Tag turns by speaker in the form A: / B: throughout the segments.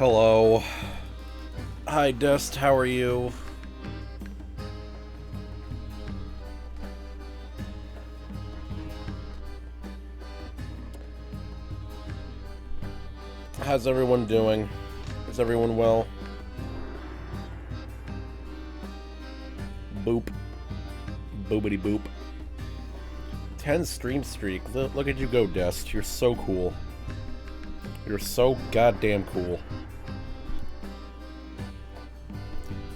A: Hello. Hi, Dust. How are you? How's everyone doing? Is everyone well? Boop. Boopity boop. 10 stream streak. Look at you go, Dest. You're so cool. You're so goddamn cool.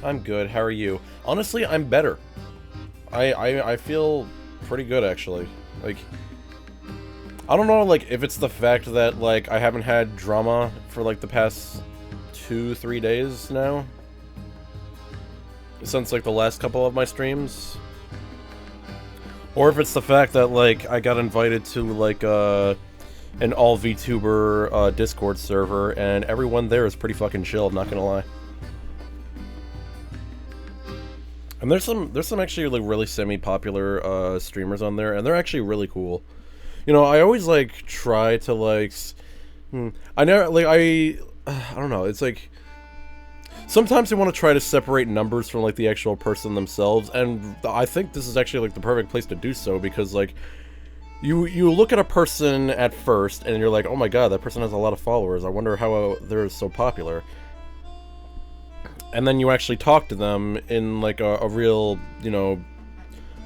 A: I'm good. How are you? Honestly, I'm better. I feel pretty good, actually. Like, I don't know, like, if it's the fact that, like, I haven't had drama for, like, the past 2-3 days now. Since, like, the last couple of my streams. Or if it's the fact that, like, I got invited to, like, an all VTuber Discord server, and everyone there is pretty fucking chill, I'm not gonna lie. And there's some actually, like, really semi-popular streamers on there, and they're actually really cool. You know, I always, like, try to, like... I never, like, I don't know, it's like... Sometimes I want to try to separate numbers from, like, the actual person themselves, and I think this is actually, like, the perfect place to do so, because, like, you look at a person at first, and you're like, oh my god, that person has a lot of followers, I wonder how they're so popular. And then you actually talk to them in, like, a real, you know,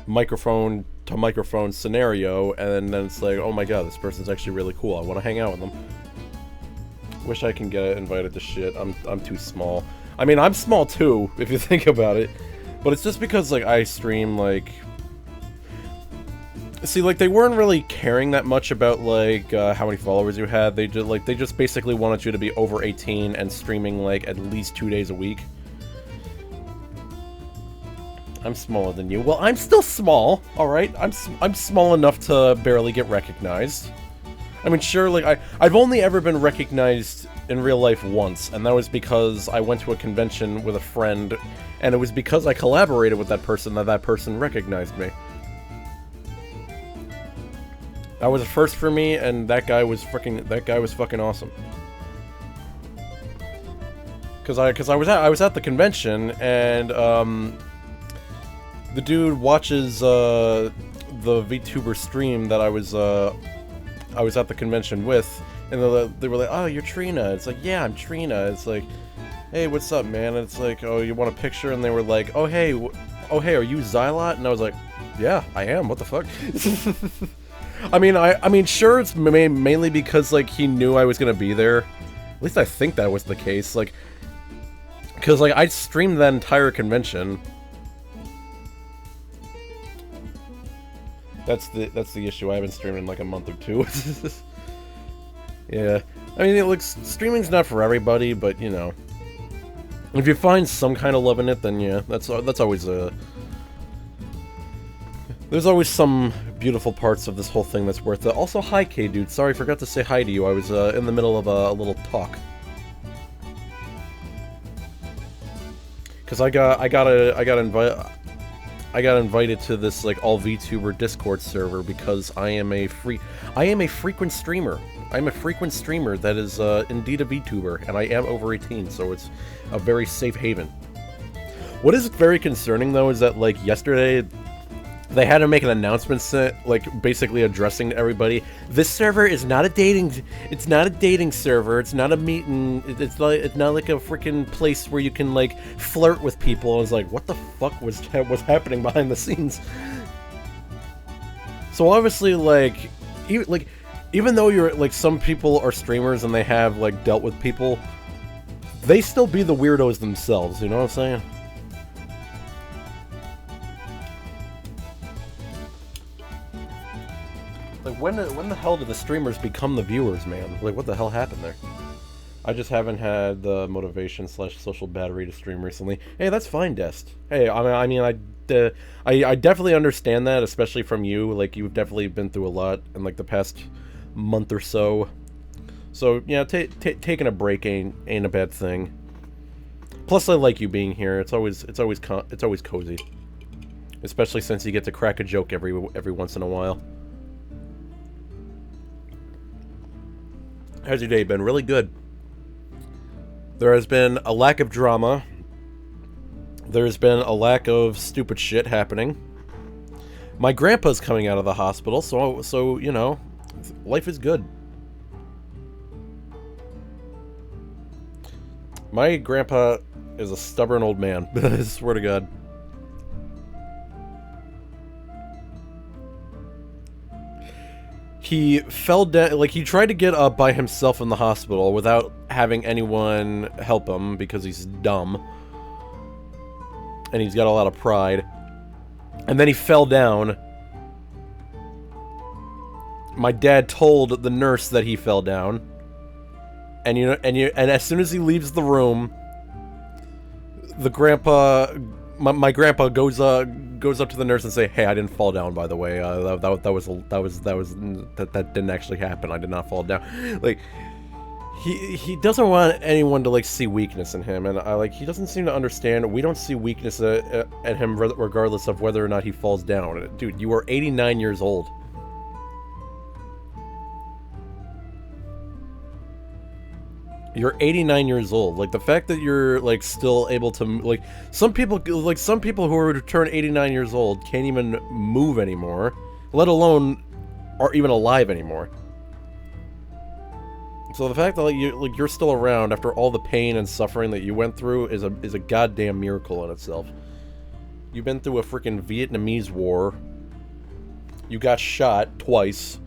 A: microphone-to-microphone scenario, and then it's like, oh my god, this person's actually really cool, I want to hang out with them. Wish I can get invited to shit, I'm too small. I mean, I'm small too, if you think about it, but it's just because, like, I stream, like... See, like, they weren't really caring that much about, like, how many followers you had. They just basically wanted you to be over 18 and streaming, like, at least 2 days a week. I'm smaller than you. Well, I'm still small, alright? I'm small enough to barely get recognized. I mean, sure, like, I've only ever been recognized in real life once, and that was because I went to a convention with a friend, and it was because I collaborated with that person that that person recognized me. That was a first for me, and that guy was fucking awesome. Cause I was at the convention, and the dude watches the VTuber stream that I was at the convention with, and they were like, oh, you're Trina. It's like, yeah, I'm Trina. It's like, hey, what's up, man? And it's like, oh, you want a picture? And they were like, oh, hey, are you Xylot? And I was like, yeah, I am. What the fuck? I mean, sure, it's mainly because, like, he knew I was gonna be there. At least I think that was the case. Like, because, like, I streamed that entire convention. That's the issue. I haven't streamed in like a month or two. Yeah, I mean, it looks, streaming's not for everybody, but you know, if you find some kind of love in it, then yeah, that's always a. There's always some beautiful parts of this whole thing that's worth it. Also, hi, K-Dude. Sorry, I forgot to say hi to you. I was in the middle of a little talk. Cause I got invited to this, like, all VTuber Discord server because I am a frequent streamer. I'm a frequent streamer that is indeed a VTuber, and I am over 18, so it's a very safe haven. What is very concerning, though, is that, like, yesterday they had to make an announcement, like, basically addressing everybody. This server is not a dating. It's not a dating server. It's not a meeting. It's not like a freaking place where you can, like, flirt with people. I was like, what the fuck was happening behind the scenes? So obviously, like, even though you're, like, some people are streamers and they have, like, dealt with people, they still be the weirdos themselves. You know what I'm saying? Like, when the hell do the streamers become the viewers, man? Like, what the hell happened there? I just haven't had the motivation / social battery to stream recently. Hey, that's fine, Dest. Hey, I mean, I definitely understand that, especially from you. Like, you've definitely been through a lot in, like, the past month or so. So, yeah, taking a break ain't a bad thing. Plus, I like you being here. It's always cozy. Especially since you get to crack a joke every once in a while. How's your day been? Really good. There has been a lack of drama. There's been a lack of stupid shit happening. My grandpa's coming out of the hospital, so you know, life is good. My grandpa is a stubborn old man. I swear to God. He fell down, like, he tried to get up by himself in the hospital without having anyone help him because he's dumb. And he's got a lot of pride. And then he fell down. My dad told the nurse that he fell down. And and as soon as he leaves the room, the grandpa, my grandpa goes up to the nurse and say, "Hey, I didn't fall down, by the way. That didn't actually happen. I did not fall down." Like, he doesn't want anyone to, like, see weakness in him, and he doesn't seem to understand. We don't see weakness at him regardless of whether or not he falls down. Dude, you are 89 years old. You're 89 years old. Like, the fact that you're, like, still able to, like, some people who are to turn 89 years old can't even move anymore, let alone are even alive anymore. So the fact that, like, you're still around after all the pain and suffering that you went through is a goddamn miracle in itself. You've been through a freaking Vietnamese war. You got shot twice.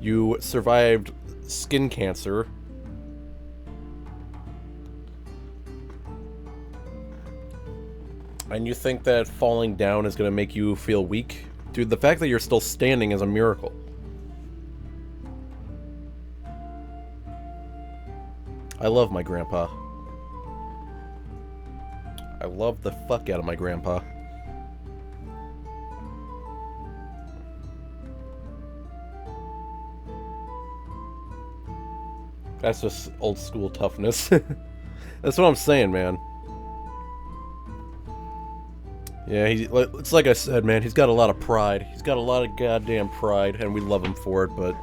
A: You survived skin cancer. And you think that falling down is going to make you feel weak? Dude, the fact that you're still standing is a miracle. I love my grandpa. I love the fuck out of my grandpa. That's just old school toughness. That's what I'm saying, man. Yeah, it's like I said, man, he's got a lot of pride. He's got a lot of goddamn pride, and we love him for it, but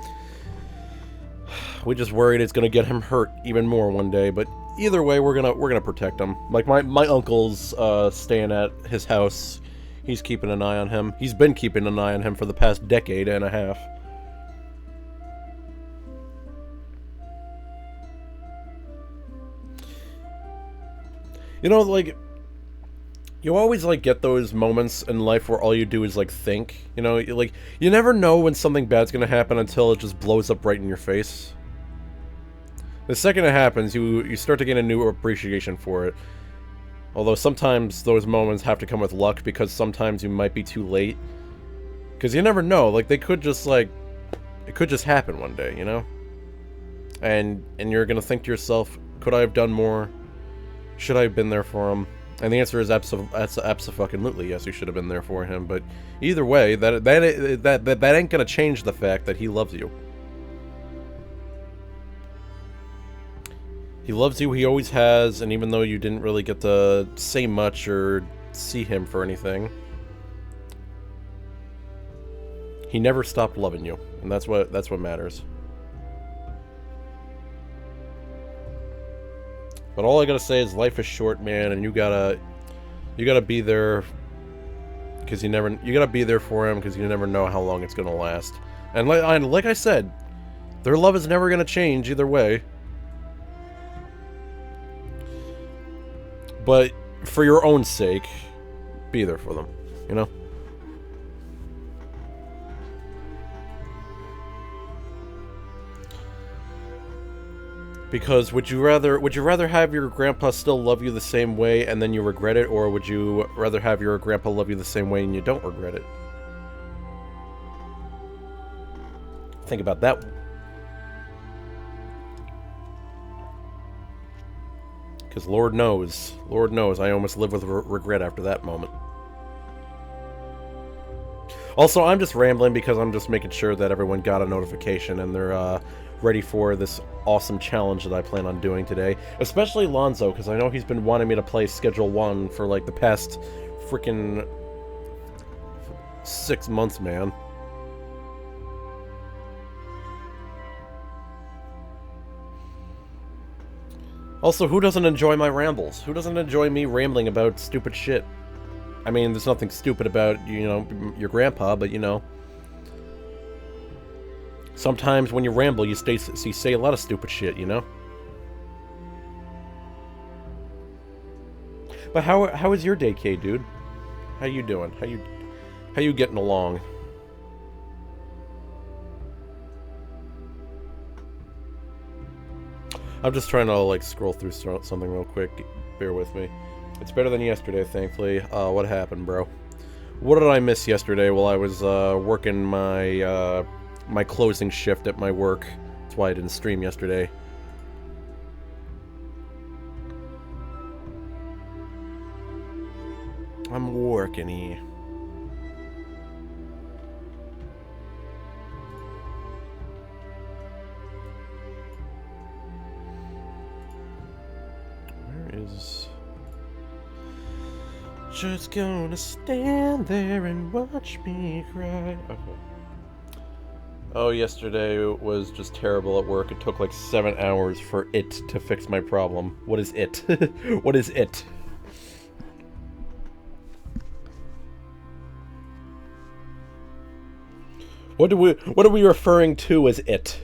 A: we just worried it's gonna get him hurt even more one day. But either way, we're gonna protect him. Like, my uncle's staying at his house. He's keeping an eye on him. He's been keeping an eye on him for the past decade and a half. You know, like, you always, like, get those moments in life where all you do is, like, think. You know, like, you never know when something bad's gonna happen until it just blows up right in your face. The second it happens, you start to gain a new appreciation for it. Although sometimes those moments have to come with luck, because sometimes you might be too late. Because you never know, like, they could just, like, it could just happen one day, you know? And you're gonna think to yourself, could I have done more? Should I have been there for him? And the answer is abso-fucking-lutely, yes, you should have been there for him. But either way, that ain't gonna change the fact that he loves you. He loves you, he always has, and even though you didn't really get to say much or see him for anything, he never stopped loving you, and that's what matters. But all I gotta say is life is short, man, and you gotta be there, because you gotta be there for him, because you never know how long it's gonna last. And like I said, their love is never gonna change either way. But for your own sake, be there for them, you know? Because would you rather have your grandpa still love you the same way and then you regret it, or would you rather have your grandpa love you the same way and you don't regret it? Think about that one. Because Lord knows, I almost live with regret after that moment. Also, I'm just rambling because I'm just making sure that everyone got a notification and they're ready for this awesome challenge that I plan on doing today. Especially Lonzo, because I know he's been wanting me to play Schedule 1 for like the past freaking 6 months, man. Also, who doesn't enjoy my rambles? Who doesn't enjoy me rambling about stupid shit? I mean, there's nothing stupid about, you know, your grandpa, but, you know, sometimes when you ramble, you say a lot of stupid shit, you know? But how is your day, K, dude? How you doing? How you getting along? I'm just trying to like scroll through something real quick. Bear with me. It's better than yesterday, thankfully. What happened, bro? What did I miss yesterday while I was working my my closing shift at my work? That's why I didn't stream yesterday. I'm working here. Where is... Just gonna stand there and watch me cry. Okay. Oh, yesterday was just terrible at work. It took like 7 hours for it to fix my problem. What is it? What is it? What are we referring to as it?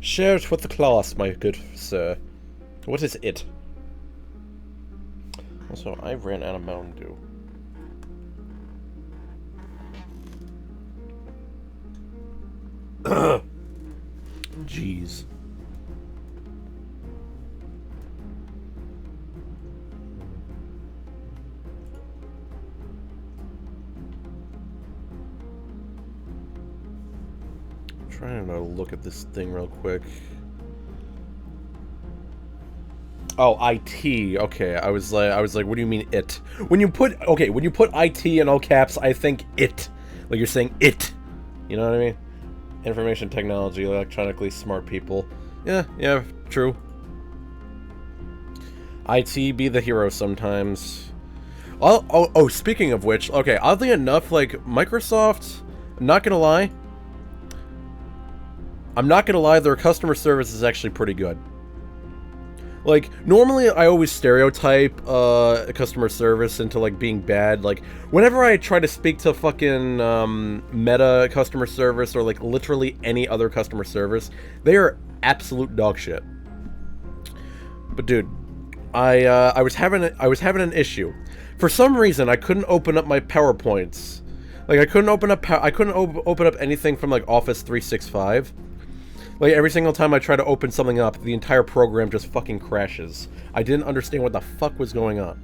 A: Share it with the class, my good sir. What is it? Also, I ran out of Mountain Dew. Jeez. Trying to look at this thing real quick. Oh, IT. Okay, I was like, what do you mean it? When you put IT in all caps, I think it. Like you're saying it. You know what I mean? Information technology, electronically smart people. Yeah, true. IT be the hero sometimes. Oh, speaking of which, okay, oddly enough, like Microsoft, I'm not gonna lie, their customer service is actually pretty good. Like, normally I always stereotype customer service into, like, being bad. Like, whenever I try to speak to fucking Meta customer service or, like, literally any other customer service, they are absolute dog shit. But, dude, I was having an issue. For some reason, I couldn't open up my PowerPoints. Like, I couldn't open up anything from, like, Office 365. Like, every single time I try to open something up, the entire program just fucking crashes. I didn't understand what the fuck was going on.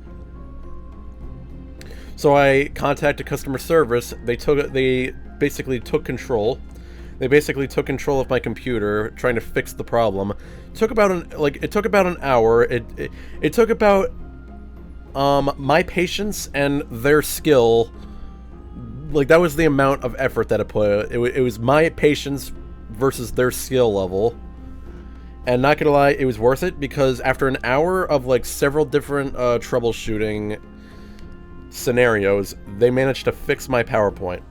A: So I contacted customer service. They basically took control. They basically took control of my computer, trying to fix the problem. It took about an hour. It took about my patience and their skill. Like, that was the amount of effort that it put. It was my patience versus their skill level, and not gonna lie, it was worth it, because after an hour of like several different troubleshooting scenarios, they managed to fix my PowerPoint.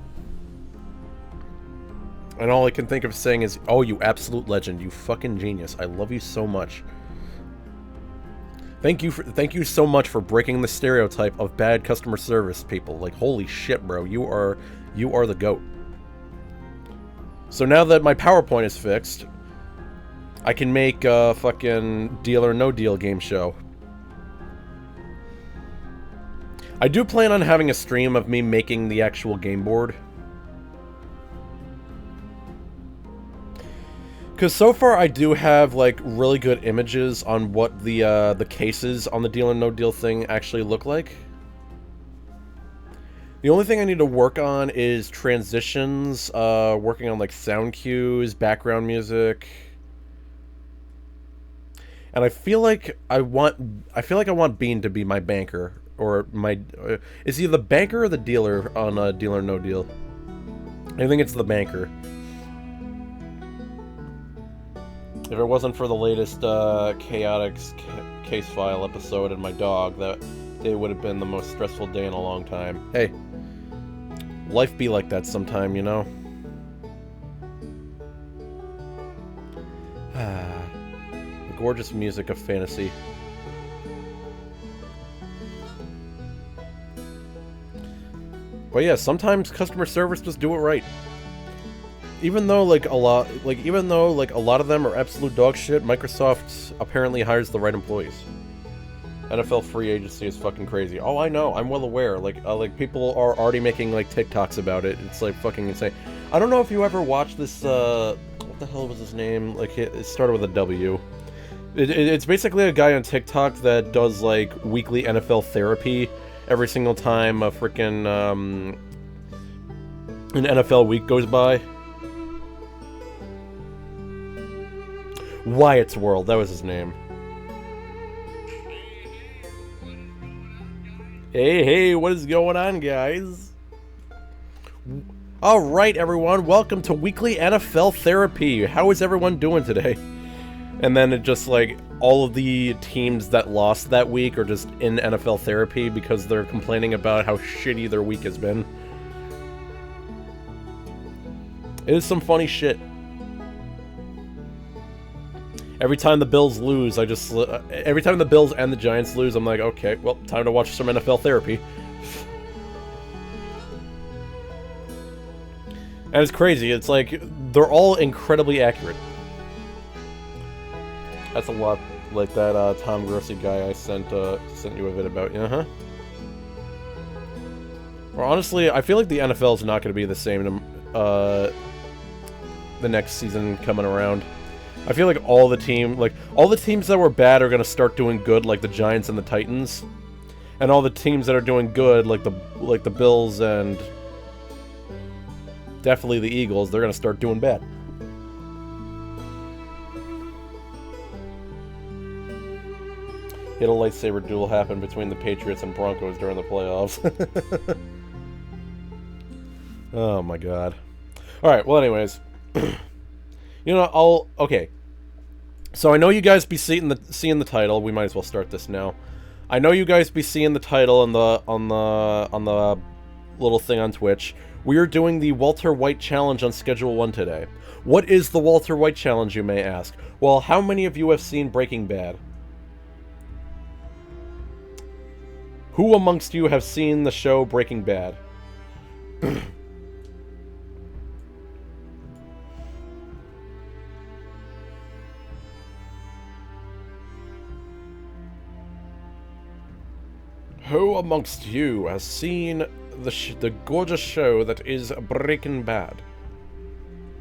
A: And all I can think of saying is, oh, you absolute legend, you fucking genius, I love you so much. Thank you so much for breaking the stereotype of bad customer service people. Like, holy shit, bro, you are the GOAT. So now that my PowerPoint is fixed, I can make a fucking Deal or No Deal game show. I do plan on having a stream of me making the actual game board. Because so far I do have, like, really good images on what the cases on the Deal or No Deal thing actually look like. The only thing I need to work on is transitions, working on, like, sound cues, background music. And I feel like I want Bean to be my banker, or my... is he the banker or the dealer on Deal or No Deal? I think it's the banker. If it wasn't for the latest chaotic case file episode and my dog, that day would have been the most stressful day in a long time. Hey. Life be like that sometime, you know? The gorgeous music of fantasy. But yeah, sometimes customer service just do it right. even though like a lot of them are absolute dog shit, Microsoft apparently hires the right employees. NFL free agency is fucking crazy. Oh, I know. I'm well aware. Like people are already making like TikToks about it. It's like fucking insane. I don't know if you ever watched this. What the hell was his name? Like it started with a W. It's basically a guy on TikTok that does like weekly NFL therapy every single time a freaking an NFL week goes by. Wyatt's World, that was his name. Hey, what is going on, guys? Alright, everyone, welcome to Weekly NFL Therapy. How is everyone doing today? And then it just, like, all of the teams that lost that week are just in NFL Therapy because they're complaining about how shitty their week has been. It is some funny shit. Every time the Bills lose, every time the Bills and the Giants lose, I'm like, okay, well, time to watch some NFL Therapy. And it's crazy. It's like, they're all incredibly accurate. That's a lot like that Tom Grossi guy I sent you a vid about. Uh-huh. Well, honestly, I feel like the NFL is not going to be the same the next season coming around. I feel like all the teams that were bad are going to start doing good, like the Giants and the Titans. And all the teams that are doing good, like the Bills and definitely the Eagles, they're going to start doing bad. Hit a lightsaber duel happen between the Patriots and Broncos during the playoffs. Oh my god. Alright, well anyways. You know, okay. So I know you guys be seeing the title. We might as well start this now. I know you guys be seeing the title on the little thing on Twitch. We are doing the Walter White Challenge on Schedule 1 today. What is the Walter White Challenge, you may ask? Well, how many of you have seen Breaking Bad? Who amongst you have seen the show Breaking Bad? Who amongst you has seen the gorgeous show that is Breaking Bad?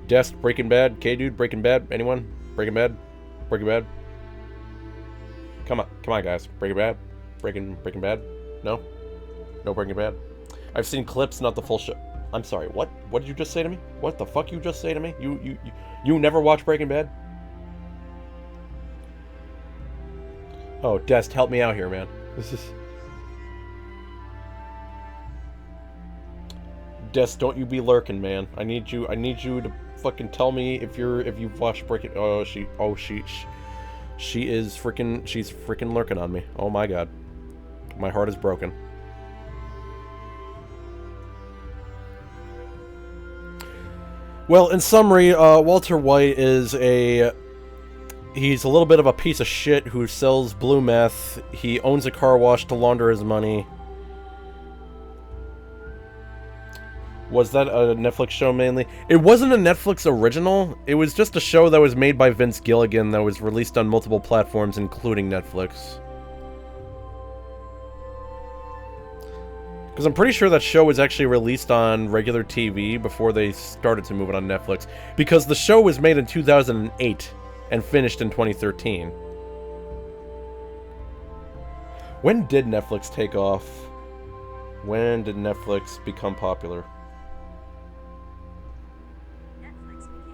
A: Dest, Breaking Bad? K-Dude, Breaking Bad? Anyone? Breaking Bad? Breaking Bad? Come on, guys. Breaking Bad? Breaking Bad? No? No Breaking Bad? I've seen clips, not the full show. I'm sorry, what? What did you just say to me? What the fuck you just say to me? You never watched Breaking Bad? Oh, Dest, help me out here, man. This is... Des, don't you be lurking, man. I need you to fucking tell me if you've watched Breaking. She's freaking lurking on me. Oh my god. My heart is broken. Well, in summary, Walter White is he's a little bit of a piece of shit who sells blue meth. He owns a car wash to launder his money. Was that a Netflix show mainly? It wasn't a Netflix original. It was just a show that was made by Vince Gilligan that was released on multiple platforms, including Netflix. Because I'm pretty sure that show was actually released on regular TV before they started to move it on Netflix. Because the show was made in 2008 and finished in 2013. When did Netflix take off? When did Netflix become popular?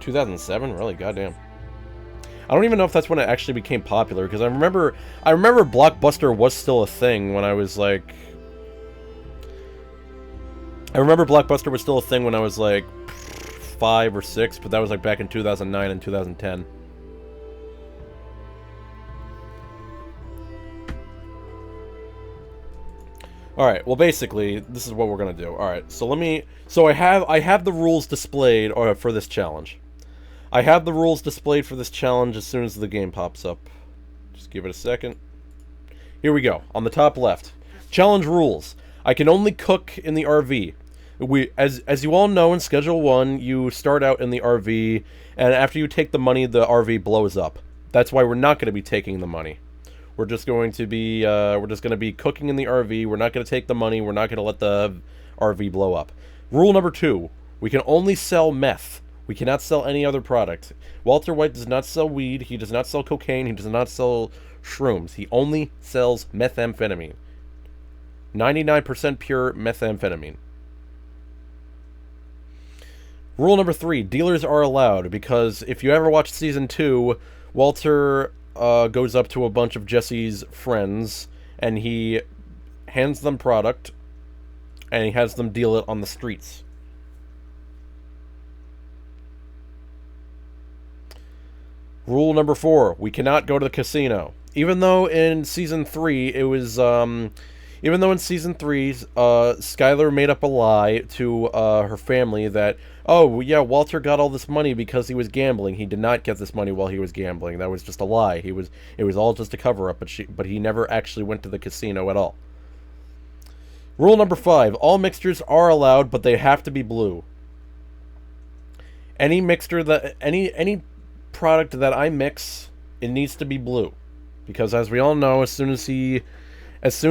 A: 2007? Really? Goddamn. I don't even know if that's when it actually became popular, because I remember Blockbuster was still a thing when I was like... I remember Blockbuster was still a thing when I was like 5 or 6, but that was like back in 2009 and 2010. Alright, well basically, this is what we're gonna do. Alright, so I have the rules displayed for this challenge. I have the rules displayed for this challenge as soon as the game pops up. Just give it a second. Here we go. On the top left. Challenge rules. I can only cook in the RV. As you all know, in Schedule 1, you start out in the RV, and after you take the money, the RV blows up. That's why we're not going to be taking the money. We're just going to be cooking in the RV. We're not going to take the money. We're not going to let the RV blow up. Rule number 2, we can only sell meth. We cannot sell any other product. Walter White does not sell weed. He does not sell cocaine. He does not sell shrooms. He only sells methamphetamine. 99% pure methamphetamine. Rule number 3, dealers are allowed, because if you ever watch Season 2, Walter goes up to a bunch of Jesse's friends, and he hands them product, and he has them deal it on the streets. Rule number 4, we cannot go to the casino. Even though in Season 3, it was, even though in Season 3, Skylar made up a lie to her family that, oh, yeah, Walter got all this money because he was gambling. He did not get this money while he was gambling. That was just a lie. It was all just a cover-up, but he never actually went to the casino at all. Rule number 5, all mixtures are allowed, but they have to be blue. Any mixture that, any product that I mix, it needs to be blue. Because as we all know, as soon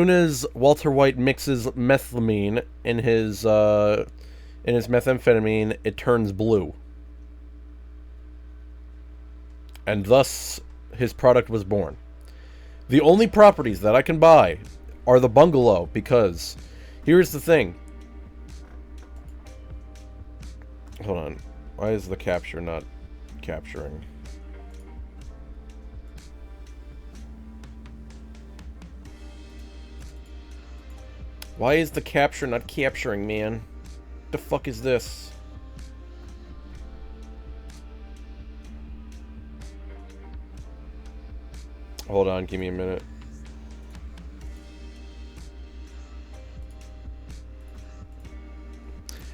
A: as Walter White mixes methylamine in his methamphetamine, it turns blue. And thus, his product was born. The only properties that I can buy are the bungalow, because here's the thing. Hold on. Why is the capture not capturing? Why is the capture not capturing, man? What the fuck is this? Hold on, give me a minute.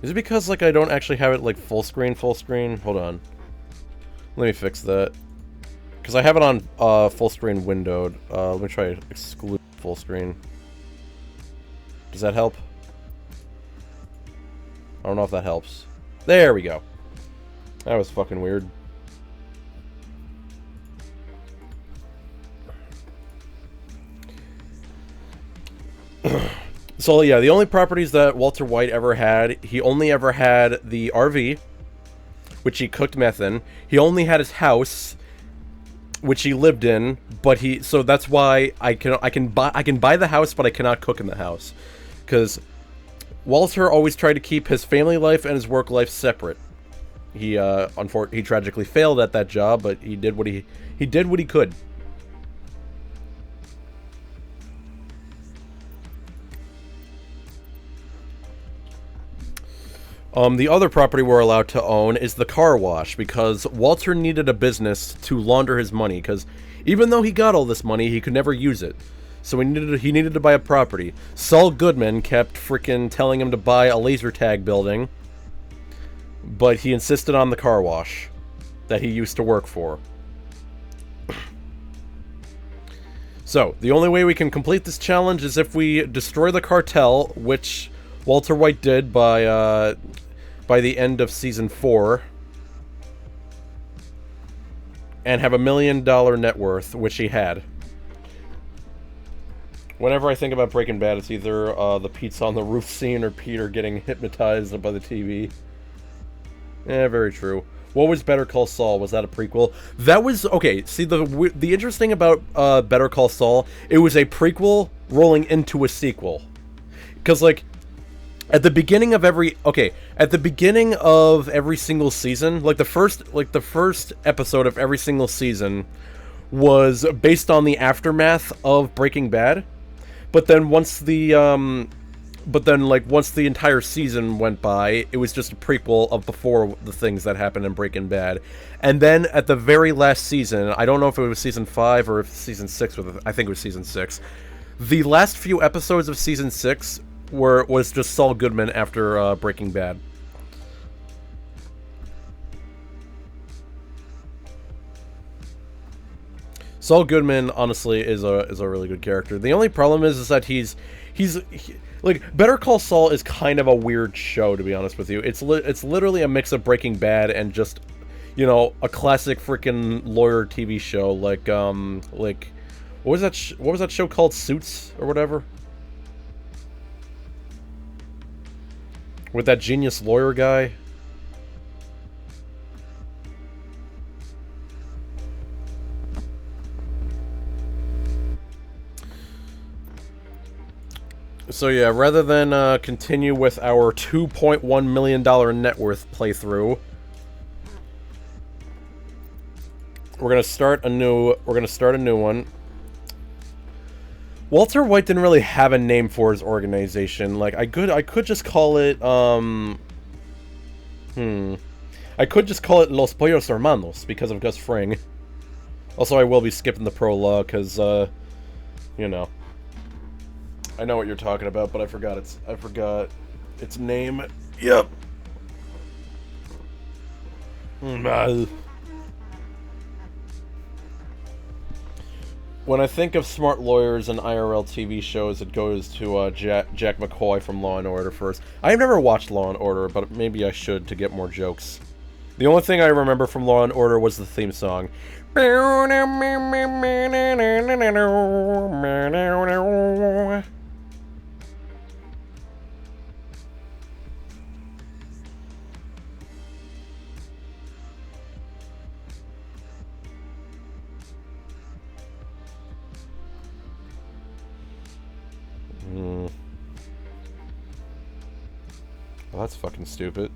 A: Is it because, like, I don't actually have it, like, full screen? Hold on. Let me fix that. Because I have it on full screen windowed. Let me try to exclude full screen. Does that help? I don't know if that helps. There we go. That was fucking weird. So yeah, the only properties that Walter White ever had, he only ever had the RV, which he cooked meth in. He only had his house, which he lived in, but so that's why I can buy the house, but I cannot cook in the house. Because Walter always tried to keep his family life and his work life separate. He he tragically failed at that job, but he did what he could. The other property we're allowed to own is the car wash, because Walter needed a business to launder his money, because even though he got all this money, he could never use it. So he needed to buy a property. Saul Goodman kept freaking telling him to buy a laser tag building, but he insisted on the car wash that he used to work for. So, the only way we can complete this challenge is if we destroy the cartel, which Walter White did by the end of Season 4, and have $1 million net worth, which he had. Whenever I think about Breaking Bad, it's either the pizza on the roof scene or Peter getting hypnotized by the TV. Very true. What was Better Call Saul? Was that a prequel? That was... Okay, see, the interesting about Better Call Saul, it was a prequel rolling into a sequel. Because, like, at the beginning of every... Okay, at the beginning of every single season, like the first episode of every single season was based on the aftermath of Breaking Bad. But then once the entire season went by, it was just a prequel of before the things that happened in Breaking Bad. And then at the very last season, I don't know if it was Season 5 or if Season 6, I think it was Season 6. The last few episodes of Season 6 was just Saul Goodman after Breaking Bad. Saul Goodman, honestly, is a really good character. The only problem is that he like, Better Call Saul is kind of a weird show, to be honest with you. It's literally a mix of Breaking Bad and just, you know, a classic freaking lawyer TV show, like what was that show called, Suits or whatever, with that genius lawyer guy. So yeah, rather than continue with our $2.1 million net worth playthrough, we're gonna start a new one. Walter White didn't really have a name for his organization. Like, I could just call it I could just call it Los Pollos Hermanos because of Gus Fring. Also, I will be skipping the prologue because you know, I know what you're talking about, but I forgot its name. Yep. When I think of smart lawyers and IRL TV shows, it goes to Jack McCoy from Law & Order first. I've never watched Law & Order, but maybe I should to get more jokes. The only thing I remember from Law & Order was the theme song. Well, that's fucking stupid.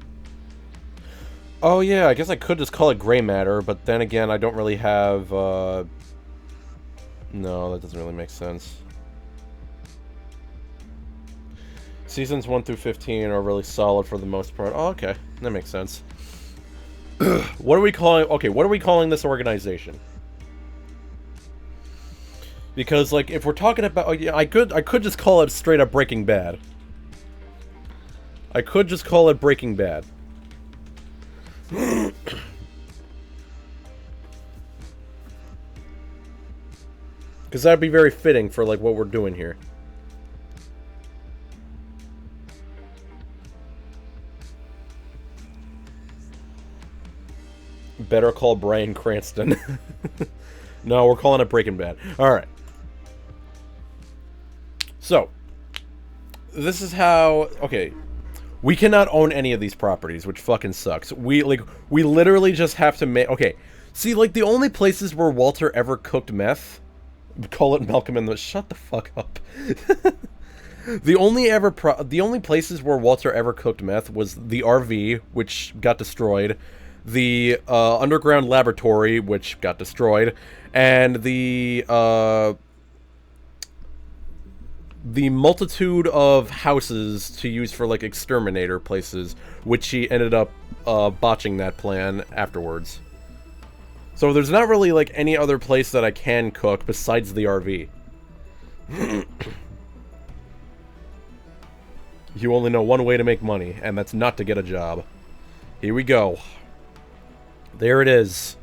A: Oh yeah, I guess I could just call it Gray Matter, but then again, I don't really have, no, that doesn't really make sense. Seasons 1 through 15 are really solid for the most part. Oh, okay. That makes sense. What are we calling... Okay, what are we calling this organization? Because, like, if we're talking about... I could just call it straight up Breaking Bad. I could just call it Breaking Bad. Because that'd be very fitting for, like, what we're doing here. Better call Bryan Cranston. No, we're calling it Breaking Bad. Alright. So, this is how... Okay. We cannot own any of these properties, which fucking sucks. We literally just have to make... Okay. See, like, the only places where Walter ever cooked meth... Call it Malcolm in the... Shut the fuck up. The only places where Walter ever cooked meth was the RV, which got destroyed, the underground laboratory, which got destroyed, and the multitude of houses to use for, like, exterminator places, which he ended up botching that plan afterwards. So there's not really, like, any other place that I can cook besides the RV. You only know one way to make money, and that's not to get a job. Here we go. There it is.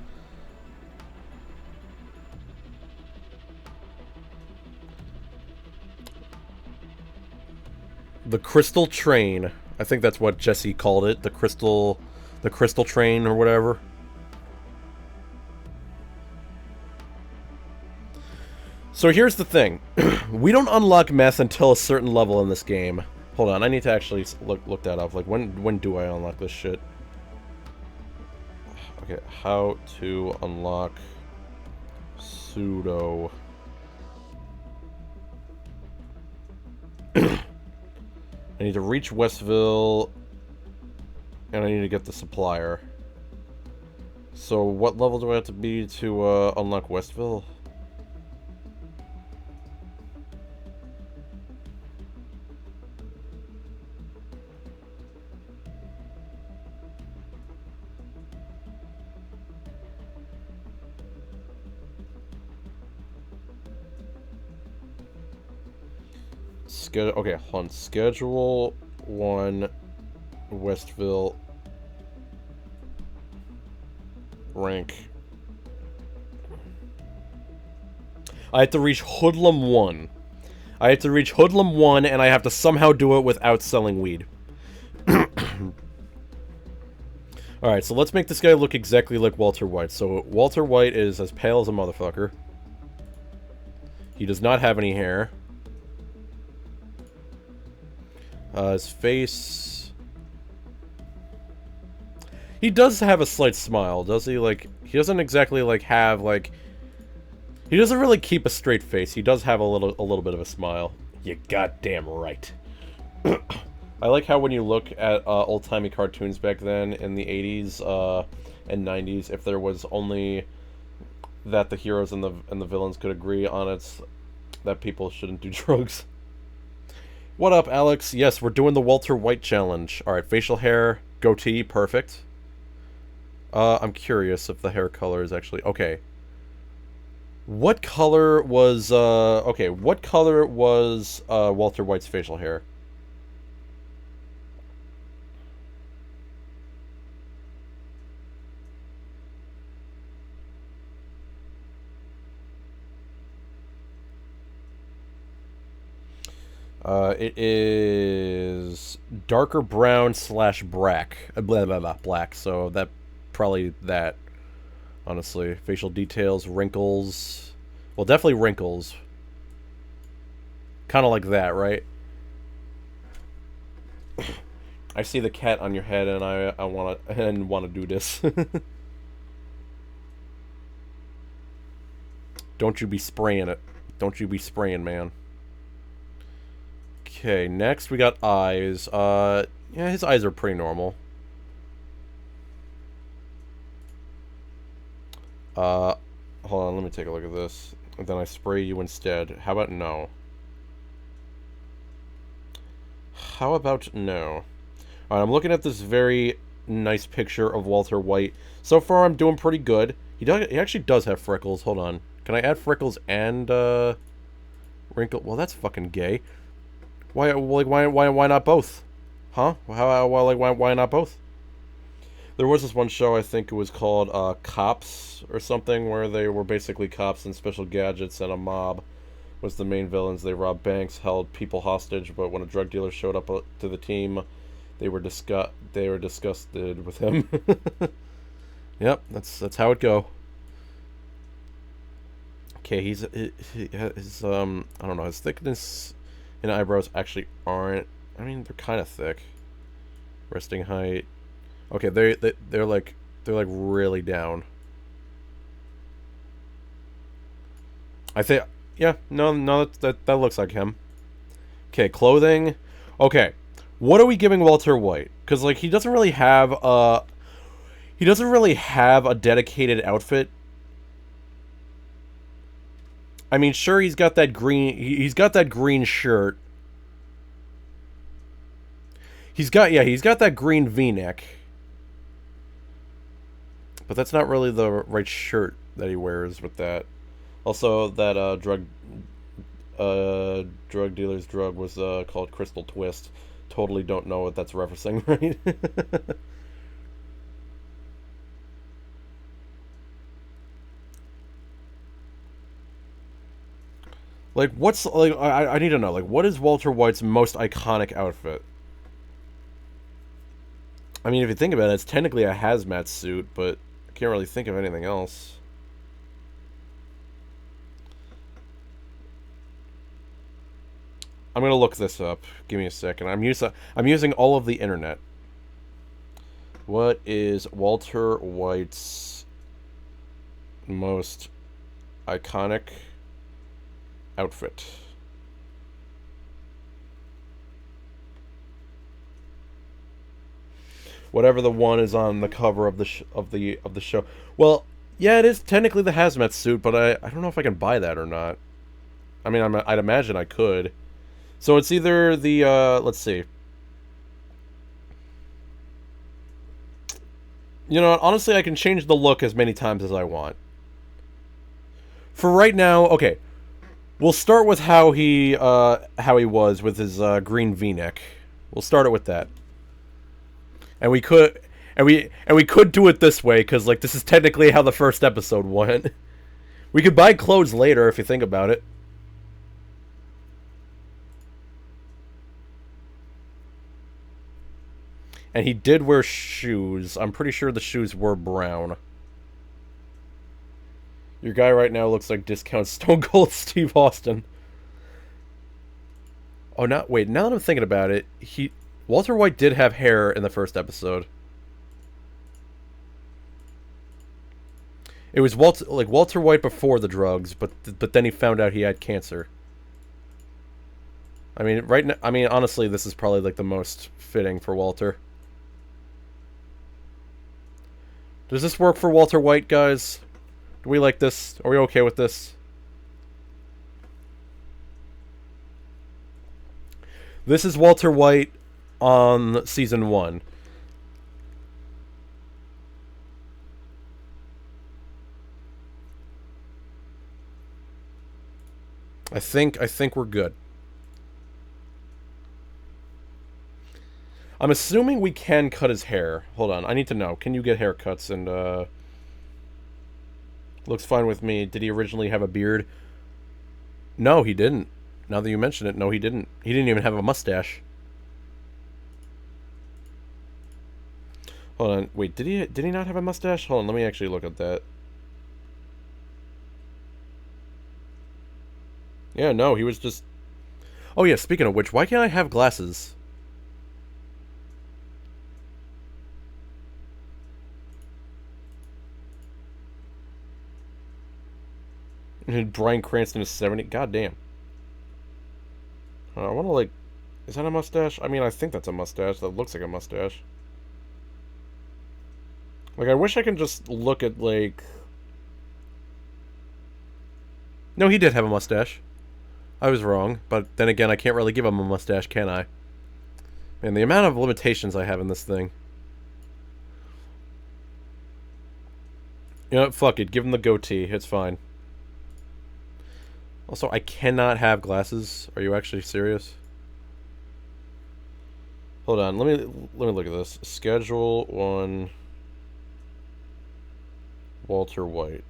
A: The Crystal Train. I think that's what Jesse called it. The Crystal Train or whatever. So here's the thing. We don't unlock meth until a certain level in this game. Hold on, I need to actually look that up. Like, when do I unlock this shit? Okay, how to unlock pseudo... I need to reach Westville, and I need to get the supplier. So what level do I have to be to unlock Westville? Okay, hold on. Schedule 1, Westville, rank. I have to reach Hoodlum 1. I have to reach Hoodlum 1, and I have to somehow do it without selling weed. Alright, so let's make this guy look exactly like Walter White. So Walter White is as pale as a motherfucker. He does not have any hair. His face... He does have a slight smile, does he? Like, he doesn't exactly, like, have, like... He doesn't really keep a straight face. He does have a little bit of a smile. You goddamn right. I like how when you look at old-timey cartoons back then in the 80s and 90s, if there was only that the heroes and the villains could agree on it, that people shouldn't do drugs. What up, Alex? Yes, we're doing the Walter White challenge. Alright, facial hair, goatee, perfect. I'm curious if the hair color is actually... Okay. What color was, okay, what color was, Walter White's facial hair? It is darker brown / black. Blah, blah, blah, black, so that, probably that. Honestly, facial details, wrinkles. Well, definitely wrinkles. Kind of like that, right? I see the cat on your head, and I wanna do this. Don't you be spraying it. Don't you be spraying, man. Okay, next we got eyes. Yeah, his eyes are pretty normal. Hold on, let me take a look at this. And then I spray you instead. How about no? How about no? Alright, I'm looking at this very nice picture of Walter White. So far, I'm doing pretty good. He actually does have freckles. Hold on. Can I add freckles and, wrinkle? Well, that's fucking gay. Why not both? Huh? Why not both? There was this one show, I think it was called Cops or something, where they were basically cops in special gadgets, and a mob was the main villains. They robbed banks, held people hostage, but when a drug dealer showed up to the team, they were disgusted with him. Yep, that's how it go. Okay, his I don't know, his thickness and eyebrows actually aren't. I mean, they're kind of thick. Resting height. Okay, they're like really down. I think, yeah, no, that looks like him. Okay, clothing. Okay, what are we giving Walter White? Because like he doesn't really have a dedicated outfit. I mean, sure, he's got that green shirt. He's got that green V-neck. But that's not really the right shirt that he wears with that. Also, that drug dealer's drug was called Crystal Twist. Totally don't know what that's referencing, right? Like, what's, like, I need to know, like, what is Walter White's most iconic outfit? I mean, if you think about it, it's technically a hazmat suit, but I can't really think of anything else. I'm gonna look this up. Give me a second. I'm using all of the internet. What is Walter White's most iconic outfit? Whatever the one is on the cover of the show. Well, yeah, it is technically the hazmat suit, but I don't know if I can buy that or not. I mean, I'd imagine I could. So it's either the let's see. You know, honestly, I can change the look as many times as I want. For right now, okay. We'll start with how he was with his green V-neck. We'll start it with that. And we could do it this way, because like this is technically how the first episode went. We could buy clothes later if you think about it. And he did wear shoes. I'm pretty sure the shoes were brown. Your guy right now looks like discount Stone Cold Steve Austin. Oh, wait, now that I'm thinking about it, Walter White did have hair in the first episode. It was Walter White before the drugs, but then he found out he had cancer. I mean, right now, I mean, honestly, this is probably like the most fitting for Walter. Does this work for Walter White, guys? Do we like this? Are we okay with this? This is Walter White on season 1. I think we're good. I'm assuming we can cut his hair. Hold on, I need to know. Can you get haircuts? And looks fine with me. Did he originally have a beard? No, he didn't. Now that you mention it, no, he didn't. He didn't even have a mustache. Hold on, wait, did he not have a mustache? Hold on, let me actually look at that. Yeah, no, he was just... Oh yeah, speaking of which, why can't I have glasses? Bryan Cranston is 70. God damn. I want to, like... Is that a mustache? I mean, I think that's a mustache. That looks like a mustache. Like, I wish I could just look at, like... No, he did have a mustache. I was wrong, but then again, I can't really give him a mustache, can I? Man, the amount of limitations I have in this thing. You know what? Fuck it. Give him the goatee. It's fine. Also, I cannot have glasses. Are you actually serious? Hold on. Let me look at this. Schedule 1. Walter White.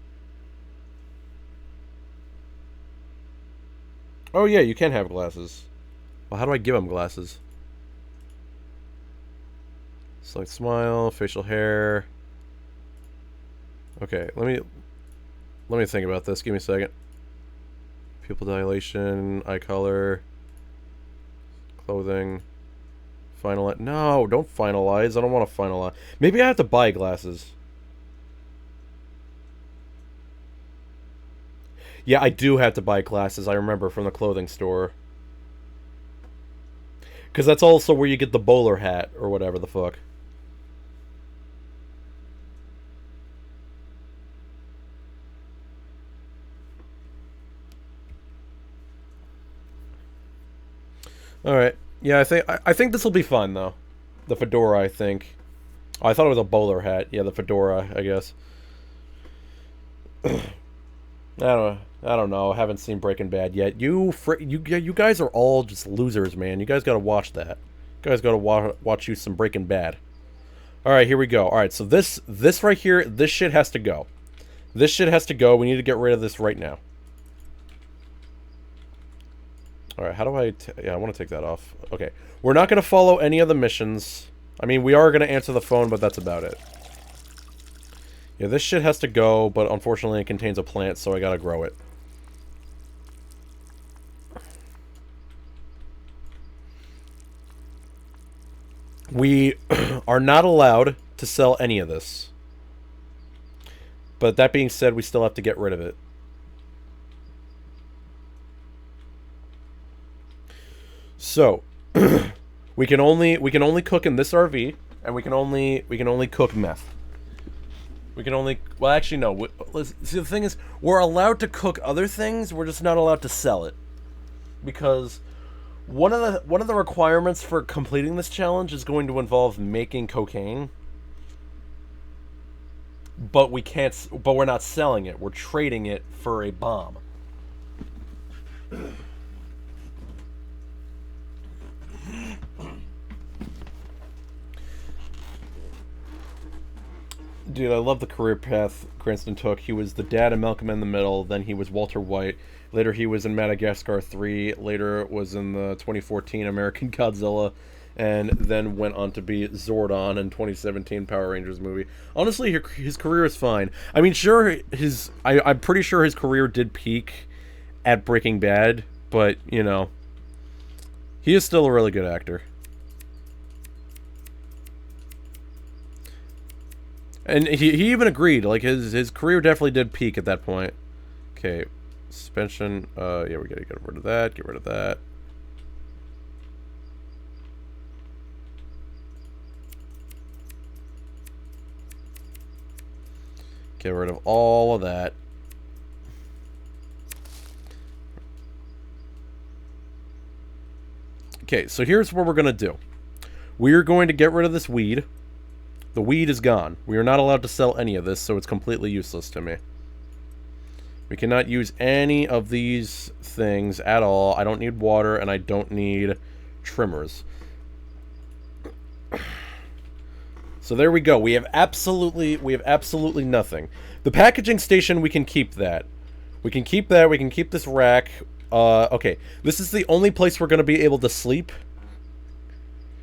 A: Oh yeah, you can have glasses. Well, how do I give him glasses? Select smile, facial hair. Okay, let me think about this. Give me a second. Pupil dilation, eye color, clothing, finalize. No, don't finalize. I don't want to finalize. Maybe I have to buy glasses. Yeah, I do have to buy glasses. I remember from the clothing store. Because that's also where you get the bowler hat or whatever the fuck. Alright. Yeah, I think this will be fun, though. The fedora, I think. Oh, I thought it was a bowler hat. Yeah, the fedora, I guess. I don't know. I haven't seen Breaking Bad yet. You guys are all just losers, man. You guys gotta watch that. You guys gotta watch you some Breaking Bad. Alright, here we go. Alright, so this right here, this shit has to go. This shit has to go. We need to get rid of this right now. Alright, how do I... yeah, I want to take that off. Okay. We're not going to follow any of the missions. I mean, we are going to answer the phone, but that's about it. Yeah, this shit has to go, but unfortunately it contains a plant, so I gotta grow it. We are not allowed to sell any of this. But that being said, we still have to get rid of it. So, we can only cook in this RV, and we can only cook meth. We can only... well, actually, no. See, the thing is, we're allowed to cook other things. We're just not allowed to sell it. Because one of the requirements for completing this challenge is going to involve making cocaine. But we can't... but we're not selling it. We're trading it for a bomb. Dude, I love the career path Cranston took. He was the dad of Malcolm in the Middle, then he was Walter White. Later he was in Madagascar 3, later was in the 2014 American Godzilla, and then went on to be Zordon in 2017 Power Rangers movie. Honestly, his career is fine. I mean, sure, I'm pretty sure his career did peak at Breaking Bad, but, you know, he is still a really good actor. And he even agreed, like, his career definitely did peak at that point. Okay, suspension, yeah, we gotta get rid of that, get rid of that. Get rid of all of that. Okay, so here's what we're going to do. We're going to get rid of this weed. The weed is gone. We are not allowed to sell any of this, so it's completely useless to me. We cannot use any of these things at all. I don't need water, and I don't need trimmers. So there we go. We have absolutely nothing. The packaging station, we can keep that. We can keep that. We can keep this rack. Okay. This is the only place we're going to be able to sleep.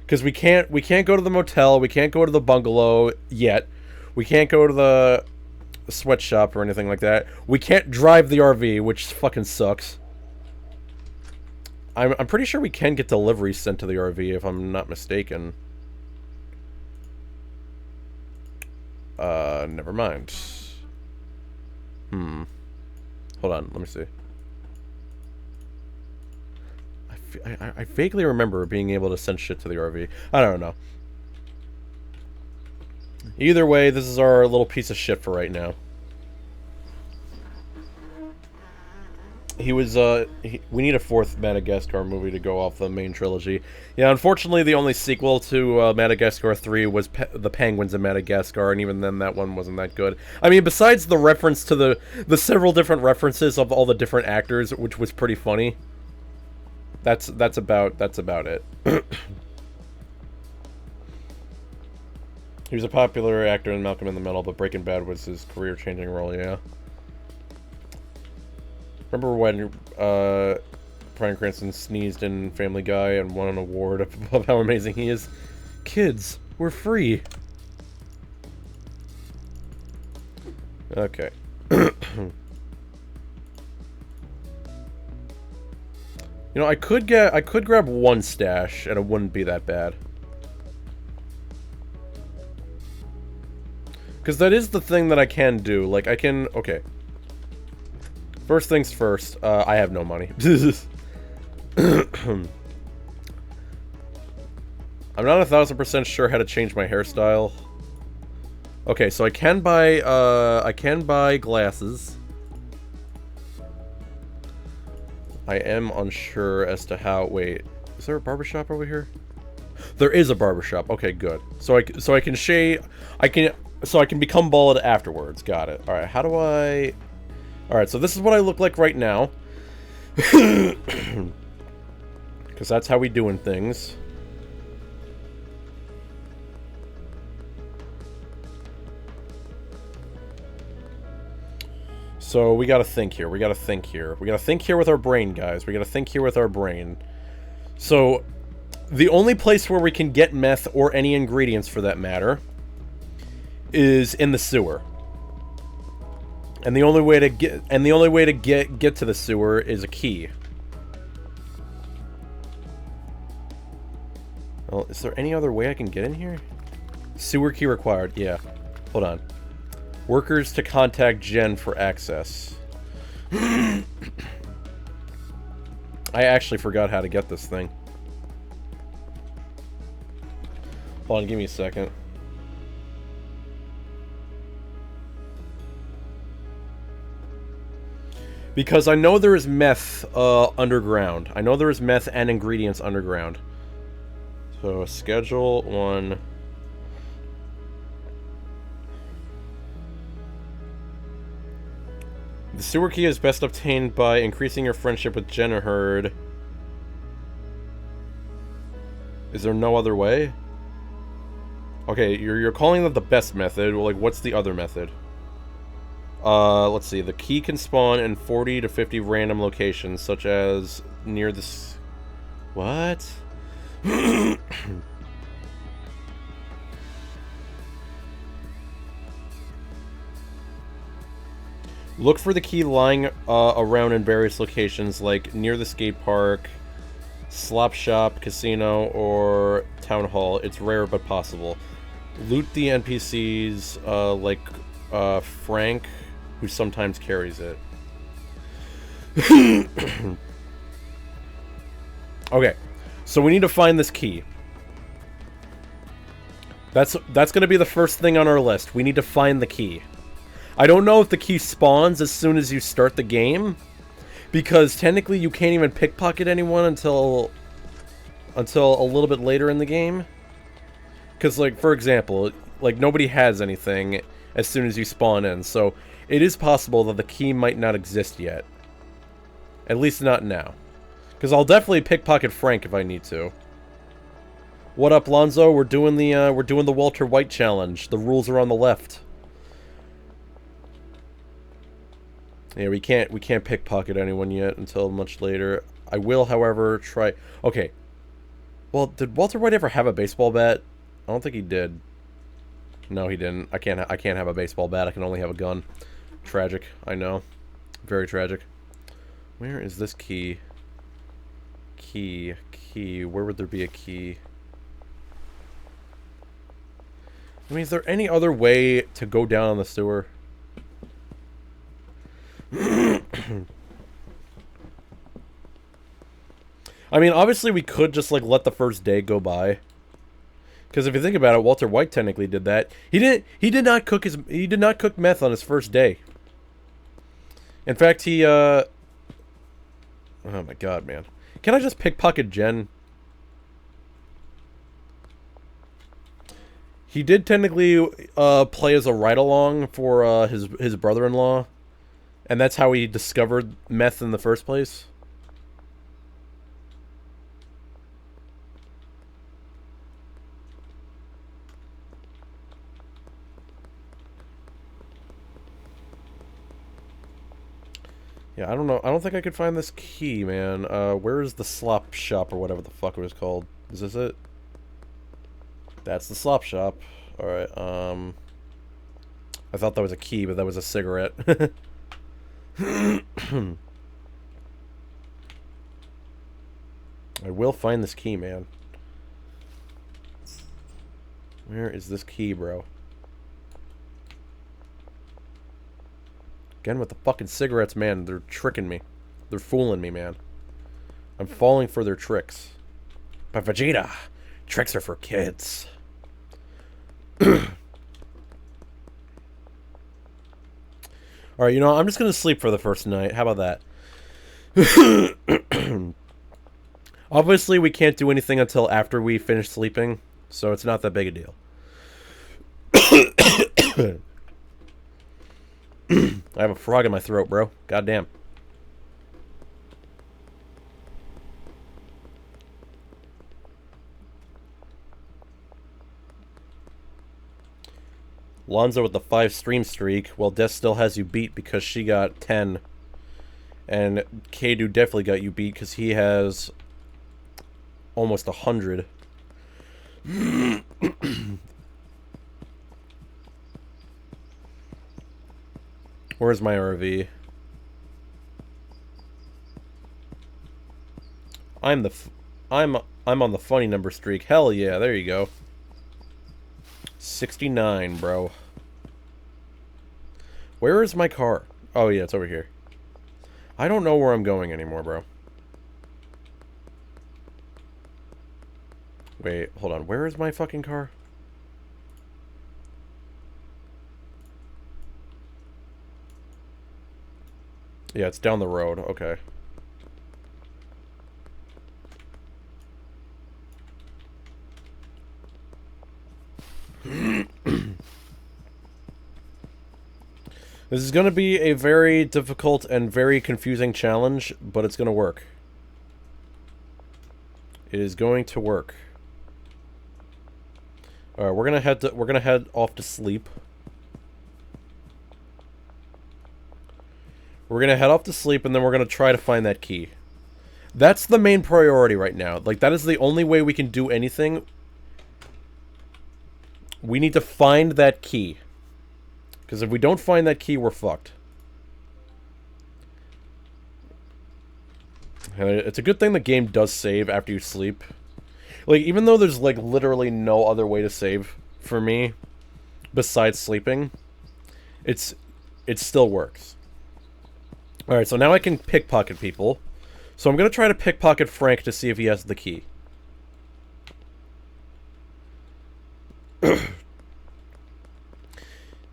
A: Because we can't go to the motel. We can't go to the bungalow yet. We can't go to the sweatshop or anything like that. We can't drive the RV, which fucking sucks. I'm pretty sure we can get deliveries sent to the RV, if I'm not mistaken. Never mind. Hold on, let me see. I vaguely remember being able to send shit to the RV. I don't know. Either way, this is our little piece of shit for right now. We need a fourth Madagascar movie to go off the main trilogy. Yeah, unfortunately, the only sequel to Madagascar 3 was The Penguins in Madagascar, and even then, that one wasn't that good. I mean, besides the reference to the several different references of all the different actors, which was pretty funny. That's about it. He was a popular actor in Malcolm in the Middle, but Breaking Bad was his career-changing role, yeah. Remember when Bryan Cranston sneezed in Family Guy and won an award of how amazing he is? Kids, we're free. Okay. You know, I could grab one stash and it wouldn't be that bad. Because that is the thing that I can do. Like, I can... Okay. First things first, I have no money. I'm not 1000% sure how to change my hairstyle. Okay, so I can buy glasses. I am unsure as to how... Wait, is there a barbershop over here? There is a barbershop. Okay, good. So I can shave... So I can become bald afterwards. Got it. Alright, how do I... Alright, so this is what I look like right now. Because that's how we doing things. So we gotta think here. We gotta think here. We gotta think here with our brain, guys. We gotta think here with our brain. So, the only place where we can get meth, or any ingredients for that matter, is in the sewer. And the only way to get to the sewer is a key. Well, is there any other way I can get in here? Sewer key required. Yeah. Hold on. Workers to contact Jen for access. I actually forgot how to get this thing. Hold on, give me a second. Because I know there is meth underground. I know there is meth and ingredients underground. So, schedule 1. The sewer key is best obtained by increasing your friendship with Jenna Hurd. Is there no other way? Okay, you're calling that the best method. Well, like, what's the other method? Let's see. The key can spawn in 40 to 50 random locations, such as near this... What? Look for the key lying around in various locations, like near the skate park, slop shop, casino, or town hall. It's rare but possible. Loot the NPCs, like Frank, who sometimes carries it. Okay, so we need to find this key. That's gonna be the first thing on our list. We need to find the key. I don't know if the key spawns as soon as you start the game, because technically you can't even pickpocket anyone until a little bit later in the game. Because, like, for example, like, nobody has anything as soon as you spawn in, so it is possible that the key might not exist yet. At least not now. Because I'll definitely pickpocket Frank if I need to. What up, Lonzo? We're doing the Walter White challenge. The rules are on the left. Yeah, we can't pickpocket anyone yet until much later. I will, however, try... Okay. Well, did Walter White ever have a baseball bat? I don't think he did. No, he didn't. I can't have a baseball bat. I can only have a gun. Tragic. I know. Very tragic. Where is this key? Key. Where would there be a key? I mean, is there any other way to go down on the sewer? I mean, obviously we could just, like, let the first day go by. Because if you think about it, Walter White technically did that. He did not cook meth on his first day. In fact, he, oh my god, man. Can I just pickpocket Jen? He did technically, play as a ride-along for, his brother-in-law. And that's how he discovered meth in the first place. Yeah, I don't know. I don't think I could find this key, man. Where is the slop shop or whatever the fuck it was called? Is this it? That's the slop shop. Alright, I thought that was a key, but that was a cigarette. I will find this key, man. Where is this key, bro? Again with the fucking cigarettes, man. They're tricking me. They're fooling me, man. I'm falling for their tricks. But Vegeta, tricks are for kids. Alright, you know, I'm just gonna sleep for the first night. How about that? Obviously, we can't do anything until after we finish sleeping, so it's not that big a deal. I have a frog in my throat, bro. Goddamn. Lonzo with the 5 stream streak. Well, Des still has you beat because she got 10. And Kadu definitely got you beat because he has almost 100. Where's my RV? I'm on the funny number streak. Hell yeah, there you go. 69, bro. Where is my car? Oh yeah, it's over here. I don't know where I'm going anymore, bro. Wait, hold on. Where is my fucking car? Yeah, it's down the road. Okay. This is going to be a very difficult and very confusing challenge, but it's going to work. It is going to work. All right, we're going to head off to sleep. We're going to head off to sleep and then we're going to try to find that key. That's the main priority right now. Like, that is the only way we can do anything. We need to find that key. Because if we don't find that key, we're fucked. And it's a good thing the game does save after you sleep. Like, even though there's, like, literally no other way to save for me besides sleeping, it still works. Alright, so now I can pickpocket people. So I'm going to try to pickpocket Frank to see if he has the key.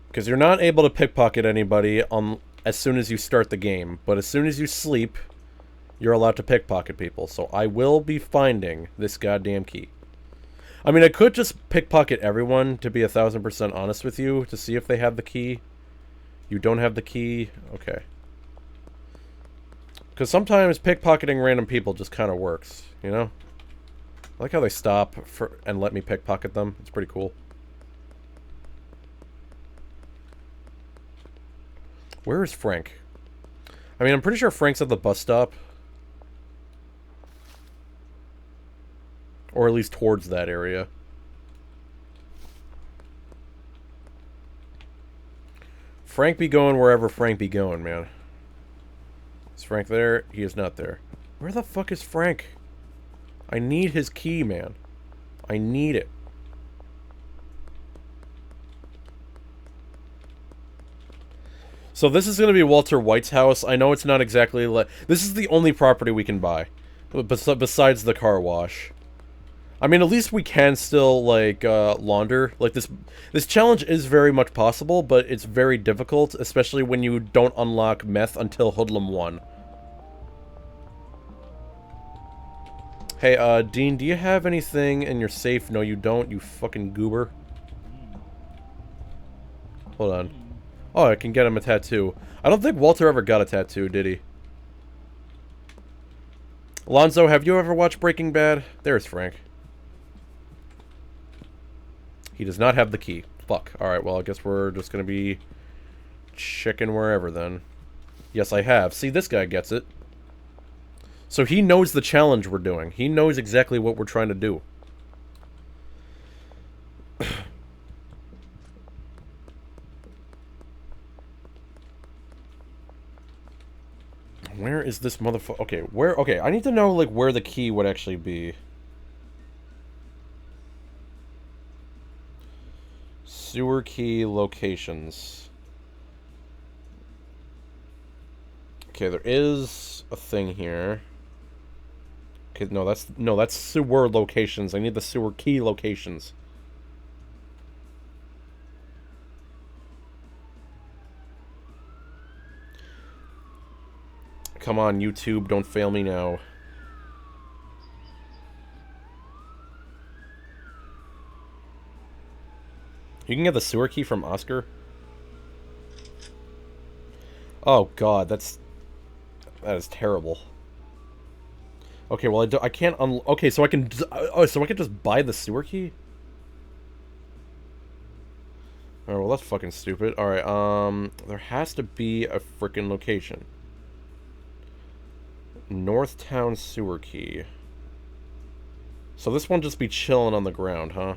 A: Because you're not able to pickpocket anybody as soon as you start the game. But as soon as you sleep, you're allowed to pickpocket people. So I will be finding this goddamn key. I mean, I could just pickpocket everyone, to be 1000% honest with you, to see if they have the key. You don't have the key? Okay. Because sometimes pickpocketing random people just kind of works, you know? I like how they stop and let me pickpocket them. It's pretty cool. Where is Frank? I mean, I'm pretty sure Frank's at the bus stop. Or at least towards that area. Frank be going wherever Frank be going, man. Is Frank there? He is not there. Where the fuck is Frank? I need his key, man. I need it. So this is going to be Walter White's house. I know it's not exactly this is the only property we can buy. Besides the car wash. I mean, at least we can still, like, launder. Like, this challenge is very much possible, but it's very difficult, especially when you don't unlock meth until Hoodlum 1. Hey, Dean, do you have anything in your safe? No, you don't, you fucking goober. Hold on. Oh, I can get him a tattoo. I don't think Walter ever got a tattoo, did he? Alonzo, have you ever watched Breaking Bad? There's Frank. He does not have the key. Fuck. Alright, well, I guess we're just gonna be checking wherever, then. Yes, I have. See, this guy gets it. So he knows the challenge we're doing. He knows exactly what we're trying to do. Where is this motherfucker? Okay, where? Okay, I need to know, like, where the key would actually be. Sewer key locations. Okay, there is a thing here. Okay, no, that's sewer locations. I need the sewer key locations. Come on, YouTube, don't fail me now. You can get the sewer key from Oscar? Oh god, that is terrible. Okay, well I can't okay, so I can so I can just buy the sewer key? Alright, well that's fucking stupid. Alright, there has to be a frickin' location. Northtown sewer key. So this one just be chilling on the ground, huh?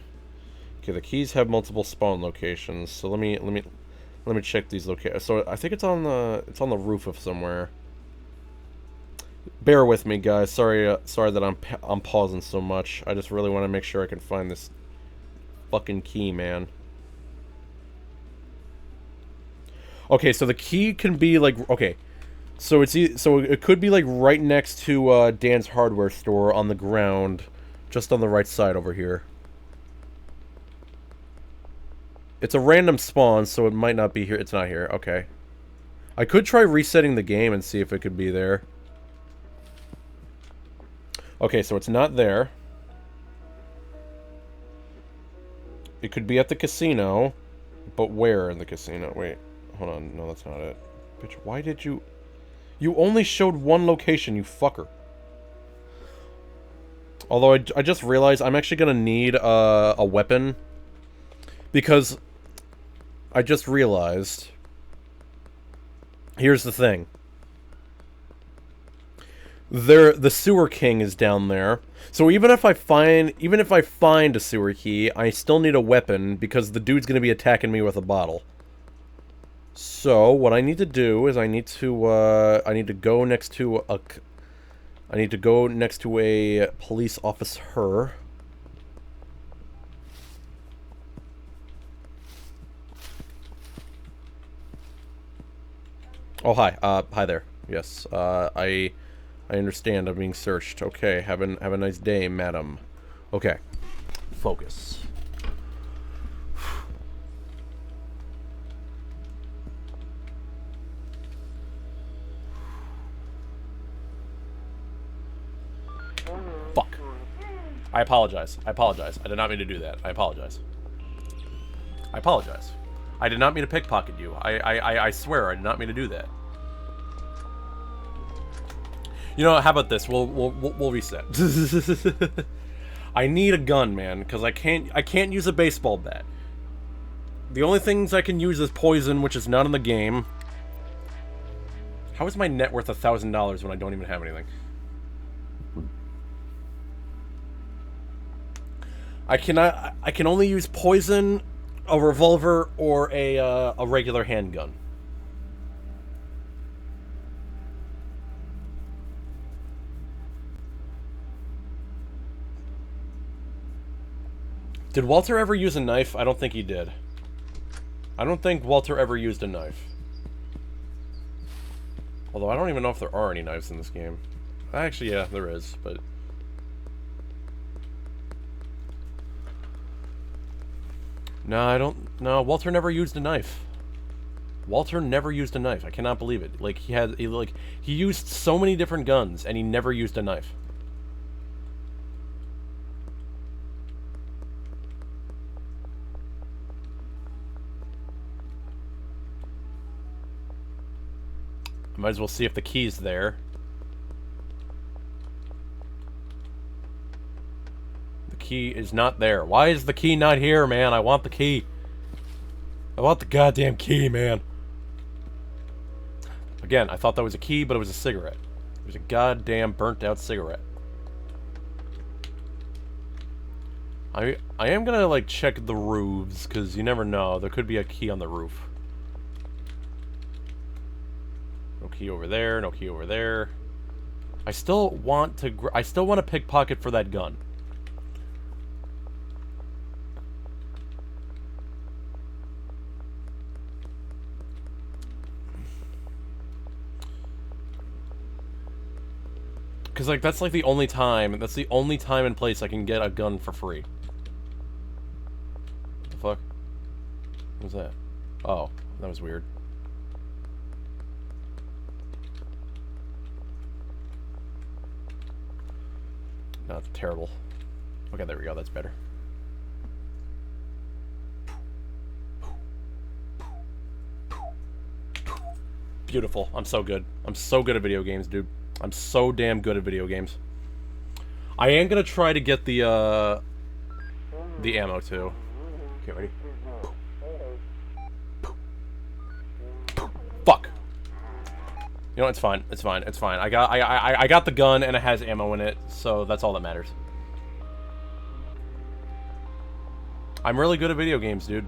A: Okay, the keys have multiple spawn locations. So let me check these locations. So I think it's on the roof of somewhere. Bear with me, guys. Sorry that I'm pausing so much. I just really want to make sure I can find this fucking key, man. Okay, so the key can be like okay. So it could be like right next to Dan's hardware store on the ground, just on the right side over here. It's a random spawn, so it might not be here. It's not here. Okay. I could try resetting the game and see if it could be there. Okay, so it's not there. It could be at the casino, but where in the casino? Wait, hold on. No, that's not it. Bitch, why did you... You only showed one location, you fucker. Although I just realized I'm actually gonna need a weapon. Because I just realized... Here's the thing. The sewer king is down there. So even if I find a sewer key, I still need a weapon because the dude's gonna be attacking me with a bottle. So what I need to do is I need to go next to a police officer. Oh, hi. Hi there. Yes. I understand. I'm being searched. Okay. Have a nice day, madam. Okay. Focus. Fuck. I apologize. I apologize. I did not mean to do that. I apologize. I apologize. I did not mean to pickpocket you. I swear I did not mean to do that. You know, how about this? We'll reset. I need a gun, man, because I can't use a baseball bat. The only things I can use is poison, which is not in the game. How is my net worth $1,000 when I don't even have anything? I can only use poison, a revolver, or a regular handgun. Did Walter ever use a knife? I don't think he did. I don't think Walter ever used a knife. Although I don't even know if there are any knives in this game. Actually, yeah, there is, but... No, I don't... No, Walter never used a knife. Walter never used a knife. I cannot believe it. Like, he used so many different guns, and he never used a knife. Might as well see if the key's there. The key is not there. Why is the key not here, man? I want the key. I want the goddamn key, man. Again, I thought that was a key, but it was a cigarette. It was a goddamn burnt-out cigarette. I am gonna, like, check the roofs, because you never know. There could be a key on the roof. No key over there, no key over there. I still want to pickpocket for that gun. Because, like, that's the only time and place I can get a gun for free. What the fuck? What was that? Oh, that was weird. No, it's terrible. Okay, there we go. That's better. Beautiful. I'm so good. I'm so good at video games, dude. I'm so damn good at video games. I am gonna try to get the ammo too. Okay, ready? Fuck. You know, it's fine. It's fine. It's fine. I got the gun and it has ammo in it, so that's all that matters. I'm really good at video games, dude.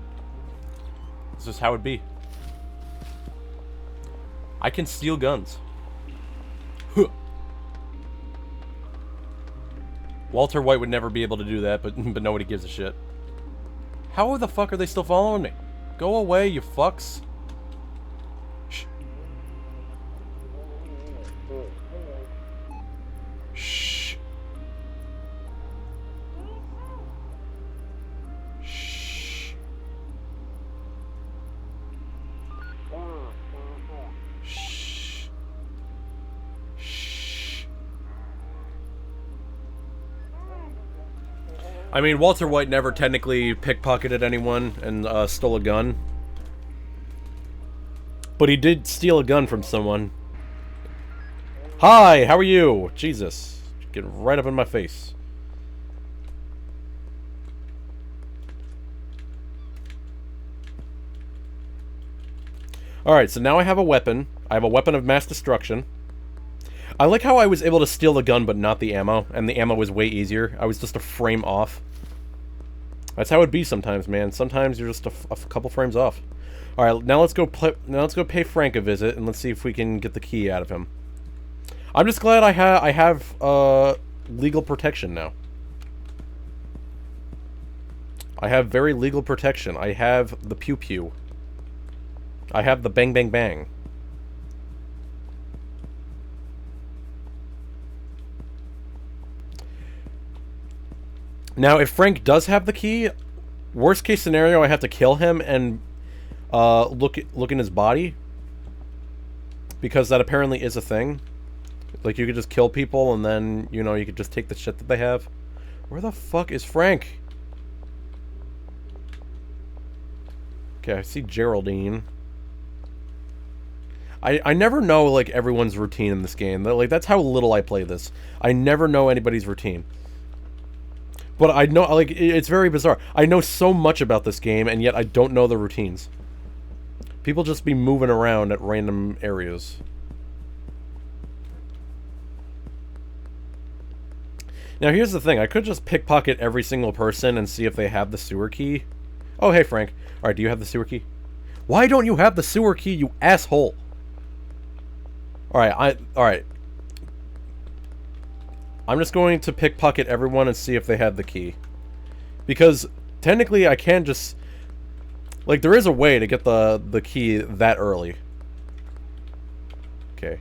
A: This is how it be. I can steal guns. Huh. Walter White would never be able to do that, but nobody gives a shit. How the fuck are they still following me? Go away, you fucks. Shh. Shh. Shh. Shh. Shh. I mean, Walter White never technically pickpocketed anyone and stole a gun. But he did steal a gun from someone. Hi, how are you? Jesus. Getting right up in my face. Alright, so now I have a weapon. I have a weapon of mass destruction. I like how I was able to steal the gun but not the ammo, and the ammo was way easier. I was just a frame off. That's how it be sometimes, man. Sometimes you're just a couple frames off. All right, now let's go pay Frank a visit, and let's see if we can get the key out of him. I'm just glad I have legal protection now. I have very legal protection. I have the pew pew. I have the bang bang bang. Now, if Frank does have the key, worst case scenario, I have to kill him and look in his body, because that apparently is a thing. Like, you could just kill people and then, you know, you could just take the shit that they have. Where the fuck is Frank? Okay, I see Geraldine. I never know, like, everyone's routine in this game. Like, that's how little I play this. I never know anybody's routine. But I know, like, it's very bizarre. I know so much about this game, and yet I don't know the routines. People just be moving around at random areas. Now, here's the thing. I could just pickpocket every single person and see if they have the sewer key. Oh, hey, Frank. Alright, do you have the sewer key? Why don't you have the sewer key, you asshole? Alright. I'm just going to pickpocket everyone and see if they have the key. Because, technically, I can just... Like, there is a way to get the key that early. Okay.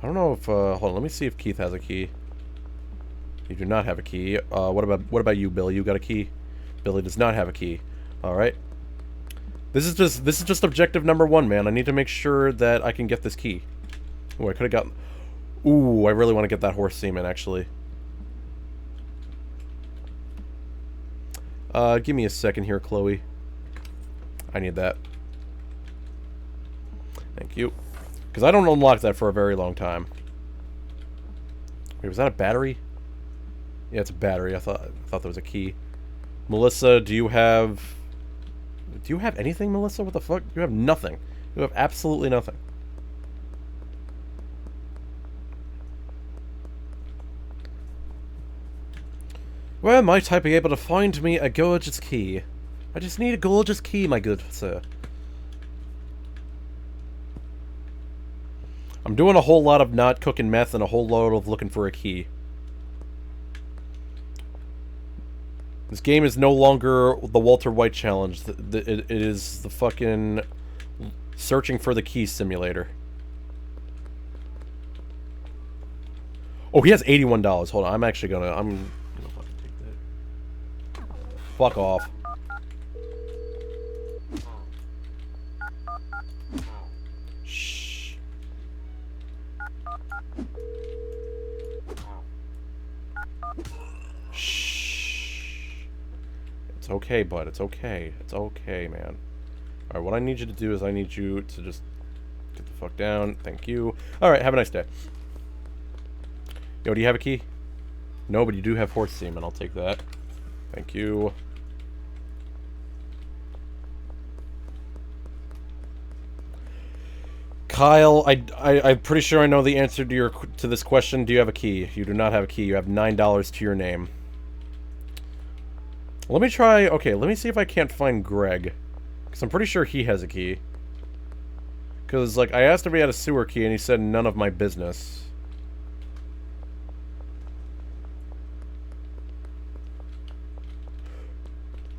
A: I don't know if, hold on, let me see if Keith has a key. You do not have a key. What about you, Billy? You got a key? Billy does not have a key. Alright. This is just objective number 1, man. I need to make sure that I can get this key. Ooh, I could have gotten... Ooh, I really want to get that horse semen, actually. Give me a second here, Chloe. I need that. Thank you. Because I don't unlock that for a very long time. Wait, was that a battery? Yeah, it's a battery. I thought that was a key. Melissa, do you have anything, Melissa? What the fuck? You have nothing. You have absolutely nothing. Where might I be able to find me a gorgeous key? I just need a gorgeous key, my good sir. I'm doing a whole lot of not cooking meth and a whole load of looking for a key. This game is no longer the Walter White challenge. It is the fucking searching for the key simulator. Oh, he has $81. Hold on, I'm actually gonna... I'm gonna fucking take that. Fuck off. Shh. Shh. It's okay, bud. It's okay. It's okay, man. Alright, what I need you to do is I need you to just get the fuck down. Thank you. Alright, have a nice day. Yo, do you have a key? No, but you do have horse semen. I'll take that. Thank you. Kyle, I'm pretty sure I know the answer to this question. Do you have a key? You do not have a key. You have $9 to your name. Let me try... Okay, let me see if I can't find Greg. Because I'm pretty sure he has a key. Because, like, I asked if he had a sewer key, and he said none of my business.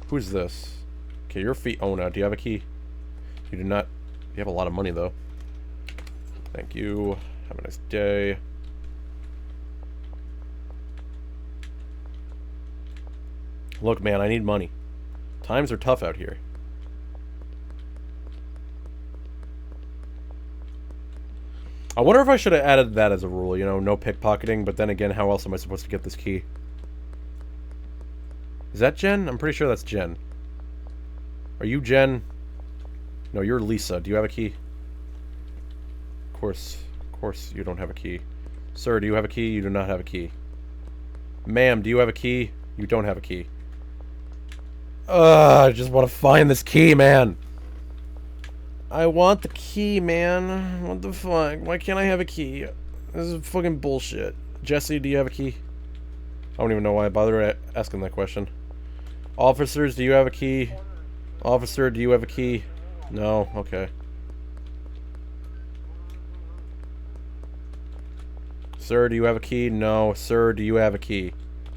A: Who's this? Okay, you're Fiona. Do you have a key? You do not. You have a lot of money, though. Thank you. Have a nice day. Look, man, I need money. Times are tough out here. I wonder if I should have added that as a rule, you know, no pickpocketing, but then again, how else am I supposed to get this key? Is that Jen? I'm pretty sure that's Jen. Are you Jen? No, you're Lisa. Do you have a key? Of course you don't have a key. Sir, do you have a key? You do not have a key. Ma'am, do you have a key? You don't have a key. I just want to find this key, man. I want the key, man. What the fuck? Why can't I have a key? This is fucking bullshit. Jesse, do you have a key? I don't even know why I bothered asking that question. Officers, do you have a key? Officer, do you have a key? No? Okay. Sir, do you have a key? No. Sir, do you have a key?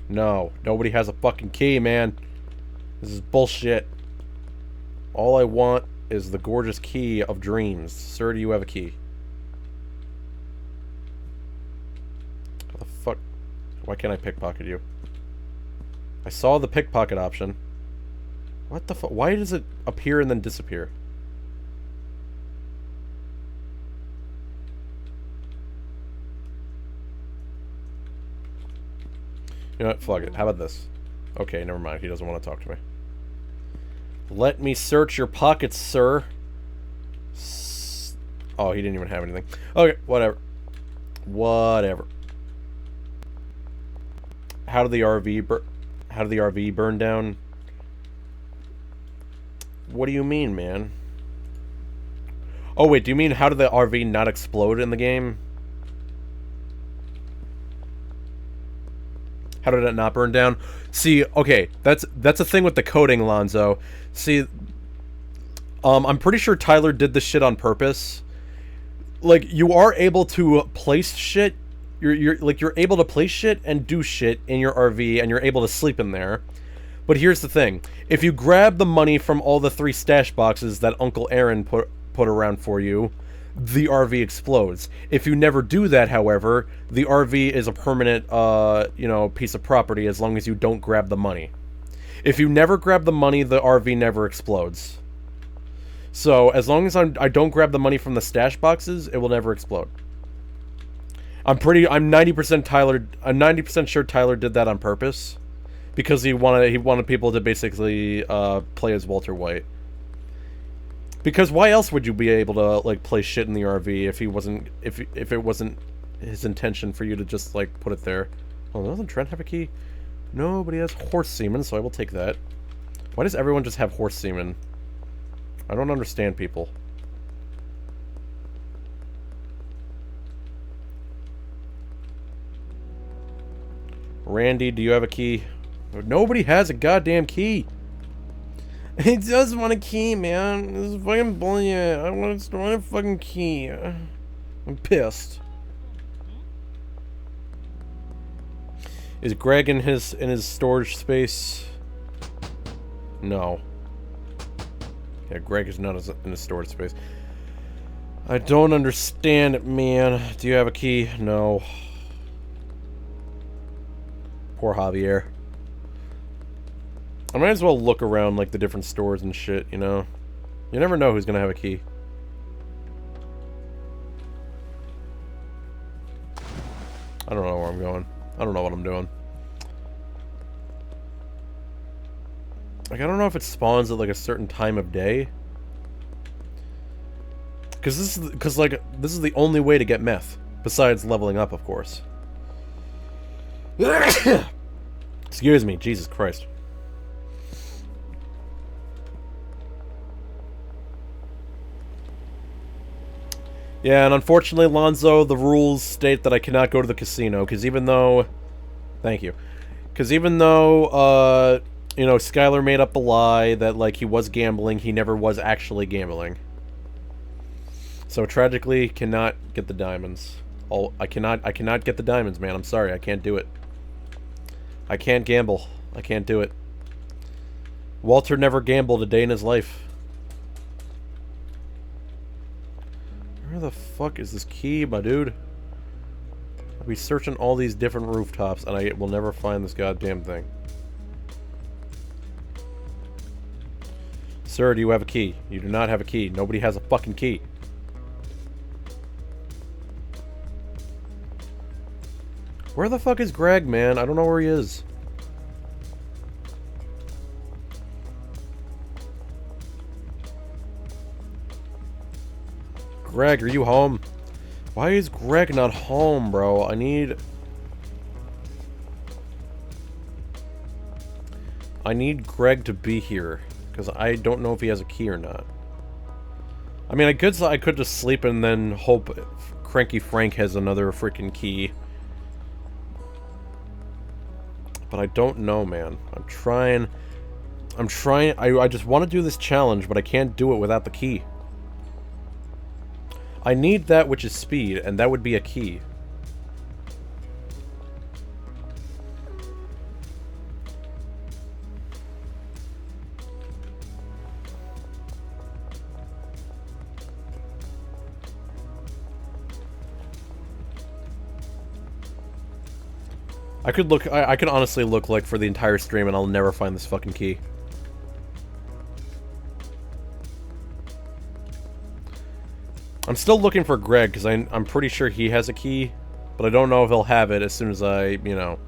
A: No. Nobody has a fucking key, man. This is bullshit. All I want is the gorgeous key of dreams. Sir, do you have a key? What the fuck? Why can't I pickpocket you? I saw the pickpocket option. What the fuck? Why does it appear and then disappear? You know what? Fuck it. How about this? Okay, never mind. He doesn't want to talk to me. Let me search your pockets, sir. Oh, he didn't even have anything. Okay, whatever. Whatever. How did the RV burn down? What do you mean, man? Oh, wait, do you mean how did the RV not explode in the game? How did it not burn down? See, okay, that's a thing with the coding, Lonzo. See, I'm pretty sure Tyler did this shit on purpose. Like, you are able to place shit. You're able to place shit and do shit in your RV, and you're able to sleep in there. But here's the thing: if you grab the money from all the 3 stash boxes that Uncle Aaron put around for you, the RV explodes. If you never do that, however, the RV is a permanent, piece of property as long as you don't grab the money. If you never grab the money, the RV never explodes. So, as long as I don't grab the money from the stash boxes, it will never explode. I'm 90% sure Tyler did that on purpose. Because he wanted people to basically, play as Walter White. Because why else would you be able to, like, play shit in the RV if it wasn't his intention for you to just, like, put it there? Oh, doesn't Trent have a key? No, but he has horse semen, so I will take that. Why does everyone just have horse semen? I don't understand people. Randy, do you have a key? Nobody has a goddamn key. He does want a key, man. This is fucking bullshit. I want a fucking key. I'm pissed. Is Greg in his storage space? No. Yeah, Greg is not in his storage space. I don't understand it, man. Do you have a key? No. Poor Javier. I might as well look around, like, the different stores and shit, you know? You never know who's gonna have a key. I don't know where I'm going. I don't know what I'm doing. Like, I don't know if it spawns at, like, a certain time of day. Because this is the only way to get meth. Besides leveling up, of course. Excuse me, Jesus Christ. Yeah, and unfortunately, Lonzo, the rules state that I cannot go to the casino, because even though... Thank you. Because even though, Skylar made up a lie that, like, he was gambling, he never was actually gambling. So, tragically, cannot get the diamonds. I cannot get the diamonds, man. I'm sorry, I can't do it. I can't gamble. I can't do it. Walter never gambled a day in his life. Where the fuck is this key, my dude? I'll be searching all these different rooftops, and I will never find this goddamn thing. Sir, do you have a key? You do not have a key. Nobody has a fucking key. Where the fuck is Greg, man? I don't know where he is. Greg, are you home? Why is Greg not home, bro? I need Greg to be here. Because I don't know if he has a key or not. I mean, I could just sleep and then hope Cranky Frank has another freaking key. But I don't know, man. I'm trying, I just want to do this challenge, but I can't do it without the key. I need that which is speed, and that would be a key. I could look, I could honestly look like for the entire stream and I'll never find this fucking key. I'm still looking for Greg, because I'm pretty sure he has a key, but I don't know if he'll have it as soon as I, you know,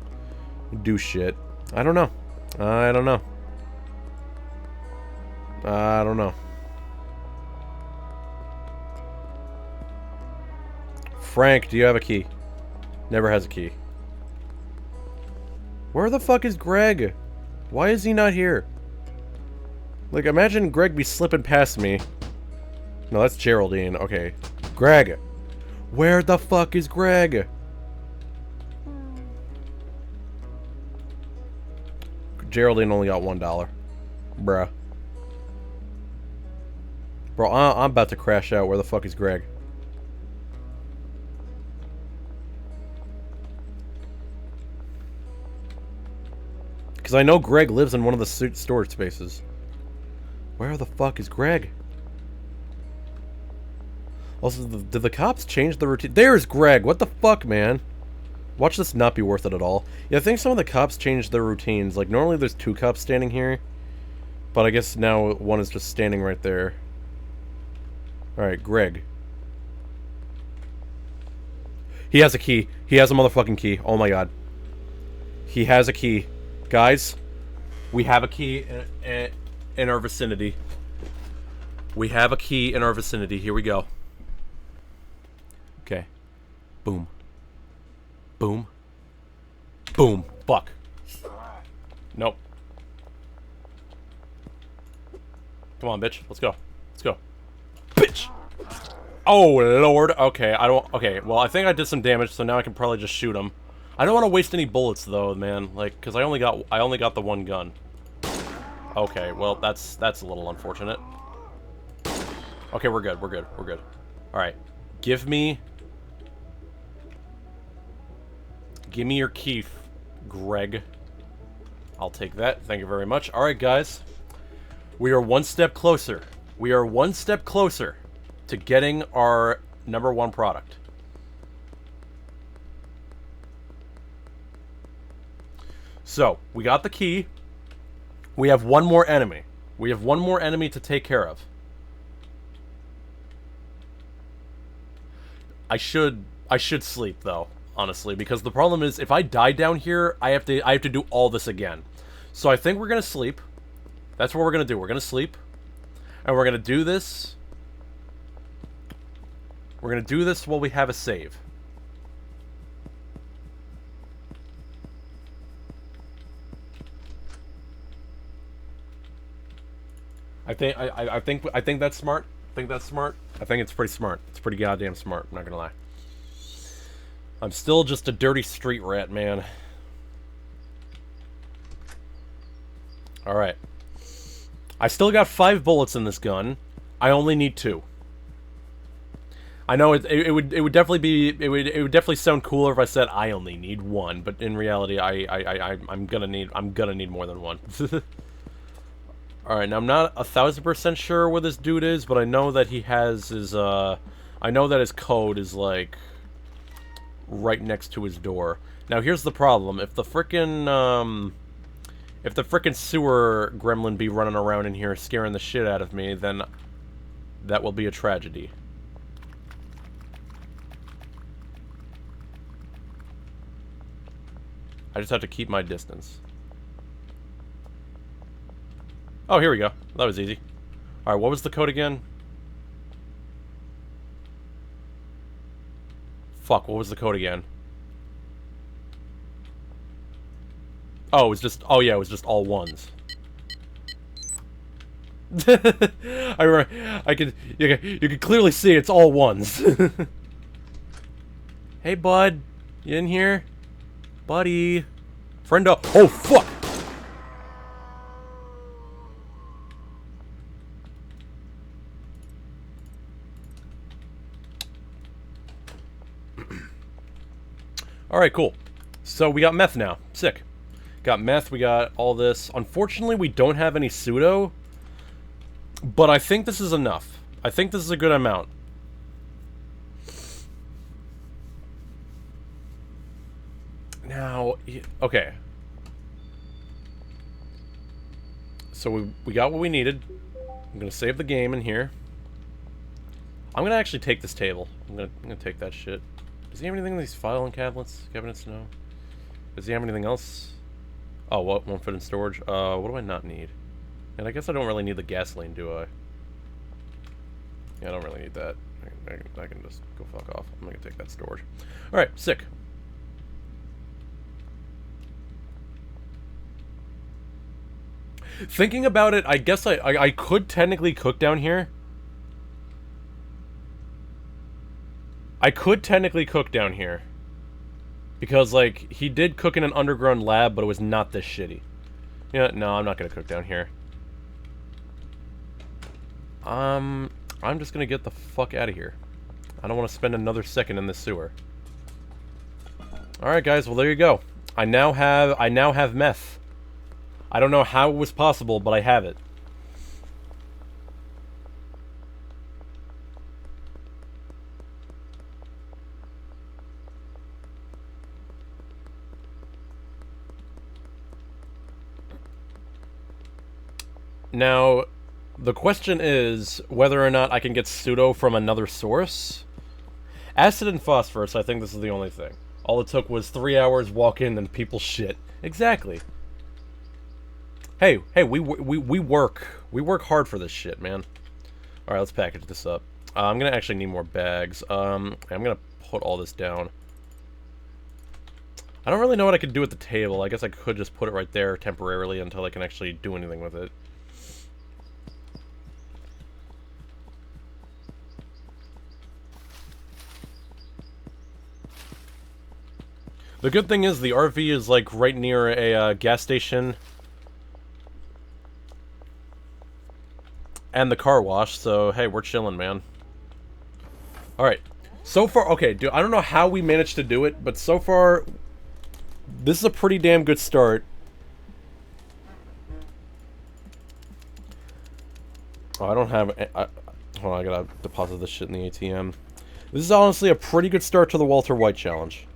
A: do shit. I don't know. I don't know. I don't know. Frank, do you have a key? Never has a key. Where the fuck is Greg? Why is he not here? Like, imagine Greg be slipping past me. No, that's Geraldine. Okay. Greg! Where the fuck is Greg? Geraldine only got $1. Bruh. Bro, I'm about to crash out. Where the fuck is Greg? Because I know Greg lives in one of the storage spaces. Where the fuck is Greg? Also, did the cops change the routine? There's Greg! What the fuck, man? Watch this not be worth it at all. Yeah, I think some of the cops changed their routines. Like, normally there's 2 cops standing here. But I guess now one is just standing right there. Alright, Greg. He has a key. He has a motherfucking key. Oh my god. He has a key. Guys, we have a key in our vicinity. We have a key in our vicinity. Here we go. Okay. Boom. Boom. Boom. Fuck. Nope. Come on, bitch. Let's go. Let's go. Bitch! Oh, Lord. Okay, I don't... Okay, well, I think I did some damage, so now I can probably just shoot him. I don't want to waste any bullets, though, man. Like, because I only got the 1 gun. Okay, well, that's a little unfortunate. Okay, we're good. We're good. We're good. Alright. Give me your key, Greg. I'll take that. Thank you very much. Alright, guys. We are 1 step closer. We are 1 step closer to getting our #1 product. So, we got the key. We have 1 more enemy. We have 1 more enemy to take care of. I should sleep, though, honestly, because the problem is, if I die down here, I have to do all this again. So I think we're gonna sleep. That's what we're gonna do. We're gonna sleep. And we're gonna do this. We're gonna do this while we have a save. I think that's smart. I think that's smart. I think it's pretty smart. It's pretty goddamn smart, I'm not gonna lie. I'm still just a dirty street rat, man. Alright. I still got 5 bullets in this gun. I only need 2. I know it would definitely be it would definitely sound cooler if I said I only need 1, but in reality I'm gonna need more than 1. Alright, now I'm not 1000% sure where this dude is, but I know that he has his, I know that his code is, like, right next to his door. Now, here's the problem. If the frickin', sewer gremlin be running around in here scaring the shit out of me, then that will be a tragedy. I just have to keep my distance. Oh, here we go. That was easy. Alright, what was the code again? Fuck, what was the code again? Oh, it was just... Oh, yeah, it was just all 1s. You can clearly see it's all ones. Hey, bud. You in here? Buddy. Friendo. Oh, fuck! Alright, cool. So we got meth now. Sick. Got meth, we got all this. Unfortunately, we don't have any pseudo. But I think this is enough. I think this is a good amount. Now, okay. So we got what we needed. I'm gonna save the game in here. I'm gonna actually take this table. I'm gonna take that shit. Does he have anything in these filing cabinets? No. Does he have anything else? Oh, what? Won't fit in storage? What do I not need? And I guess I don't really need the gasoline, do I? Yeah, I don't really need that. I can just go fuck off. I'm gonna take that storage. Alright, sick. Thinking about it, I guess I could technically cook down here. I could technically cook down here. Because, like, he did cook in an underground lab, but it was not this shitty. Yeah, no, I'm not gonna cook down here. I'm just gonna get the fuck out of here. I don't want to spend another second in this sewer. Alright, guys, well, there you go. I now have meth. I don't know how it was possible, but I have it. Now, the question is whether or not I can get pseudo from another source. Acid and phosphorus, I think this is the only thing. All it took was 3 hours, walk in, and people shit. Exactly. Hey, we work hard for this shit, man. Alright, let's package this up. I'm gonna actually need more bags. I'm gonna put all this down. I don't really know what I could do at the table. I guess I could just put it right there temporarily until I can actually do anything with it. The good thing is the RV is, like, right near a gas station. And the car wash, so, hey, we're chilling, man. Alright. So far, okay, dude, I don't know how we managed to do it, but so far, this is a pretty damn good start. Oh, I don't have... hold on, I gotta deposit this shit in the ATM. This is honestly a pretty good start to the Walter White challenge.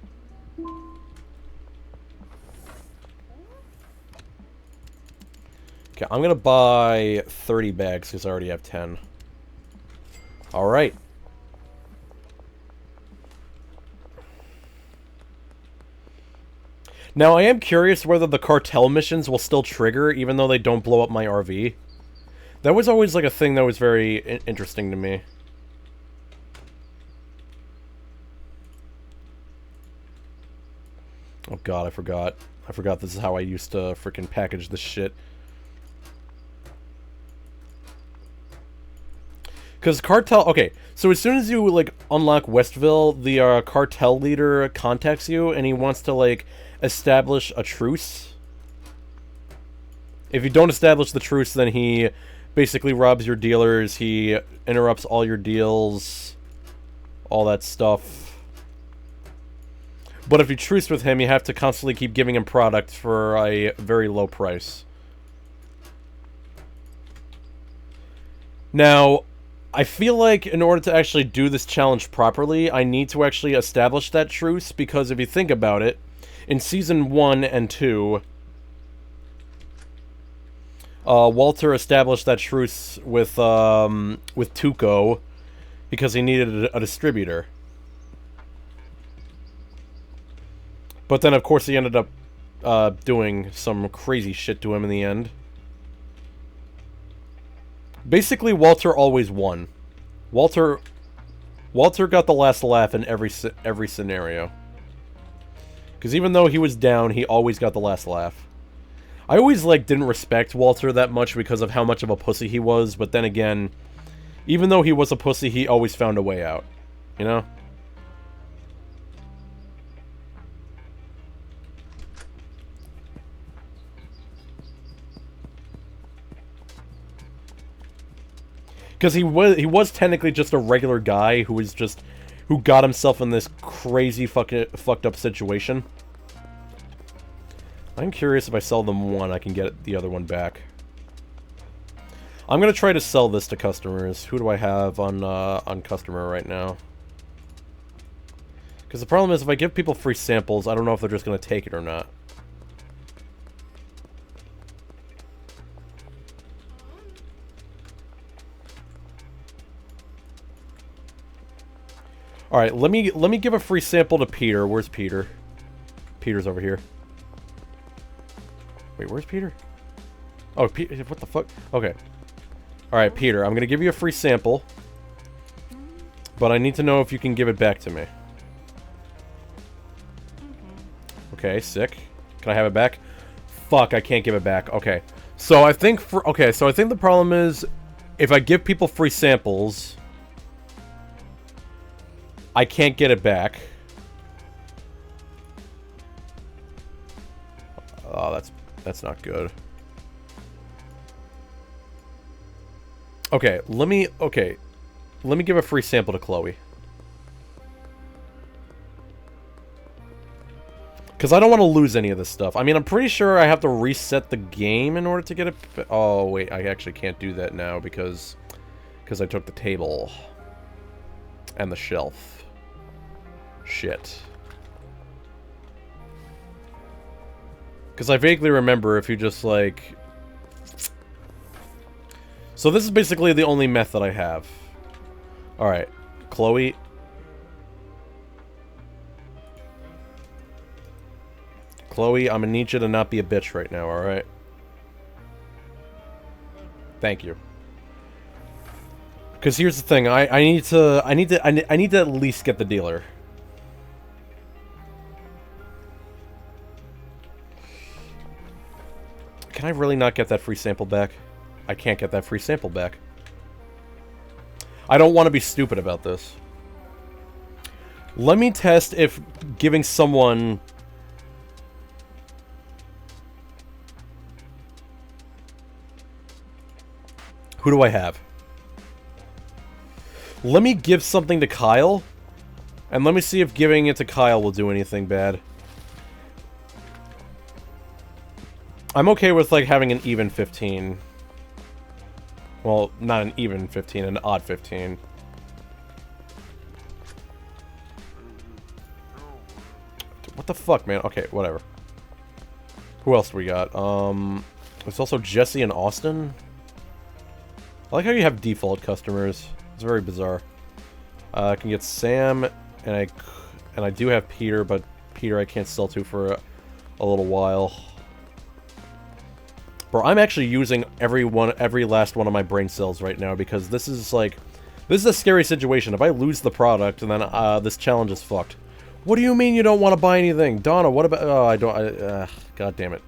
A: Okay, I'm gonna buy 30 bags because I already have 10. Alright. Now, I am curious whether the cartel missions will still trigger even though they don't blow up my RV. That was always, like, a thing that was very interesting to me. Oh god, I forgot. I forgot this is how I used to freaking package this shit. Because cartel... Okay, so as soon as you, like, unlock Westville, the cartel leader contacts you, and he wants to, like, establish a truce. If you don't establish the truce, then he basically robs your dealers, he interrupts all your deals, all that stuff. But if you truce with him, you have to constantly keep giving him product for a very low price. Now... I feel like in order to actually do this challenge properly, I need to actually establish that truce, because if you think about it, in Season 1 and 2, Walter established that truce with Tuco, because he needed a distributor. But then, of course, he ended up doing some crazy shit to him in the end. Basically, Walter always won. Walter got the last laugh in every scenario. Because even though he was down, he always got the last laugh. I always, like, didn't respect Walter that much because of how much of a pussy he was, but then again, even though he was a pussy, he always found a way out. You know? Because he was technically just a regular guy who got himself in this crazy fucked up situation. I'm curious if I sell them one, I can get the other one back. I'm gonna try to sell this to customers. Who do I have on customer right now? Because the problem is, if I give people free samples, I don't know if they're just gonna take it or not. Alright, let me give a free sample to Peter. Where's Peter? Peter's over here. Wait, where's Peter? Oh, what the fuck? Okay. Alright, Peter, I'm gonna give you a free sample. But I need to know if you can give it back to me. Okay, sick. Can I have it back? Fuck, I can't give it back. Okay. So I think the problem is, if I give people free samples, I can't get it back. Oh, that's not good. Okay, let me give a free sample to Chloe. Because I don't want to lose any of this stuff. I mean, I'm pretty sure I have to reset the game in order to get it. Oh, wait, I actually can't do that now because I took the table and the shelf. Shit. Because I vaguely remember if you just, like... So this is basically the only method I have. Alright. Chloe. Chloe, I'm gonna need you to not be a bitch right now, alright? Thank you. Because here's the thing, I need to at least get the dealer. Can I really not get that free sample back? I can't get that free sample back. I don't want to be stupid about this. Let me test if giving someone... Who do I have? Let me give something to Kyle. And let me see if giving it to Kyle will do anything bad. I'm okay with, like, having an even 15. Well, not an even 15, an odd 15. What the fuck, man? Okay, whatever. Who else do we got? There's also Jesse and Austin. I like how you have default customers. It's very bizarre. I can get Sam, and I do have Peter, but Peter I can't sell to for a little while. Bro, I'm actually using every last one of my brain cells right now because this is a scary situation. If I lose the product, and then this challenge is fucked. What do you mean you don't want to buy anything? Donna, what about... Oh, I don't... God damn it.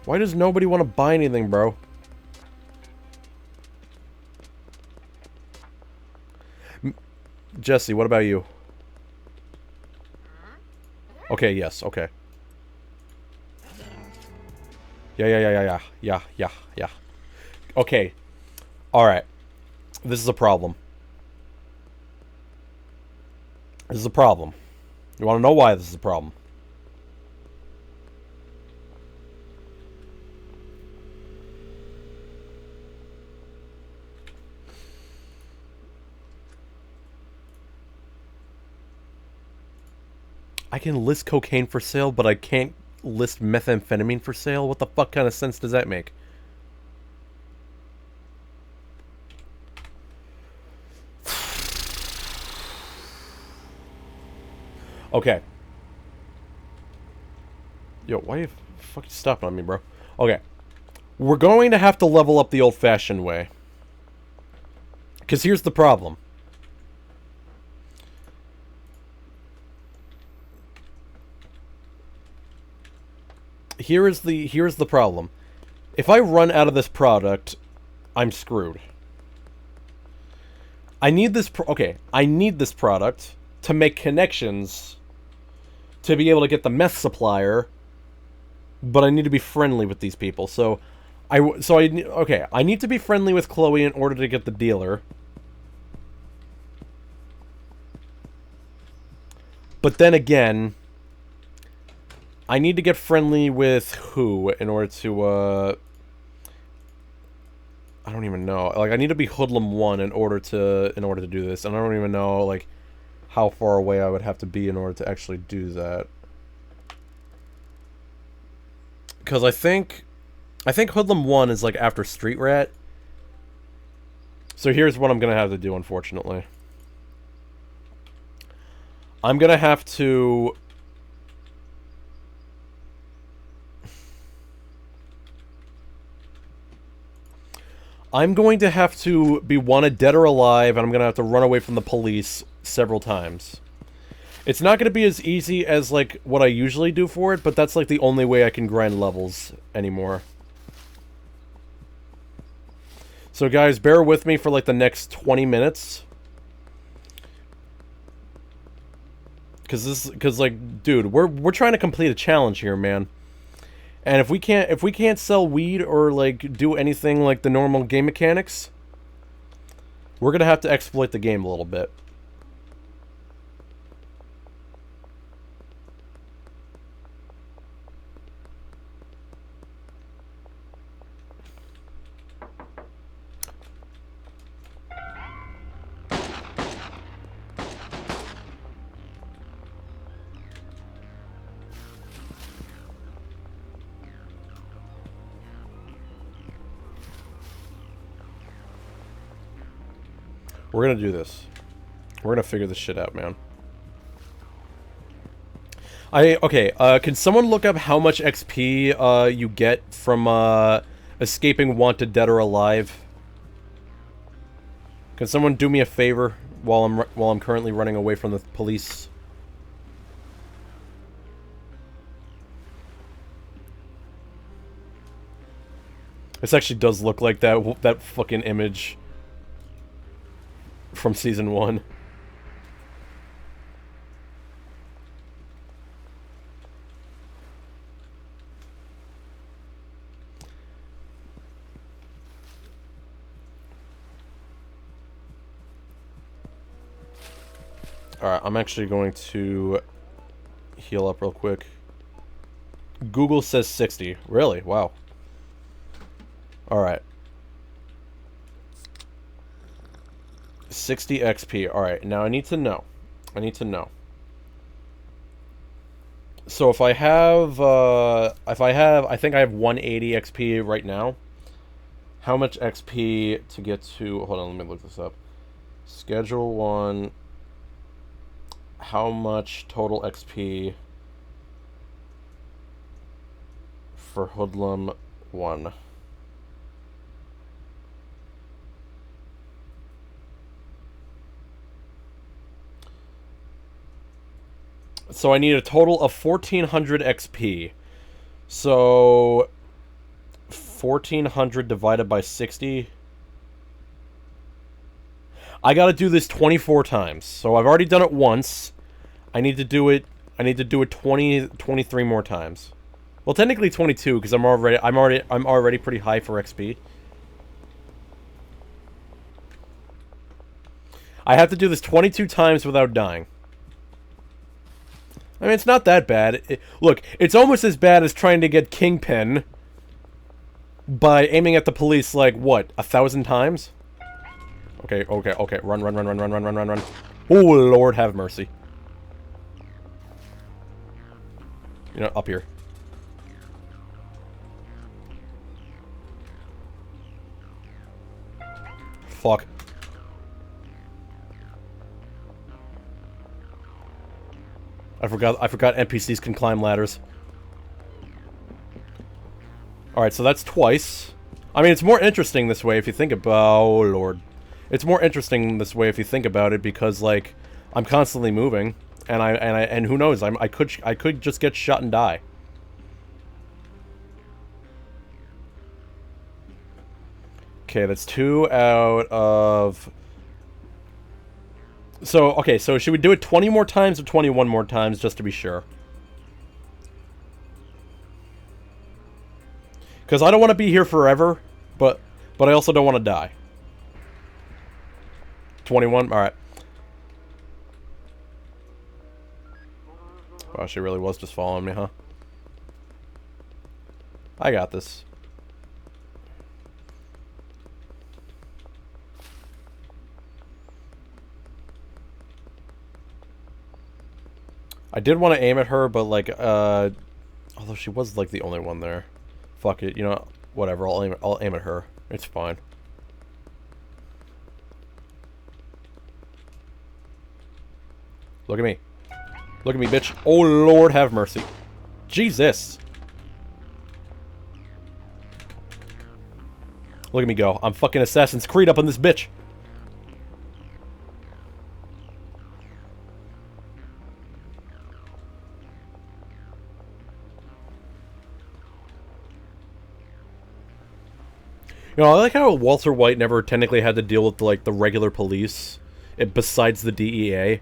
A: Why does nobody want to buy anything, bro? Jesse, what about you? Okay, yes, okay. Yeah. Okay. Alright. This is a problem. This is a problem. You want to know why this is a problem? I can list cocaine for sale, but I can't list methamphetamine for sale? What the fuck kind of sense does that make? Okay. Yo, why are you fucking stopping on me, bro? Okay. We're going to have to level up the old-fashioned way. Because here's the problem. here's the problem. If I run out of this product, I'm screwed. I need this I need this product to make connections to be able to get the meth supplier, but I need to be friendly with these people. So I need to be friendly with Chloe in order to get the dealer. But then again, I need to get friendly with who in order to, I don't even know. Like, I need to be Hoodlum 1 in order to do this, and I don't even know, like, how far away I would have to be in order to actually do that. Because I think Hoodlum 1 is, like, after Street Rat. So here's what I'm gonna have to do, unfortunately. I'm gonna have to... I'm going to have to be wanted dead or alive, and I'm gonna have to run away from the police several times. It's not gonna be as easy as, like, what I usually do for it, but that's, like, the only way I can grind levels anymore. So, guys, bear with me for, like, the next 20 minutes. Because, like, dude, we're trying to complete a challenge here, man. And if we can't sell weed or, like, do anything like the normal game mechanics, we're gonna have to exploit the game a little bit. We're gonna do this. We're gonna figure this shit out, man. Can someone look up how much XP, you get from, escaping Wanted Dead or Alive? Can someone do me a favor while I'm currently running away from the police? This actually does look like that fucking image from Season 1. Alright, I'm actually going to heal up real quick. Google says 60. Really? Wow. Alright. 60 XP. Alright, now I need to know. So if I have, I think I have 180 XP right now. How much XP to get to, hold on, let me look this up. Schedule 1. How much total XP for Hoodlum 1? So I need a total of 1400 XP. So 1400 divided by 60. I gotta do this 24 times. So I've already done it once. I need to do it 23 more times. Well, technically 22 because I'm already pretty high for XP. I have to do this 22 times without dying. I mean, it's not that bad. Look, it's almost as bad as trying to get Kingpin by aiming at the police, like, what, 1,000 times? Okay. Run. Oh, Lord have mercy. You know, up here. Fuck. I forgot NPCs can climb ladders. Alright, so that's twice. I mean, it's more interesting this way if you think about... Oh, Lord. It's more interesting this way if you think about it because, like, I'm constantly moving. And who knows, I could just get shot and die. Okay, that's 2 out of... So, okay, so should we do it 20 more times or 21 more times, just to be sure? Because I don't want to be here forever, but I also don't want to die. 21? Alright. Wow, she really was just following me, huh? I got this. I did want to aim at her, but, like, although she was, like, the only one there. Fuck it, you know, whatever, I'll aim at her. It's fine. Look at me. Look at me, bitch. Oh, Lord have mercy. Jesus. Look at me go. I'm fucking Assassin's Creed up on this bitch. You know, I like how Walter White never technically had to deal with, like, the regular police, besides the DEA.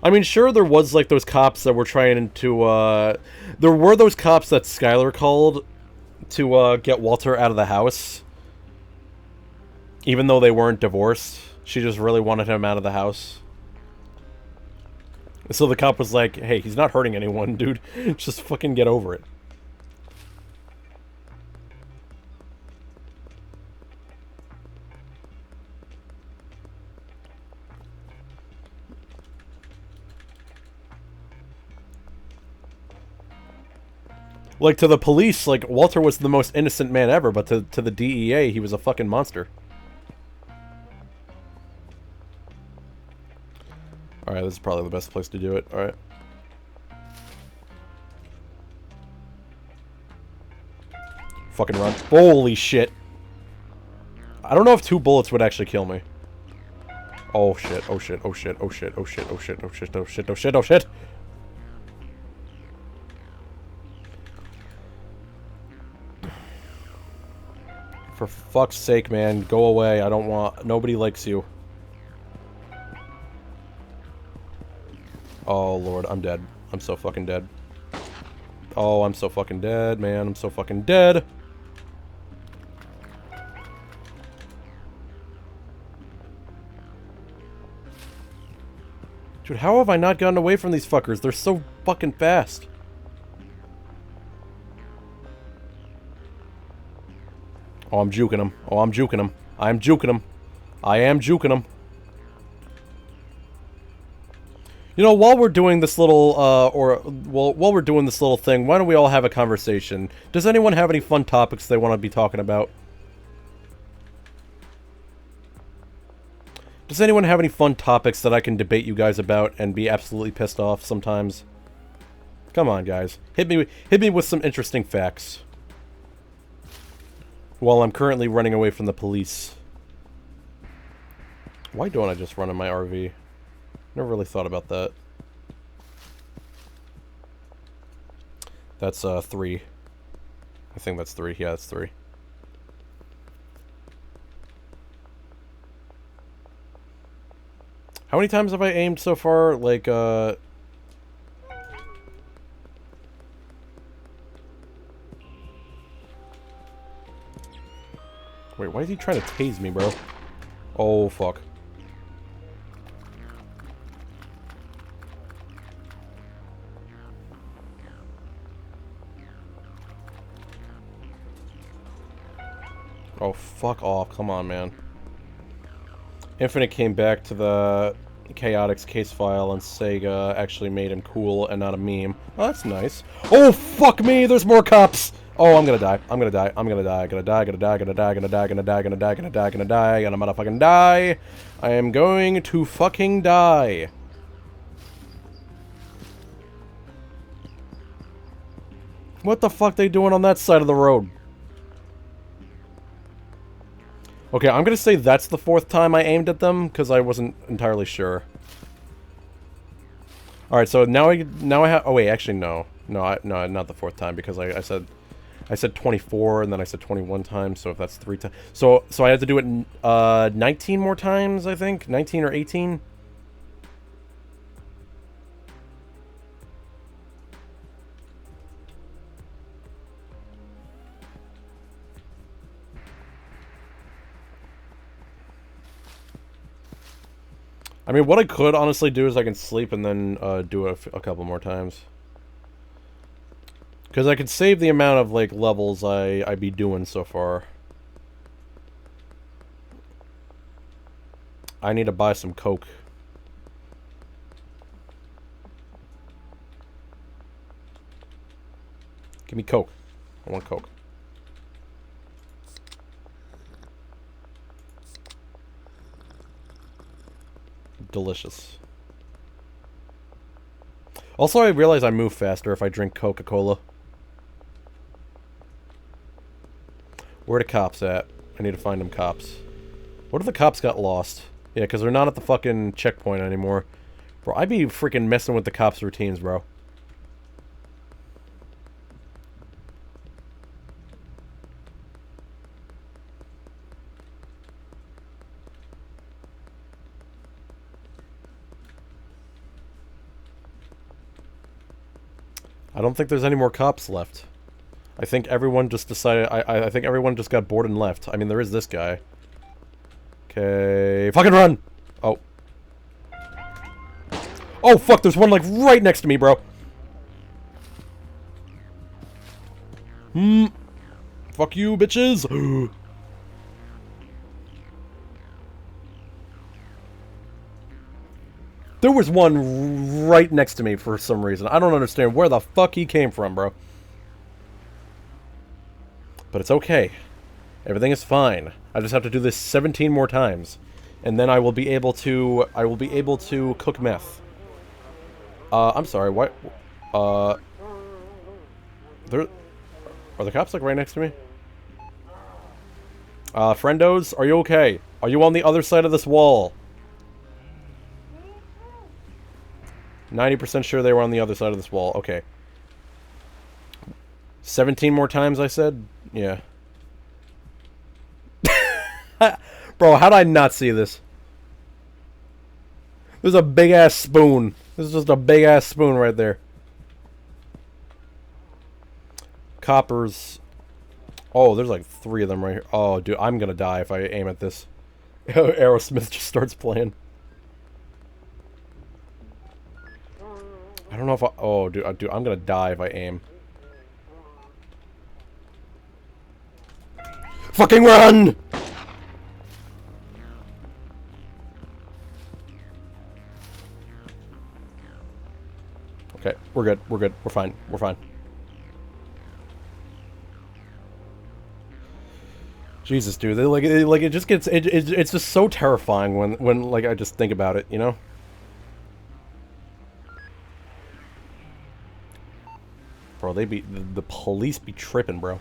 A: I mean, sure, there was, like, those cops that were trying to, there were those cops that Skylar called to, get Walter out of the house. Even though they weren't divorced. She just really wanted him out of the house. So the cop was like, hey, he's not hurting anyone, dude. Just fucking get over it. Like, to the police, like, Walter was the most innocent man ever, but to the DEA, he was a fucking monster. Alright, this is probably the best place to do it. Alright. Fucking run. Holy shit. I don't know if 2 bullets would actually kill me. Oh shit, oh shit, oh shit, oh shit, oh shit, oh shit, oh shit, oh shit, oh shit, oh shit! For fuck's sake, man, go away. I don't want... Nobody likes you. Oh, Lord, I'm dead. I'm so fucking dead. Oh, I'm so fucking dead, man. I'm so fucking dead. Dude, how have I not gotten away from these fuckers? They're so fucking fast. Oh, I'm juking him. Oh, I'm juking him. I'm juking him. I am juking him. You know, while we're doing this little, while we're doing this little thing, why don't we all have a conversation? Does anyone have any fun topics they want to be talking about? Does anyone have any fun topics that I can debate you guys about and be absolutely pissed off sometimes? Come on, guys. Hit me with some interesting facts. While I'm currently running away from the police. Why don't I just run in my RV? Never really thought about that. That's 3. I think that's 3. Yeah, that's 3. How many times have I aimed so far? Like, Wait, why is he trying to tase me, bro? Oh, fuck. Oh, fuck off. Come on, man. Infinite came back to the Chaotix case file and Sega actually made him cool and not a meme. Oh, that's nice. Oh, fuck me! There's more cops! Oh, I'm gonna die. I'm gonna die. I'm gonna die. Gonna die. Gonna die. Gonna die. Gonna die. Gonna die. Gonna die. Gonna die. Gonna die. Gonna motherfucking die. I am going to fucking die. What the fuck they doing on that side of the road? Okay, I'm gonna say that's the 4th time I aimed at them, because I wasn't entirely sure. Alright, so now I have... Oh, wait, actually, no. No, not the 4th time, because I said... I said 24, and then I said 21 times, so if that's 3 times... So I have to do it 19 more times, I think? 19 or 18? I mean, what I could honestly do is I can sleep and then do it a couple more times. Because I could save the amount of, like, levels I be doing so far. I need to buy some Coke. Give me Coke. I want Coke. Delicious. Also, I realize I move faster if I drink Coca-Cola. Where are the cops at? I need to find them cops. What if the cops got lost? Yeah, because they're not at the fucking checkpoint anymore. Bro, I be freaking messing with the cops' routines, bro. I don't think there's any more cops left. I think everyone just decided... I think everyone just got bored and left. I mean, there is this guy. Okay... Fucking run! Oh. Oh, fuck! There's one, like, right next to me, bro! Fuck you, bitches! There was one right next to me for some reason. I don't understand where the fuck he came from, bro. But it's okay. Everything is fine. I just have to do this 17 more times. And then I will be able to... cook meth. I'm sorry, what? There... Are the cops, like, right next to me? Friendos, are you okay? Are you on the other side of this wall? 90% sure they were on the other side of this wall. Okay. 17 more times, I said? Yeah. Bro, how did I not see this? There's a big-ass spoon. This is just a big-ass spoon right there. Coppers. Oh, there's like 3 of them right here. Oh, dude, I'm gonna die if I aim at this. Aerosmith just starts playing. I don't know if I... Oh, dude, I'm gonna die if I aim. Fucking run! Okay, we're good. We're good. We're fine. We're fine. Jesus, dude. It just gets... It's just so terrifying when, like, I just think about it, you know? Bro, the police be tripping, bro.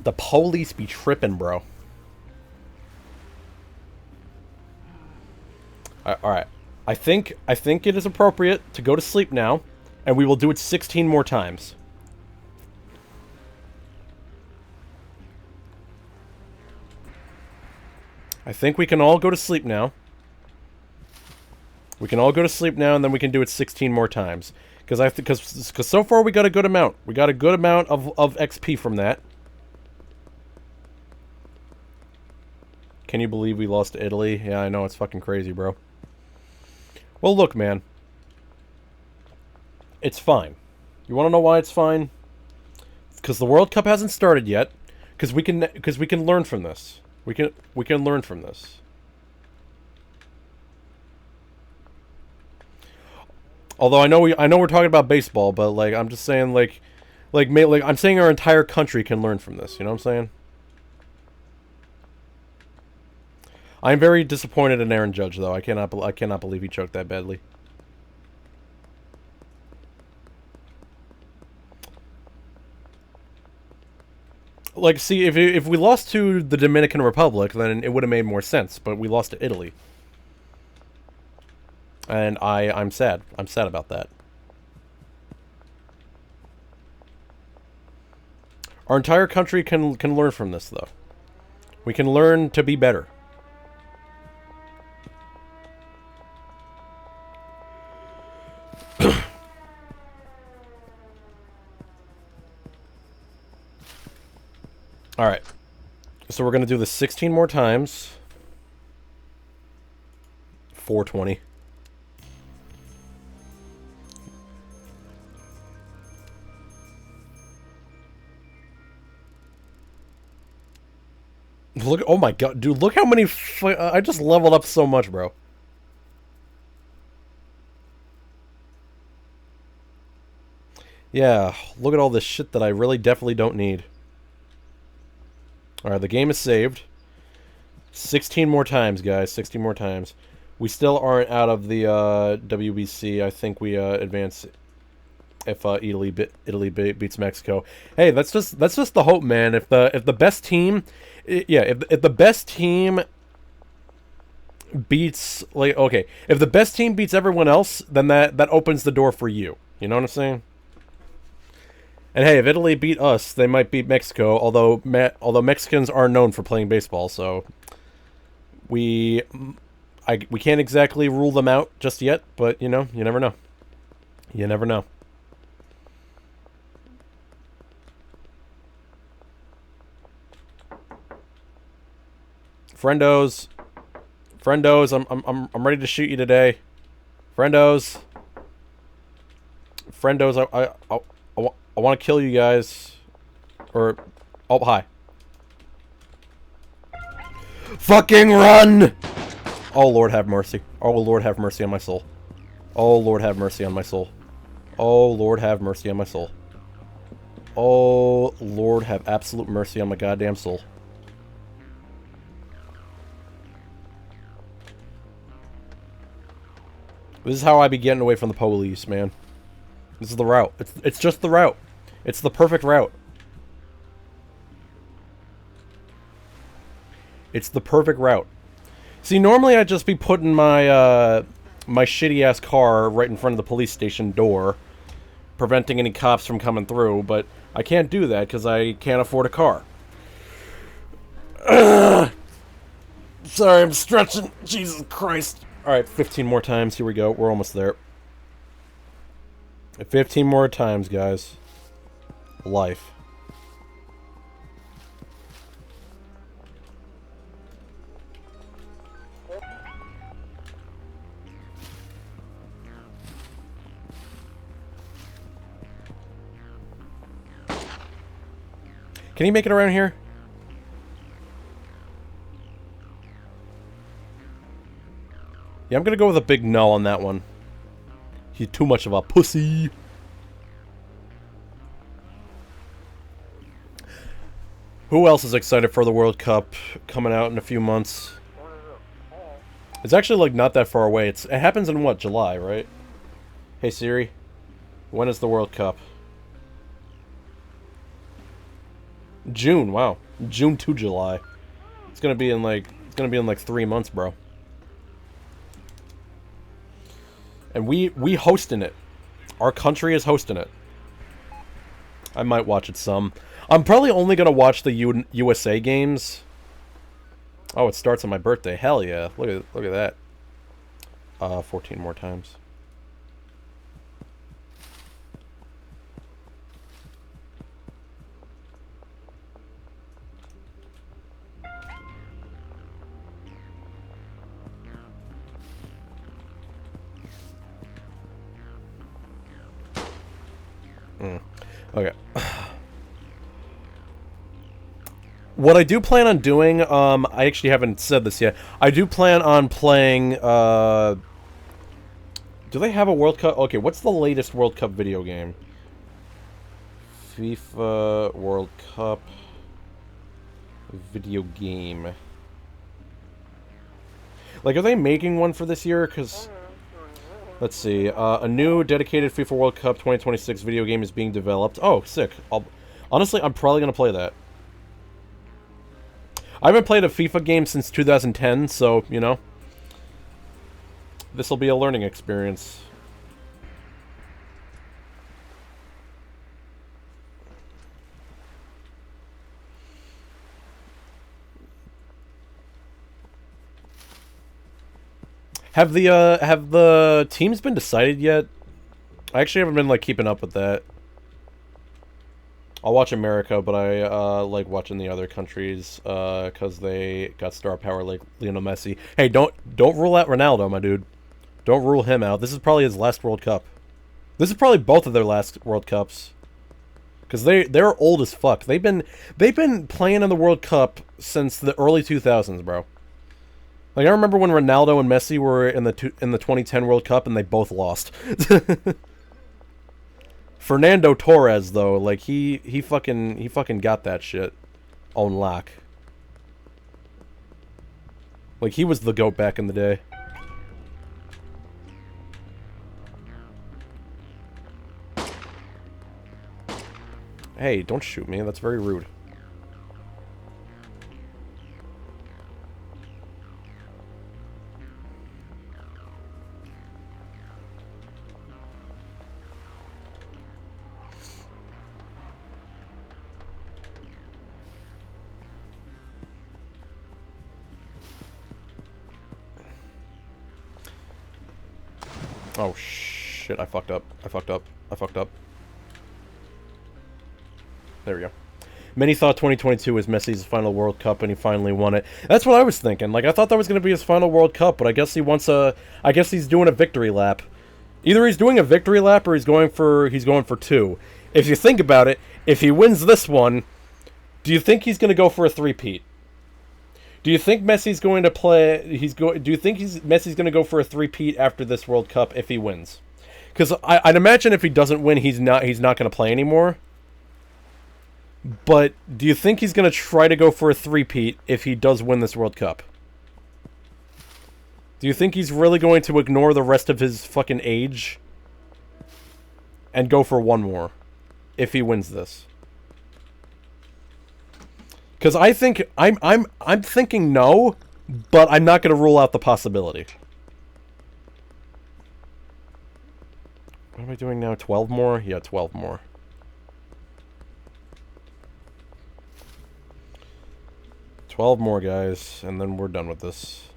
A: The police be tripping, bro. Alright. I think it is appropriate to go to sleep now, and we will do it 16 more times. I think we can all go to sleep now. We can all go to sleep now, and then we can do it 16 more times. Because so far we got a good amount. We got a good amount of XP from that. Can you believe we lost to Italy? Yeah, I know, it's fucking crazy, bro. Well, look, man. It's fine. You want to know why it's fine? Because the World Cup hasn't started yet. Because we can learn from this. We can learn from this. Although I know we're talking about baseball, but like I'm just saying like I'm saying our entire country can learn from this. You know what I'm saying? I'm very disappointed in Aaron Judge, though. I cannot believe he choked that badly. Like, see, if we lost to the Dominican Republic, then it would have made more sense. But we lost to Italy, and I'm sad. I'm sad about that. Our entire country can learn from this, though. We can learn to be better. Alright. So we're going to do this 16 more times. 420. Look, oh my god, dude, look how many I just leveled up so much, bro. Yeah, look at all this shit that I really definitely don't need. Alright, the game is saved. 16 more times, guys. 16 more times. We still aren't out of the WBC. I think we advance if Italy beats Mexico. Hey, that's just the hope, man. If the best team, if the best team beats, like, okay, if the best team beats everyone else, then that opens the door for you. You know what I'm saying? And hey, if Italy beat us, they might beat Mexico. Although Mexicans are known for playing baseball, so we can't exactly rule them out just yet. But you know, you never know. You never know. Friendos, I'm ready to shoot you today. Friendos, I want to kill you guys. Or, oh, hi. Fucking run! Oh, Lord have mercy. Oh, Lord have mercy on my soul. Oh, Lord have mercy on my soul. Oh, Lord have mercy on my soul. Oh, Lord have absolute mercy on my goddamn soul. This is how I be getting away from the police, man. This is the route. It's just the route. It's the perfect route. It's the perfect route. See, normally I'd just be putting my my shitty-ass car right in front of the police station door, preventing any cops from coming through, but I can't do that because I can't afford a car. Sorry, I'm stretching. Jesus Christ. Alright, 15 more times. Here we go. We're almost there. 15 more times, guys. Life. Can he make it around here? Yeah, I'm gonna go with a big no on that one. He's too much of a pussy. Who else is excited for the World Cup coming out in a few months? It's actually, like, not that far away. It happens in, what, July, right? Hey, Siri. When is the World Cup? June, wow. June to July. It's gonna be in, like, 3 months, bro. And we hosting it. Our country is hosting it. I might watch it some. I'm probably only gonna watch the USA games. Oh, it starts on my birthday. Hell yeah! Look at that. 14 more times. Okay. What I do plan on doing, I actually haven't said this yet. I do plan on playing, do they have a World Cup? Okay, what's the latest World Cup video game? FIFA World Cup video game. Like, are they making one for this year? Because, let's see, a new dedicated FIFA World Cup 2026 video game is being developed. Oh, sick. Honestly, I'm probably going to play that. I haven't played a FIFA game since 2010, so, you know, this will be a learning experience. Have the teams been decided yet? I actually haven't been like keeping up with that. I'll watch America, but I like watching the other countries because they got star power like Lionel Messi. Hey, don't rule out Ronaldo, my dude. Don't rule him out. This is probably his last World Cup. This is probably both of their last World Cups. Because they're old as fuck. They've been playing in the World Cup since the early 2000s, bro. Like I remember when Ronaldo and Messi were in the 2010 World Cup and they both lost. Fernando Torres though, like he fucking got that shit on lock. Like he was the GOAT back in the day. Hey, don't shoot me. That's very rude. Oh shit, I fucked up. I fucked up. I fucked up. There we go. Many thought 2022 was Messi's final World Cup, and he finally won it. That's what I was thinking. Like, I thought that was going to be his final World Cup, but I guess he wants a... I guess he's doing a victory lap. Either he's doing a victory lap, or he's going for two. If you think about it, if he wins this one, do you think he's going to go for a three-peat? Do you think Messi's going to play... Do you think Messi's going to go for a three-peat after this World Cup if he wins? Because I'd imagine if he doesn't win, he's not going to play anymore. But do you think he's going to try to go for a three-peat if he does win this World Cup? Do you think he's really going to ignore the rest of his fucking age and go for one more if he wins this? Because I think I'm thinking no, but I'm not going to rule out the possibility. What am I doing now? 12 more? Yeah, 12 more. 12 more, guys, and then we're done with this.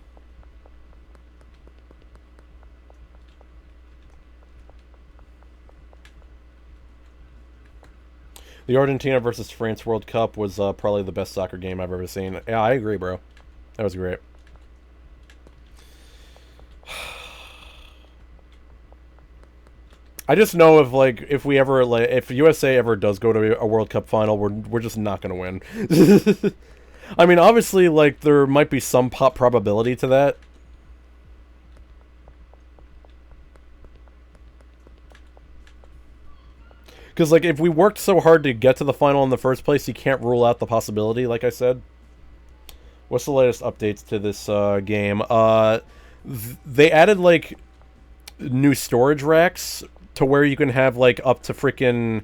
A: The Argentina versus France World Cup was probably the best soccer game I've ever seen. Yeah, I agree, bro. That was great. I just know if we ever if USA ever does go to a World Cup final, we're just not gonna win. I mean, obviously, like, there might be some probability to that. Because, like, if we worked so hard to get to the final in the first place, you can't rule out the possibility, like I said. What's the latest updates to this game? They added, like, new storage racks to where you can have, like, up to freaking...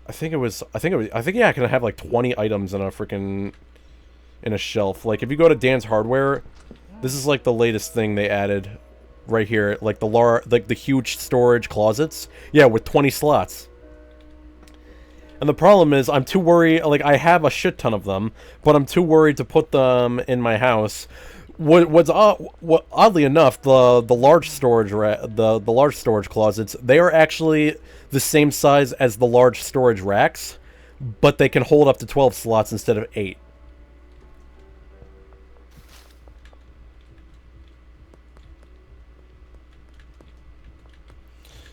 A: I think yeah, I can have like 20 items in a shelf. Like if you go to Dan's Hardware, this is like the latest thing they added right here, like the huge storage closets. Yeah, with 20 slots. And the problem is I'm too worried, like I have a shit ton of them, but I'm too worried to put them in my house. Oddly enough, the large storage the large storage closets, they are actually the same size as the large storage racks, but they can hold up to 12 slots instead of 8.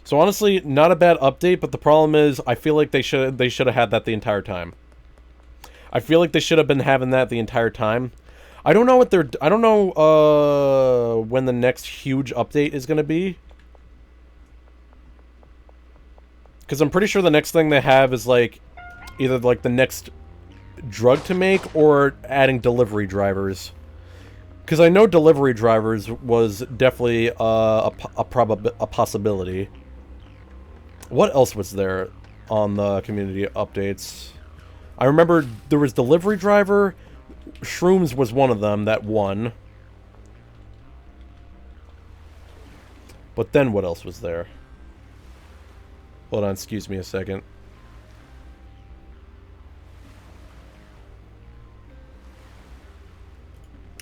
A: So honestly, not a bad update, but the problem is I feel like they should have had that the entire time. I feel like they should have been having that the entire time. I don't know when the next huge update is going to be. Because I'm pretty sure the next thing they have is, like, either, like, the next drug to make or adding delivery drivers. Because I know delivery drivers was definitely a possibility. What else was there on the community updates? I remember there was delivery driver... Shrooms was one of them that won. But then what else was there? Hold on, excuse me a second.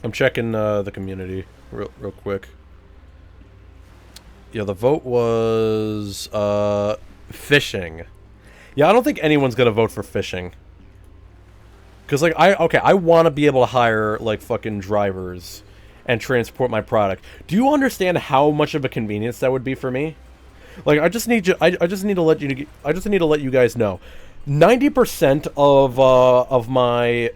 A: I'm checking the community real quick. Yeah, the vote was, fishing. Yeah, I don't think anyone's gonna vote for fishing. Because, like, I want to be able to hire, like, fucking drivers and transport my product. Do you understand how much of a convenience that would be for me? Like, I just need you, I just need to let you, I just need to let you guys know. 90% of my...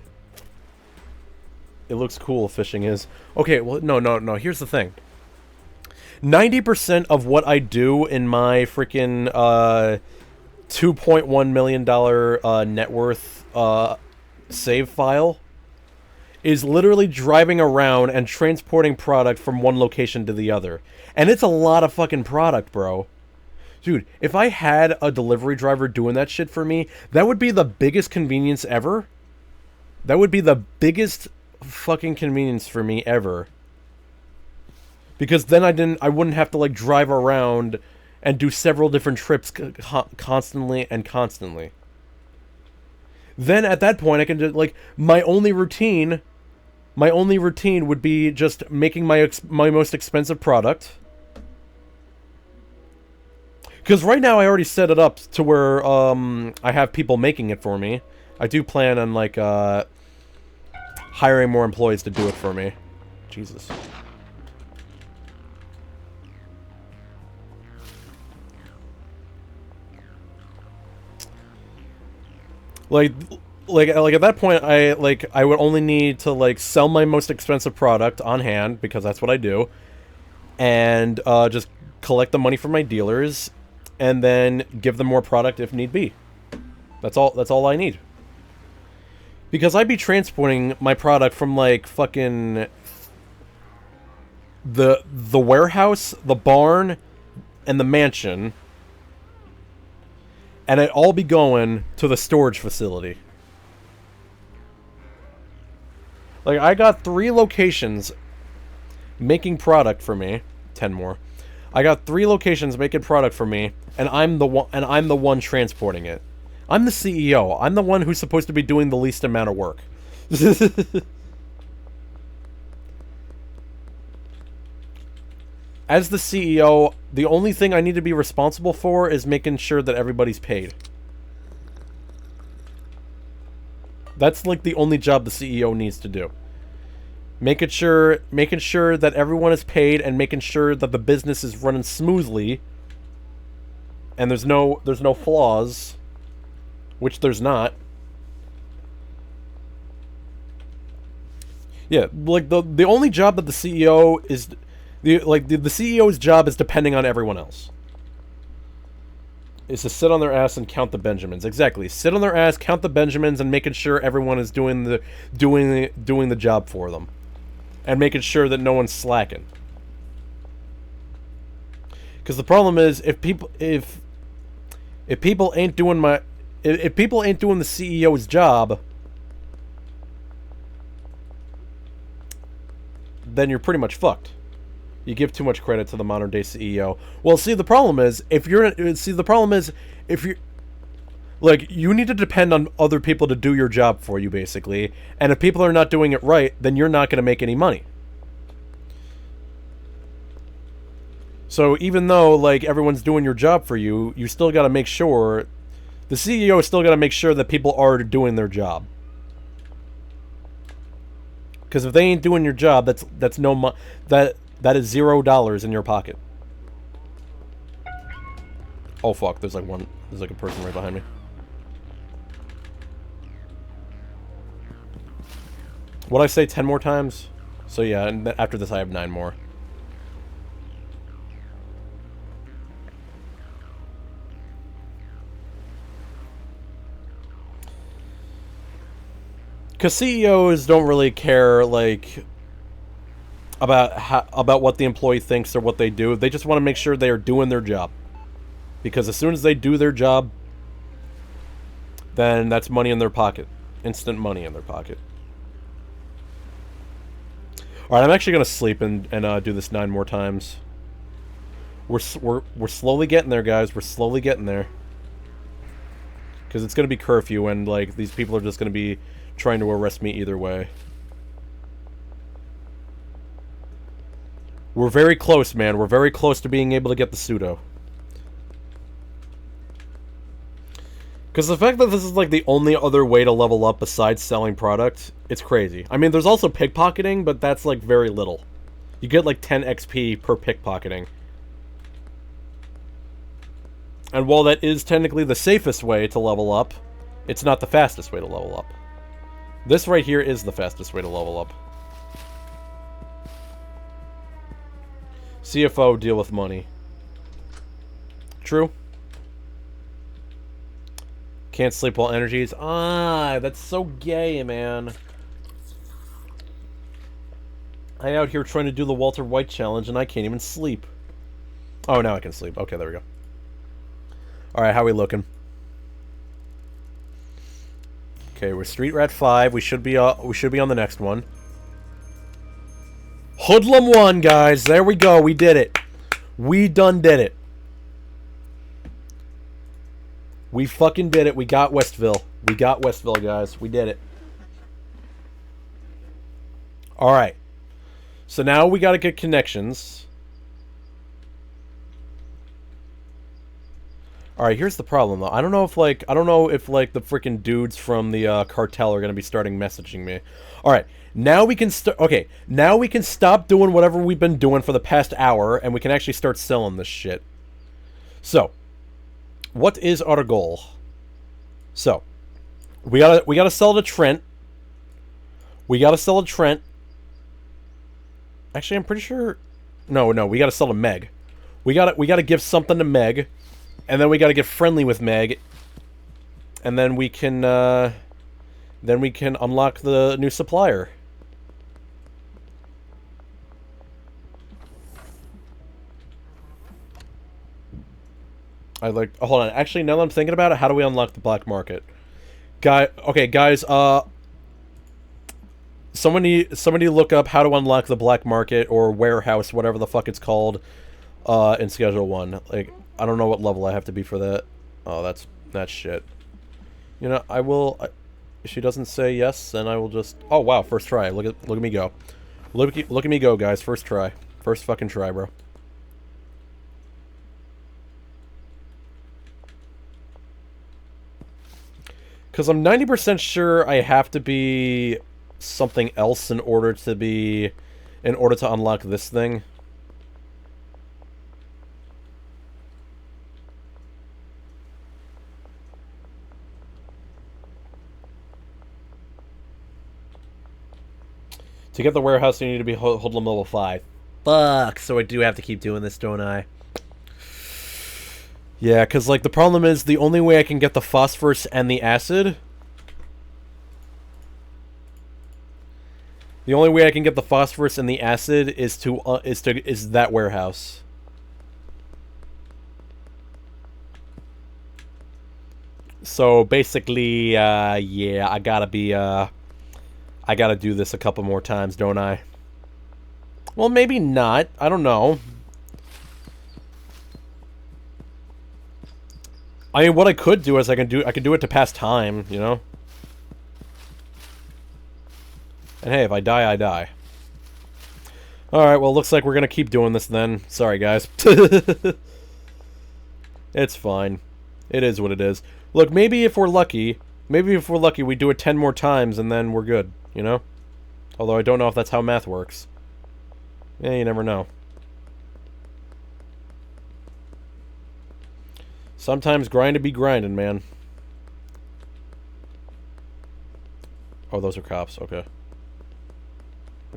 A: It looks cool, fishing is. Okay, well, no, here's the thing. 90% of what I do in my freaking, $2.1 million, net worth, save file is literally driving around and transporting product from one location to the other. And it's a lot of fucking product, bro. Dude, if I had a delivery driver doing that shit for me, that would be the biggest convenience ever. That would be the biggest fucking convenience for me ever. Because then I wouldn't have to, like, drive around and do several different trips constantly. Then at that point I can just, like, my only routine would be just making my most expensive product. Because right now I already set it up to where I have people making it for me. I do plan on, like, hiring more employees to do it for me. Jesus. Like at that point, I would only need to, like, sell my most expensive product on hand, because that's what I do, and just collect the money from my dealers, and then give them more product if need be. That's all I need. Because I'd be transporting my product from, like, fucking the warehouse, the barn, and the mansion, and it'd all be going to the storage facility. Like, I got 3 locations making product for me. 10 more. I got 3 locations making product for me, and I'm the one transporting it. I'm the CEO. I'm the one who's supposed to be doing the least amount of work. As the CEO, the only thing I need to be responsible for is making sure that everybody's paid. That's, like, the only job the CEO needs to do. Making sure that everyone is paid, and making sure that the business is running smoothly, and there's no flaws, which there's not. Yeah, like, the only job that the CEO is... The CEO's job is depending on everyone else. Is to sit on their ass and count the Benjamins. Exactly. Sit on their ass, count the Benjamins, and making sure everyone is doing the job for them. And making sure that no one's slacking. Because the problem is, if people ain't doing the CEO's job, then you're pretty much fucked. You give too much credit to the modern day CEO. Well, see, the problem is, if you're like, you need to depend on other people to do your job for you, basically. And if people are not doing it right, then you're not going to make any money. So even though, like, everyone's doing your job for you, you still got to make sure, the CEO is still got to make sure that people are doing their job. Because if they ain't doing your job, that is $0 in your pocket. Oh fuck, there's like a person right behind me. What'd I say, 10 more times? So yeah, and after this I have 9 more. Because CEOs don't really care, like, about what the employee thinks or what they do. They just want to make sure they are doing their job. Because as soon as they do their job, then that's money in their pocket. Instant money in their pocket. Alright, I'm actually going to sleep and do this 9 more times. We're slowly getting there, guys. We're slowly getting there. Because it's going to be curfew, and, like, these people are just going to be trying to arrest me either way. We're very close, man. We're very close to being able to get the pseudo. Because the fact that this is, like, the only other way to level up besides selling product, it's crazy. I mean, there's also pickpocketing, but that's, like, very little. You get, like, 10 XP per pickpocketing. And while that is technically the safest way to level up, it's not the fastest way to level up. This right here is the fastest way to level up. CFO, deal with money. True. Can't sleep while energies. Ah, that's so gay, man. I out here trying to do the Walter White challenge and I can't even sleep. Oh, now I can sleep. Okay, there we go. Alright, how we looking? Okay, we're Street Rat 5. We should be on the next one. Hoodlum 1, guys. There we go. We did it. We done did it. We fucking did it. We got Westville. We got Westville, guys. We did it. Alright. So now we gotta get connections. Alright, here's the problem, though. I don't know if, the freaking dudes from the, cartel are gonna be starting messaging me. Alright. Now we can start... Okay, now we can stop doing whatever we've been doing for the past hour, and we can actually start selling this shit. So, what is our goal? So, we gotta sell to Trent. We gotta sell to Trent. Actually, I'm pretty sure... No, we gotta sell to Meg. We gotta give something to Meg, and then we gotta get friendly with Meg, and then we can unlock the new supplier. Hold on. Actually, now that I'm thinking about it, how do we unlock the black market? Okay, guys, somebody look up how to unlock the black market or warehouse, whatever the fuck it's called, in Schedule 1. Like, I don't know what level I have to be for that. Oh, that's shit. You know, I will... if she doesn't say yes, then I will just... Oh, wow, first try. Look at me go. Look at me go, guys. First try. First fucking try, bro. Because I'm 90% sure I have to be something else in order to unlock this thing. To get the warehouse, you need to be Hoodlum level 5. Fuck, so I do have to keep doing this, don't I? Yeah, because, like, the problem is the only way I can get the phosphorus and the acid... The only way I can get the phosphorus and the acid is that warehouse. So, basically, yeah, I gotta do this a couple more times, don't I? Well, maybe not. I don't know. I mean, what I could do is I could do it to pass time, you know? And hey, if I die, I die. Alright, well, looks like we're gonna keep doing this then. Sorry, guys. It's fine. It is what it is. Look, maybe if we're lucky, we do it 10 more times and then we're good, you know? Although I don't know if that's how math works. Yeah, you never know. Sometimes grind to be grinding, man. Oh, those are cops. Okay.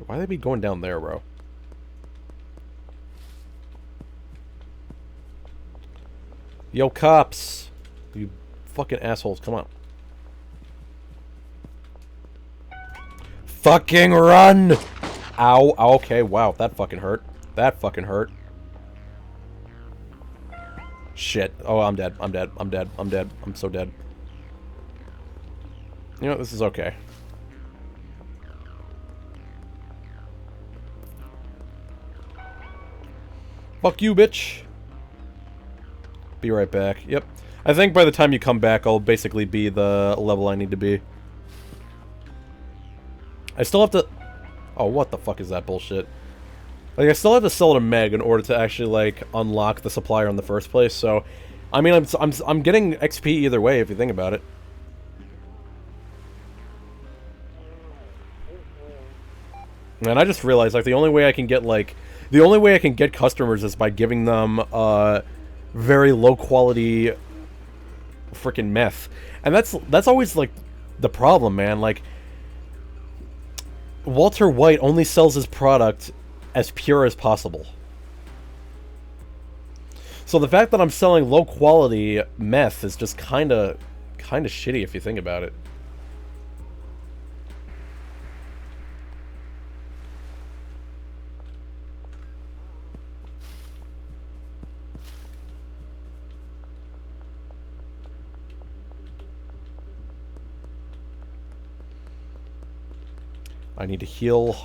A: Why they be going down there, bro? Yo, cops! You fucking assholes, come on. Fucking run! Ow, okay, wow, that fucking hurt. That fucking hurt. Shit. Oh, I'm dead. I'm dead. I'm dead. I'm dead. I'm so dead. You know, this is okay. Fuck you, bitch. Be right back. Yep. I think by the time you come back, I'll basically be the level I need to be. I still have to... Oh, what the fuck is that bullshit? Like, I still have to sell to Meg in order to actually, like, unlock the supplier in the first place, so... I mean, I'm getting XP either way, if you think about it. And I just realized, like, the only way I can get, like... The only way I can get customers is by giving them, very low-quality... freaking meth. And that's always, like, the problem, man. Like... Walter White only sells his product as pure as possible. So the fact that I'm selling low-quality meth is just kinda shitty if you think about it. I need to heal.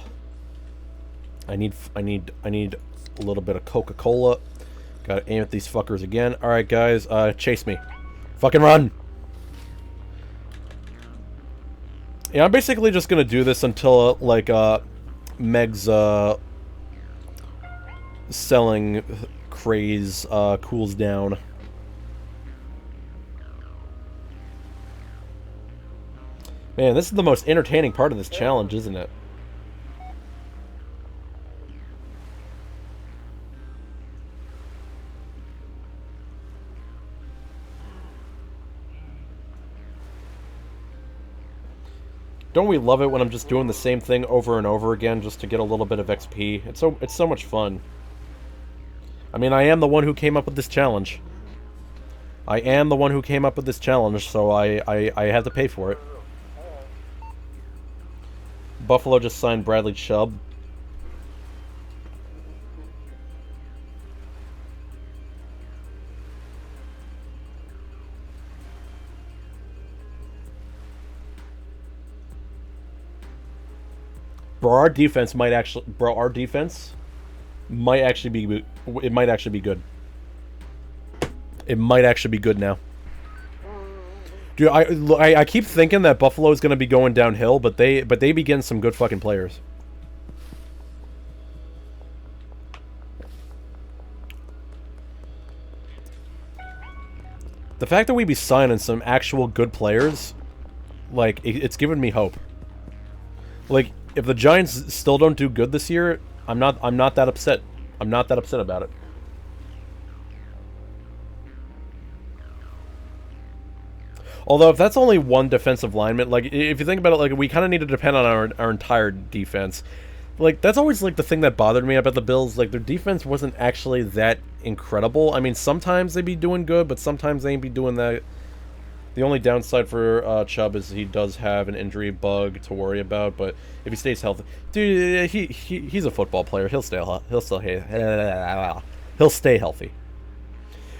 A: I need a little bit of Coca-Cola. Gotta aim at these fuckers again. Alright, guys, chase me. Fucking run! Yeah, I'm basically just gonna do this until, like, Meg's, selling craze, cools down. Man, this is the most entertaining part of this challenge, isn't it? Don't we love it when I'm just doing the same thing over and over again just to get a little bit of XP? It's so much fun. I mean, I am the one who came up with this challenge. I am the one who came up with this challenge, so I had to pay for it. Buffalo just signed Bradley Chubb. Bro, our defense might actually... Bro, our defense might actually be... It might actually be good. It might actually be good now. Dude, I keep thinking that Buffalo is going to be going downhill, but they begin some good fucking players. The fact that we be signing some actual good players, like, it's given me hope. Like, if the Giants still don't do good this year, I'm not that upset. I'm not that upset about it. Although, if that's only one defensive lineman, like, if you think about it, like, we kind of need to depend on our entire defense. Like, that's always, like, the thing that bothered me about the Bills. Like, their defense wasn't actually that incredible. I mean, sometimes they be doing good, but sometimes they ain't be doing that. The only downside for Chubb is he does have an injury bug to worry about, but if he stays healthy, dude, he's a football player. He'll stay healthy.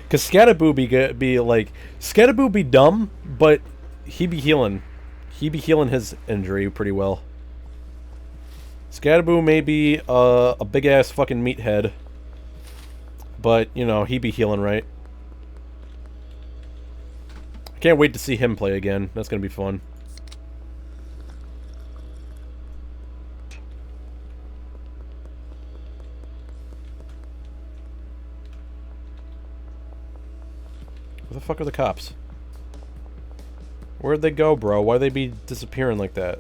A: Cause Scatterboo Scatterboo be dumb, but he be healing his injury pretty well. Scatterboo may be a big ass fucking meathead, but you know he be healing right. Can't wait to see him play again. That's gonna be fun. Where the fuck are the cops? Where'd they go, bro? Why'd they be disappearing like that?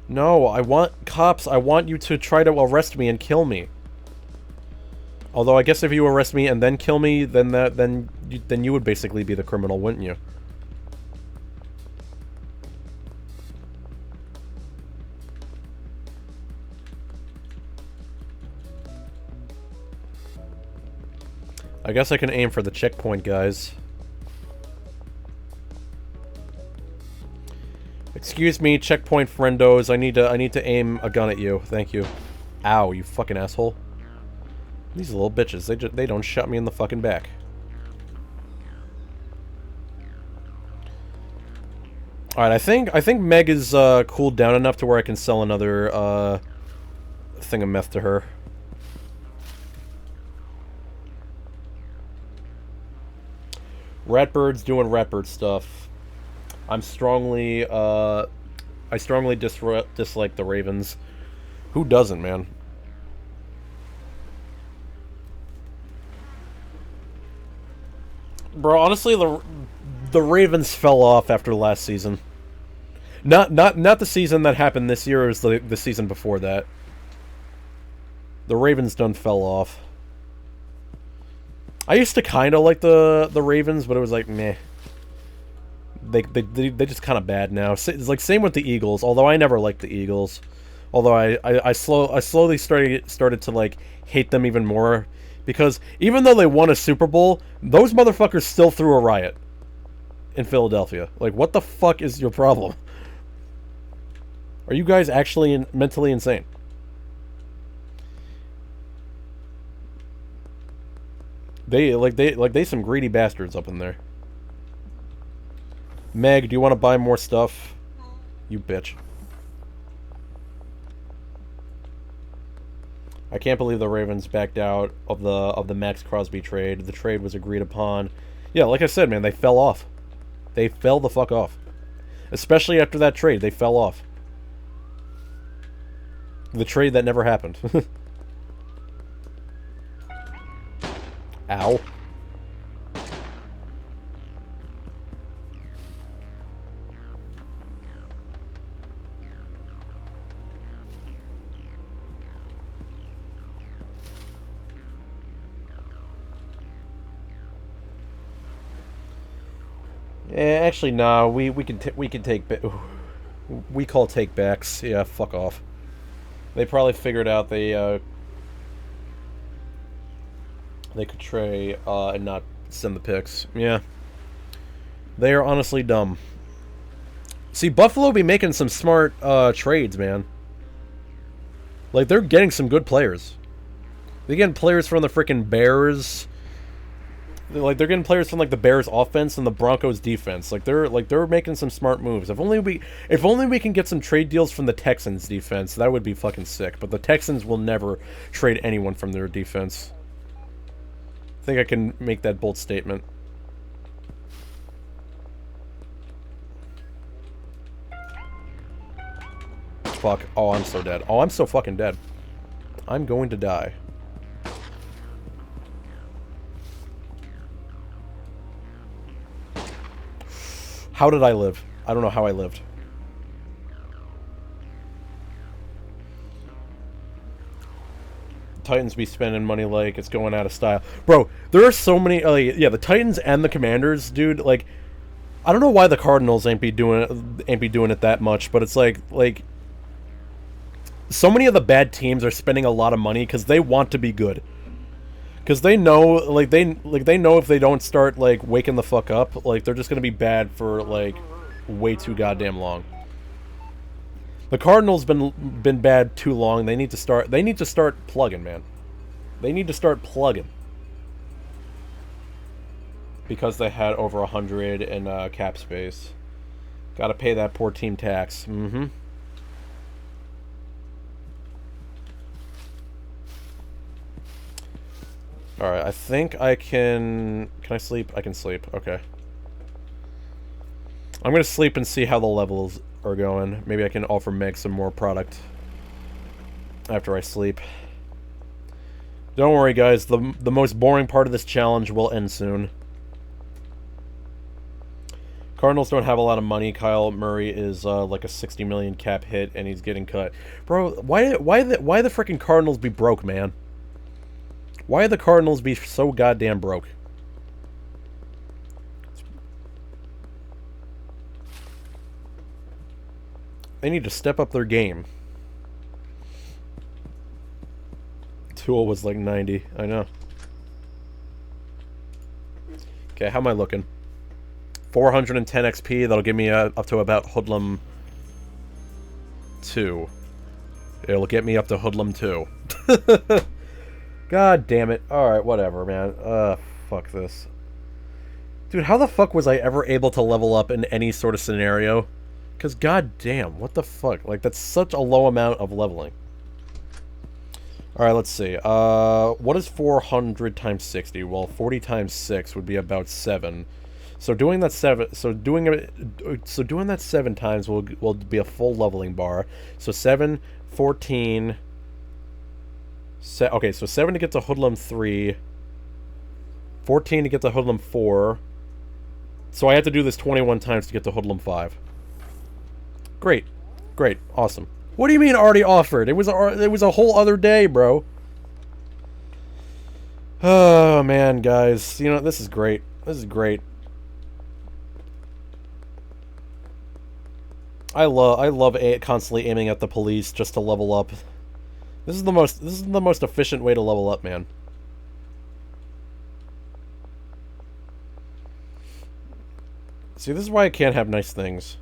A: No, I want cops. I want you to try to arrest me and kill me. Although I guess if you arrest me and then kill me, then you would basically be the criminal, wouldn't you? I guess I can aim for the checkpoint, guys. Excuse me, checkpoint friendos. I need to aim a gun at you. Thank you. Ow, you fucking asshole. These little bitches, they don't shot me in the fucking back. Alright, I think Meg is cooled down enough to where I can sell another thing of meth to her. Ratbird's doing Ratbird stuff. I strongly dislike the Ravens. Who doesn't, man? Bro, honestly, the Ravens fell off after last season. Not the season that happened this year. It was the season before that. The Ravens done fell off. I used to kind of like the Ravens, but it was like meh. They just kind of bad now. It's like same with the Eagles. Although I never liked the Eagles. Although I slowly started to like hate them even more, because even though they won a Super Bowl, those motherfuckers still threw a riot in Philadelphia. Like, what the fuck is your problem? Are you guys actually mentally insane? They some greedy bastards up in there. Meg, do you want to buy more stuff? You bitch. I can't believe the Ravens backed out of the Max Crosby trade. The trade was agreed upon. Yeah, like I said, man, they fell off. They fell the fuck off. Especially after that trade, they fell off. The trade that never happened. Ow. Actually, no. We can take we call take backs. Yeah, fuck off. They probably figured out they could tray and not send the picks. Yeah, they are honestly dumb. See, Buffalo be making some smart trades, man. Like, they're getting some good players. They're getting players from the freaking Bears. They're getting players from like the Bears offense and the Broncos defense. They're making some smart moves. If only we can get some trade deals from the Texans defense, that would be fucking sick. But the Texans will never trade anyone from their defense. I think I can make that bold statement. Fuck. Oh, I'm so dead. Oh, I'm so fucking dead. I'm going to die. How did I live? I don't know how I lived. Titans be spending money like it's going out of style. Bro, there are so many... yeah, the Titans and the Commanders, dude, like... I don't know why the Cardinals ain't be doing it that much, but it's like... So many of the bad teams are spending a lot of money because they want to be good. Because they know, they know if they don't start, like, waking the fuck up, like, they're just going to be bad for, like, way too goddamn long. The Cardinals been bad too long. They need to start plugging, man. They need to start plugging. Because they had over 100 in cap space. Gotta pay that poor team tax. Mm-hmm. Alright, I think I can... Can I sleep? I can sleep. Okay. I'm gonna sleep and see how the levels are going. Maybe I can offer Meg some more product after I sleep. Don't worry, guys. The most boring part of this challenge will end soon. Cardinals don't have a lot of money. Kyle Murray is like a 60 million cap hit, and he's getting cut. Bro, why the freaking Cardinals be broke, man? Why are the Cardinals be so goddamn broke? They need to step up their game. Tool was like 90. I know. Okay, how am I looking? 410 XP. That'll give me up to about Hoodlum 2. It'll get me up to Hoodlum 2. God damn it. Alright, whatever, man. Fuck this. Dude, how the fuck was I ever able to level up in any sort of scenario? Because god damn, what the fuck? Like, that's such a low amount of leveling. Alright, let's see. What is 400 times 60? Well, 40 times 6 would be about 7. So doing that 7 times will be a full leveling bar. So 7, 14... okay, so 7 to get to Hoodlum 3. 14 to get to Hoodlum 4. So I have to do this 21 times to get to Hoodlum 5. Great. Great. Awesome. What do you mean already offered? It was a whole other day, bro. Oh, man, guys. You know, this is great. This is great. I love constantly aiming at the police just to level up. This is the most efficient way to level up, man. See, this is why I can't have nice things.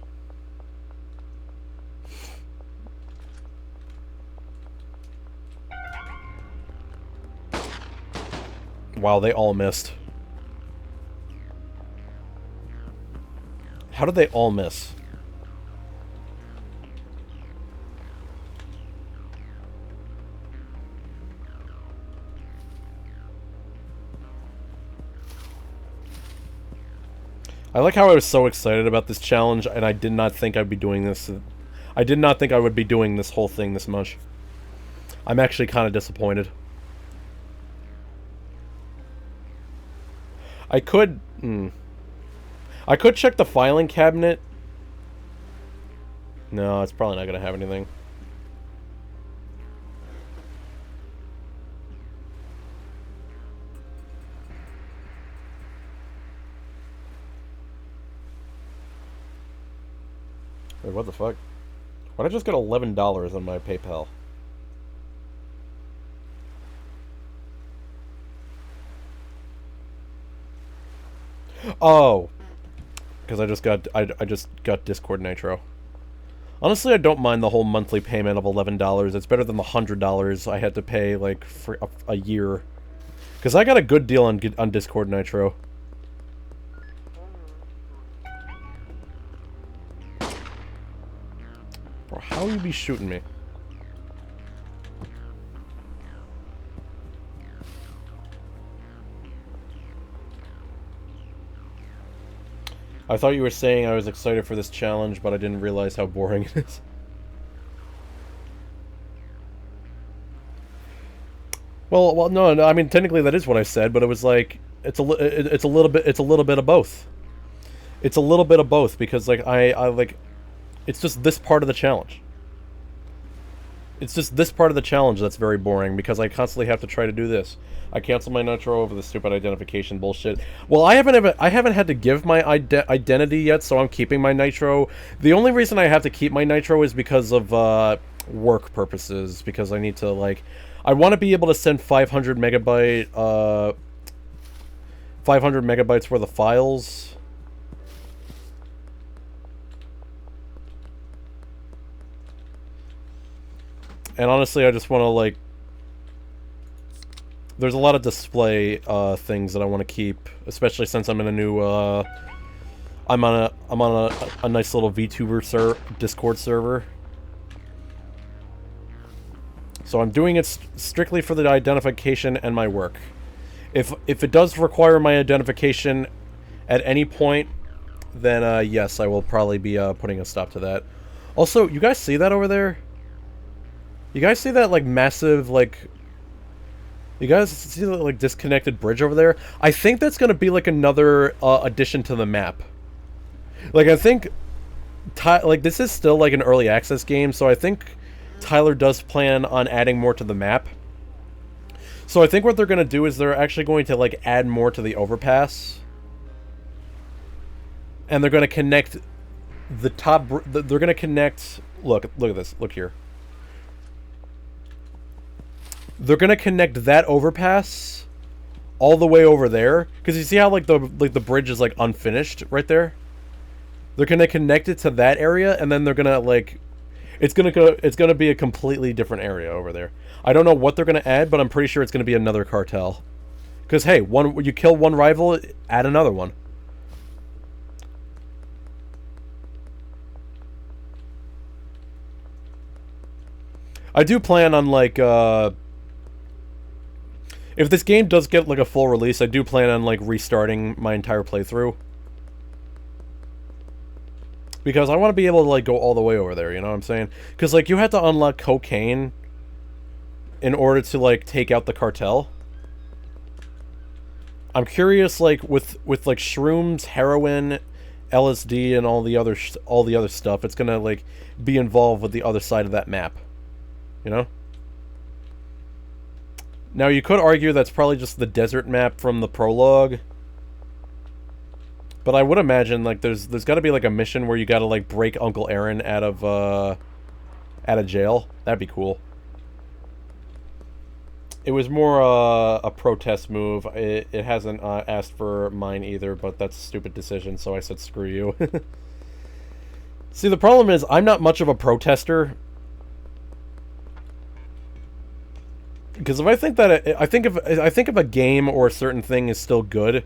A: Wow, they all missed. How did they all miss? I like how I was so excited about this challenge, and I did not think I'd be doing this. I did not think I would be doing this whole thing this much. I'm actually kind of disappointed. I could check the filing cabinet. No, it's probably not going to have anything. Wait, what the fuck? Why'd I just get $11 on my PayPal? Oh, because I just got Discord Nitro. Honestly, I don't mind the whole monthly payment of $11. It's better than the $100 I had to pay like for a year. Because I got a good deal on Discord Nitro. Bro, how will you be shooting me? I thought you were saying I was excited for this challenge, but I didn't realize how boring it is. Well, no, I mean technically that is what I said, but it was like it's a little bit of both. It's a little bit of both because like I like it's just this part of the challenge. It's just this part of the challenge that's very boring because I constantly have to try to do this. I cancel my Nitro over the stupid identification bullshit. Well, I haven't had to give my identity yet, so I'm keeping my Nitro. The only reason I have to keep my Nitro is because of work purposes. Because I need to like, I want to be able to send 500 megabytes worth of files. And honestly, I just want to like. There's a lot of display things that I want to keep, especially since I'm in a new. I'm on a nice little VTuber Discord server. So I'm doing it strictly for the identification and my work. If it does require my identification at any point, then yes, I will probably be putting a stop to that. Also, you guys see that over there? You guys see that, like, massive, like... You guys see the, like, disconnected bridge over there? I think that's gonna be, like, another addition to the map. Like, I think... like, this is still, like, an early access game, so I think Tyler does plan on adding more to the map. So I think what they're gonna do is they're actually going to, like, add more to the overpass. And they're gonna connect the top... They're gonna connect... Look at this. Look here. They're gonna connect that overpass all the way over there, because you see how like the bridge is like unfinished right there. They're gonna connect it to that area, and then they're gonna like, it's gonna be a completely different area over there. I don't know what they're gonna add, but I'm pretty sure it's gonna be another cartel. Because hey, you kill one rival, add another one. I do plan on like if this game does get, like, a full release, I do plan on, like, restarting my entire playthrough. Because I want to be able to, like, go all the way over there, you know what I'm saying? Because, like, you have to unlock cocaine in order to, like, take out the cartel. I'm curious, like with like shrooms, heroin, LSD, and all the other stuff. It's gonna like be involved with the other side of that map, you know. Now you could argue that's probably just the desert map from the prologue, but I would imagine like there's got to be like a mission where you got to like break Uncle Aaron out of jail. That'd be cool. It was more a protest move. It hasn't asked for mine either, but that's a stupid decision, so I said screw you. See, the problem is I'm not much of a protester. Because if I think that I think if a game or a certain thing is still good,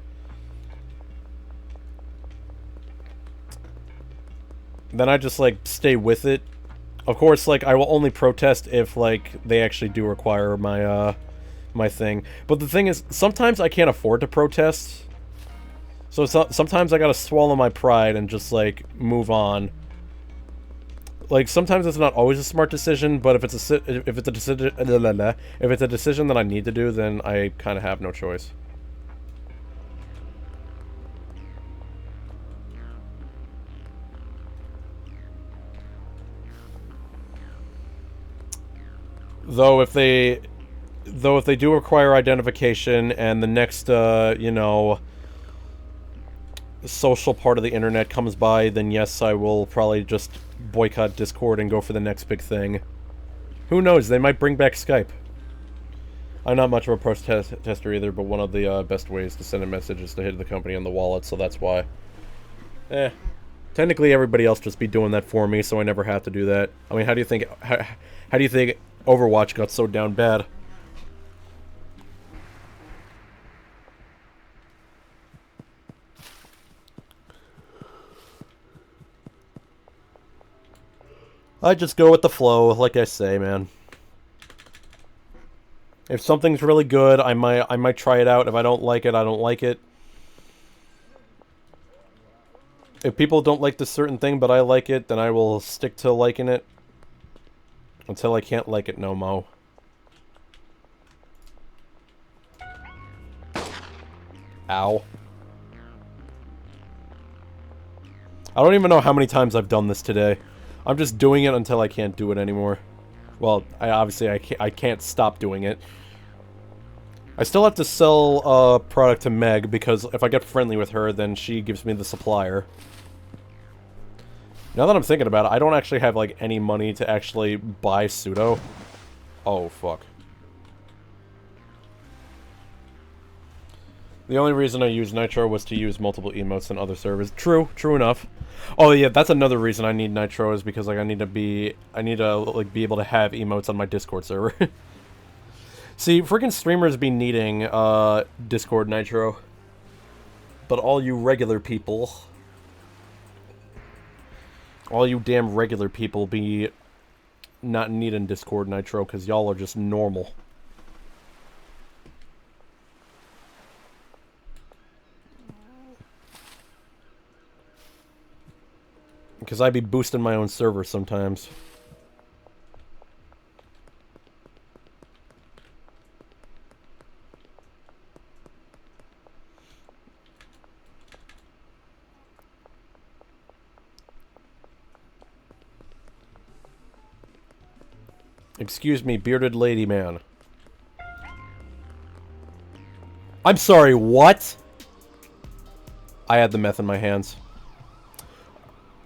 A: then I just like stay with it. Of course, like I will only protest if like they actually do require my my thing. But the thing is, sometimes I can't afford to protest. So sometimes I gotta swallow my pride and just like move on. Like sometimes it's not always a smart decision, but if it's a decision that I need to do, then I kind of have no choice. Though if they do require identification and the next you know, social part of the internet comes by, then yes, I will probably just boycott Discord and go for the next big thing. Who knows, they might bring back Skype. I'm not much of a protester either, but one of the best ways to send a message is to hit the company on the wallet, so that's why. Technically everybody else just be doing that for me, so I never have to do that. I mean, how do you think Overwatch got so down bad? I just go with the flow, like I say, man. If something's really good, I might try it out. If I don't like it, I don't like it. If people don't like this certain thing, but I like it, then I will stick to liking it. Until I can't like it no mo. Ow. I don't even know how many times I've done this today. I'm just doing it until I can't do it anymore. Well, I can't stop doing it. I still have to sell a product to Meg, because if I get friendly with her, then she gives me the supplier. Now that I'm thinking about it, I don't actually have, like, any money to actually buy pseudo. Oh, fuck. The only reason I used Nitro was to use multiple emotes on other servers. True enough. Oh yeah, that's another reason I need Nitro, is because like I need to be able to have emotes on my Discord server. See, freaking streamers be needing Discord Nitro, but all you regular people, all you damn regular people be not needing Discord Nitro because y'all are just normal. Because I be boosting my own server sometimes. Excuse me, bearded lady man. I'm sorry, what? I had the meth in my hands.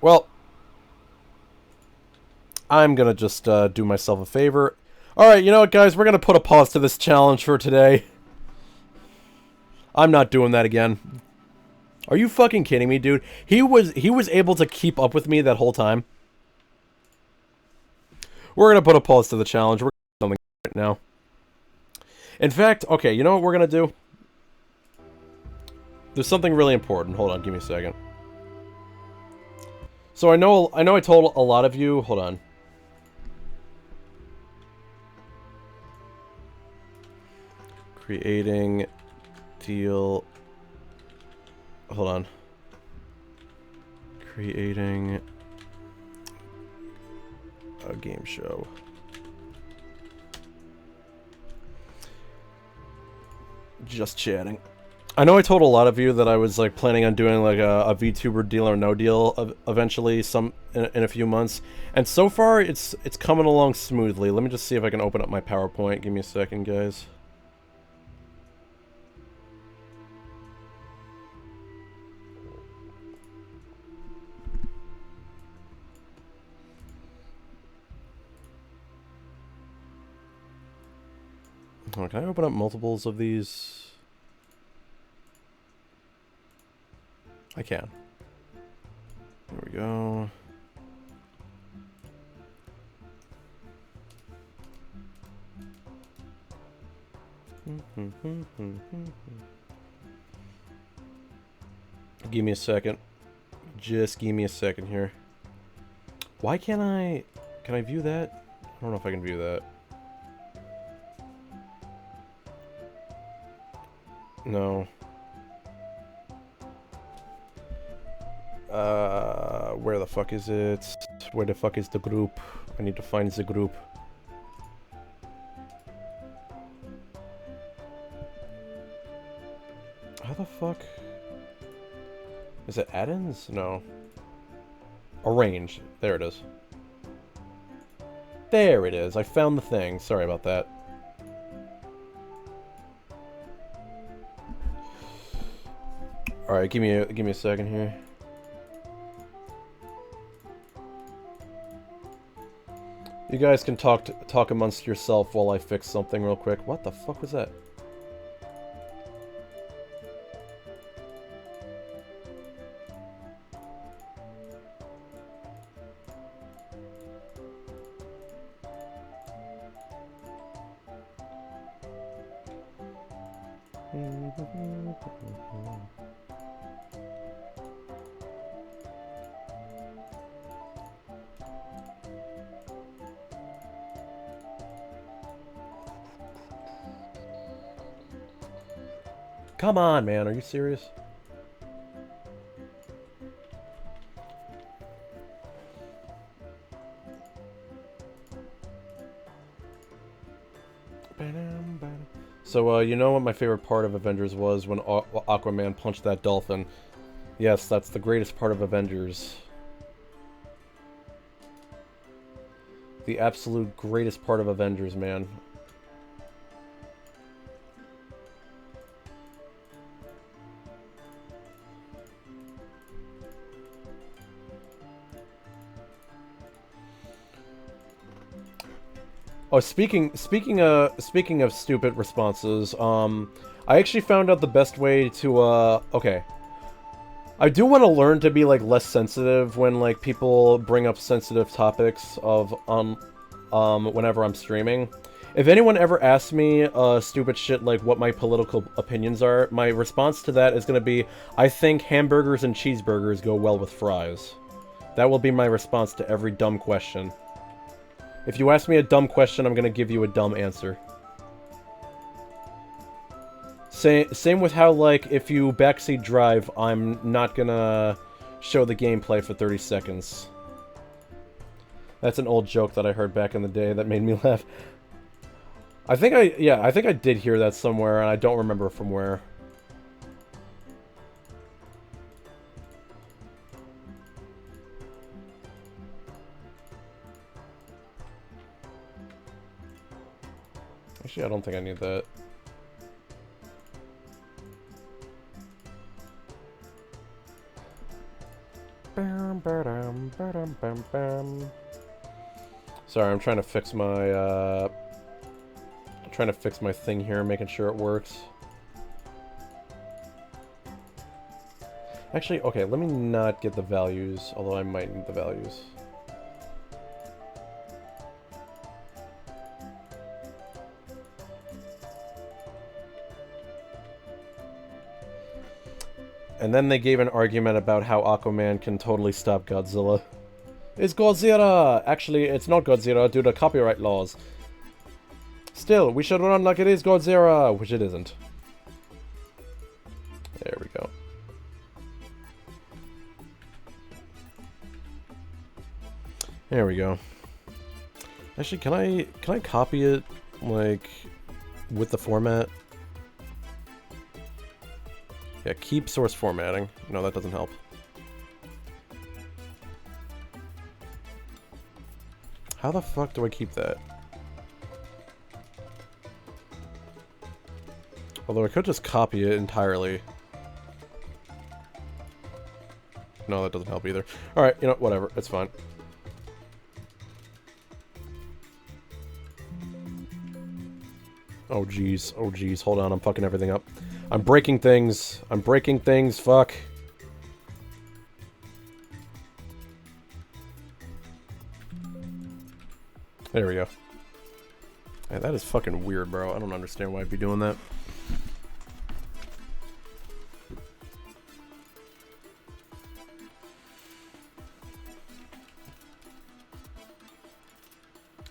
A: Well, I'm gonna just do myself a favor. Alright, you know what, guys? We're gonna put a pause to this challenge for today. I'm not doing that again. Are you fucking kidding me, dude? He was able to keep up with me that whole time. We're gonna put a pause to the challenge. We're gonna do something right now. In fact, okay, you know what we're gonna do? There's something really important. Hold on, give me a second. So I know I told a lot of you, hold on. Creating deal, hold on. Creating a game show. Just chatting. I know I told a lot of you that I was like planning on doing like a VTuber Deal or No Deal eventually in a few months, and so far it's coming along smoothly. Let me just see if I can open up my PowerPoint. Give me a second, guys. Oh, can I open up multiples of these? I can. There we go. Give me a second. Just give me a second here. Why can't I... Can I view that? I don't know if I can view that. No. Where the fuck is it? Where the fuck is the group? I need to find the group. How the fuck? Is it add-ins? No. Arrange. There it is. There it is. I found the thing. Sorry about that. Alright, give me a second here. You guys can talk amongst yourself while I fix something real quick. What the fuck was that? Come on, man. Are you serious? So, you know what my favorite part of Avengers was? When Aquaman punched that dolphin. Yes, that's the greatest part of Avengers. The absolute greatest part of Avengers, man. Oh, speaking of stupid responses, I actually found out the best way to, okay. I do want to learn to be, like, less sensitive when, like, people bring up sensitive topics of, whenever I'm streaming. If anyone ever asks me, stupid shit like what my political opinions are, my response to that is gonna be, I think hamburgers and cheeseburgers go well with fries. That will be my response to every dumb question. If you ask me a dumb question, I'm gonna give you a dumb answer. Same with how, like, if you backseat drive, I'm not gonna show the gameplay for 30 seconds. That's an old joke that I heard back in the day that made me laugh. I think I did hear that somewhere, and I don't remember from where. Actually, I don't think I need that. Sorry, I'm trying to fix my thing here, making sure it works. Actually, okay, let me not get the values, although I might need the values. And then they gave an argument about how Aquaman can totally stop Godzilla. It's Godzilla! Actually, it's not Godzilla due to copyright laws. Still, we should run like it is Godzilla, which it isn't. There we go. There we go. Actually, can I copy it, like, with the format? Yeah, keep source formatting. No, that doesn't help. How the fuck do I keep that? Although I could just copy it entirely. No, that doesn't help either. Alright, you know, whatever. It's fine. Oh, jeez. Oh, jeez. Hold on. I'm fucking everything up. I'm breaking things. I'm breaking things. Fuck. There we go. Yeah, that is fucking weird, bro. I don't understand why I'd be doing that.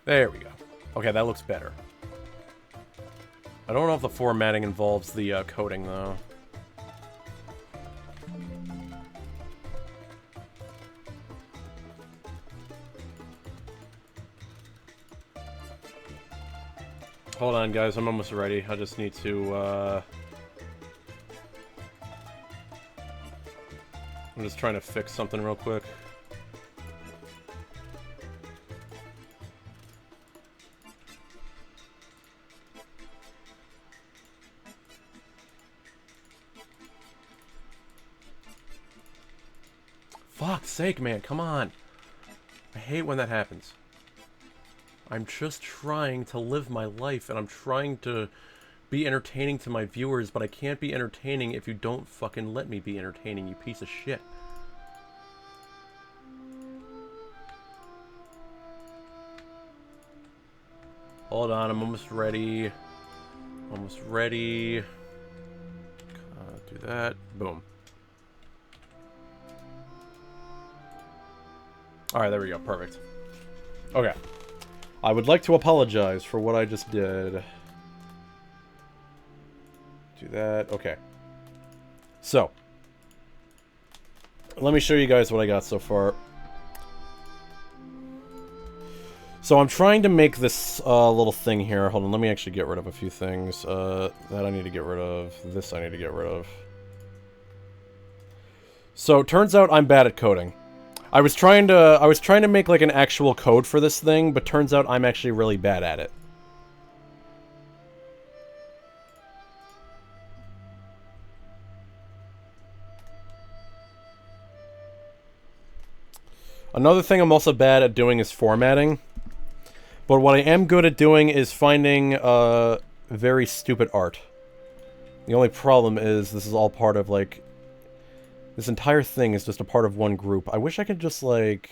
A: There we go. Okay, that looks better. I don't know if the formatting involves the coding, though. Hold on, guys. I'm almost ready. I just need to, I'm just trying to fix something real quick. Fuck's sake, man. Come on. I hate when that happens. I'm just trying to live my life, and I'm trying to be entertaining to my viewers, but I can't be entertaining if you don't fucking let me be entertaining, you piece of shit. Hold on, I'm almost ready. Almost ready. Do that. Boom. Alright, there we go. Perfect. Okay. I would like to apologize for what I just did. Do that. Okay. So. Let me show you guys what I got so far. So I'm trying to make this little thing here. Hold on, let me actually get rid of a few things. That I need to get rid of. This I need to get rid of. So it turns out I'm bad at coding. I was trying to make like an actual code for this thing, but turns out I'm actually really bad at it. Another thing I'm also bad at doing is formatting. But what I am good at doing is finding very stupid art. The only problem is this is all part of like... This entire thing is just a part of one group. I wish I could just, like...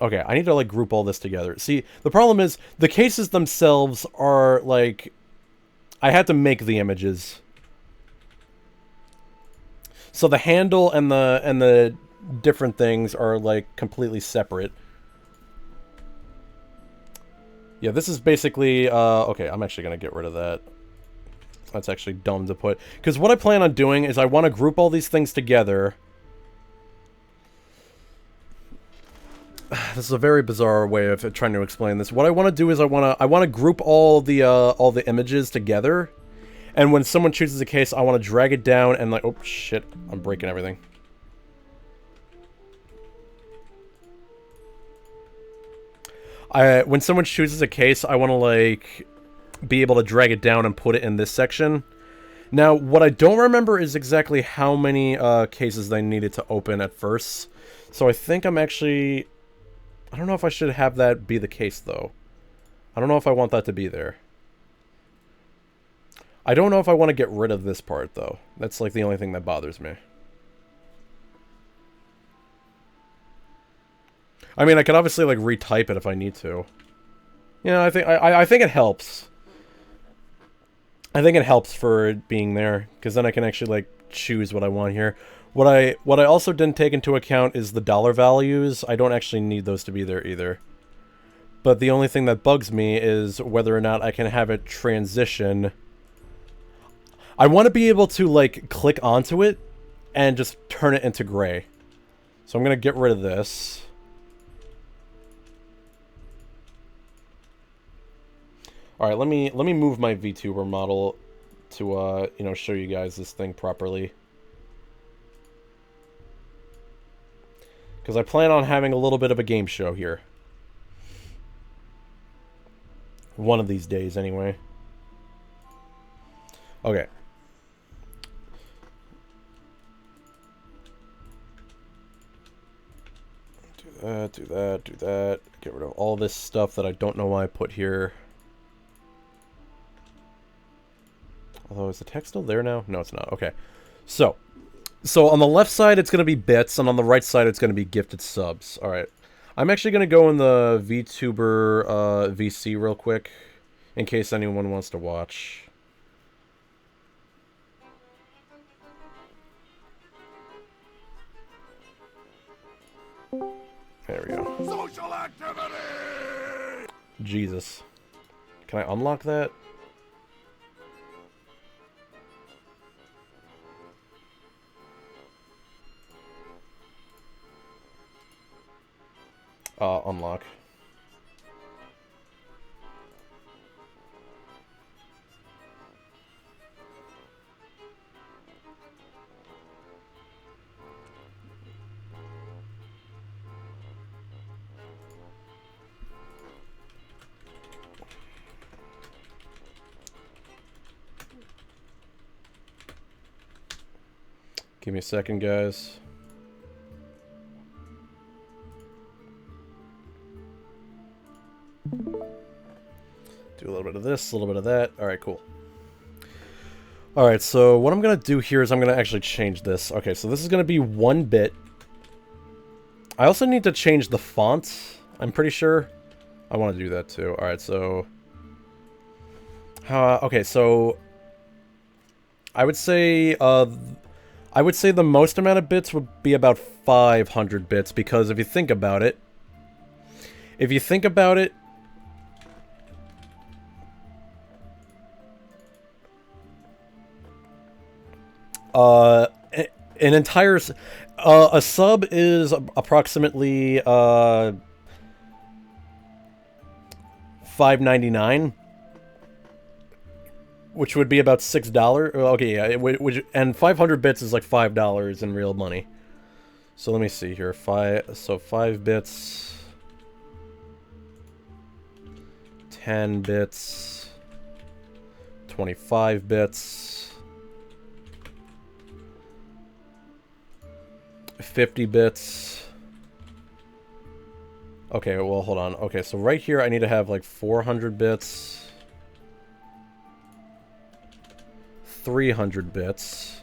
A: Okay, I need to, like, group all this together. See, the problem is, the cases themselves are, like... I had to make the images. So the handle and the different things are, like, completely separate. Yeah, this is basically, okay, I'm actually gonna get rid of that. That's actually dumb to put. Because what I plan on doing is I want to group all these things together. This is a very bizarre way of trying to explain this. What I want to do is I want to group all the images together. And when someone chooses a case, I want to drag it down and like, oh shit, I'm breaking everything. When someone chooses a case, I want to like be able to drag it down and put it in this section. Now, what I don't remember is exactly how many cases they needed to open at first. So I think I'm actually... I don't know if I should have that be the case, though. I don't know if I want that to be there. I don't know if I want to get rid of this part, though. That's, like, the only thing that bothers me. I mean, I could obviously, like, retype it if I need to. Yeah, I think it helps. I think it helps for it being there, because then I can actually, like, choose what I want here. What I also didn't take into account is the dollar values. I don't actually need those to be there either. But the only thing that bugs me is whether or not I can have it transition. I want to be able to, like, click onto it and just turn it into gray. So I'm going to get rid of this. Alright, let me move my VTuber model to, you know, show you guys this thing properly. Because I plan on having a little bit of a game show here. One of these days, anyway. Okay. Do that, do that. Get rid of all this stuff that I don't know why I put here. Although, is the text still there now? No, it's not. Okay. So on the left side, it's going to be bits, and on the right side, it's going to be gifted subs. Alright. I'm actually going to go in the VTuber VC real quick, in case anyone wants to watch. There we go. Social activity! Jesus. Can I unlock that? Unlock. Give me a second, guys. Do a little bit of this, a little bit of that. Alright, cool. Alright, so what I'm going to do here is I'm going to actually change this. Okay, so this is going to be 1 bit. I also need to change the font, I'm pretty sure. I want to do that too. Alright, so... okay, so... I would say the most amount of bits would be about 500 bits, because if you think about it... an entire... a sub is approximately, $5.99, which would be about $6. Okay, yeah, and 500 bits is like $5 in real money. So let me see here. 5 bits, 10 bits, 25 bits, 50 bits. Okay, well, hold on. Okay, so right here I need to have like 400 bits, 300 bits,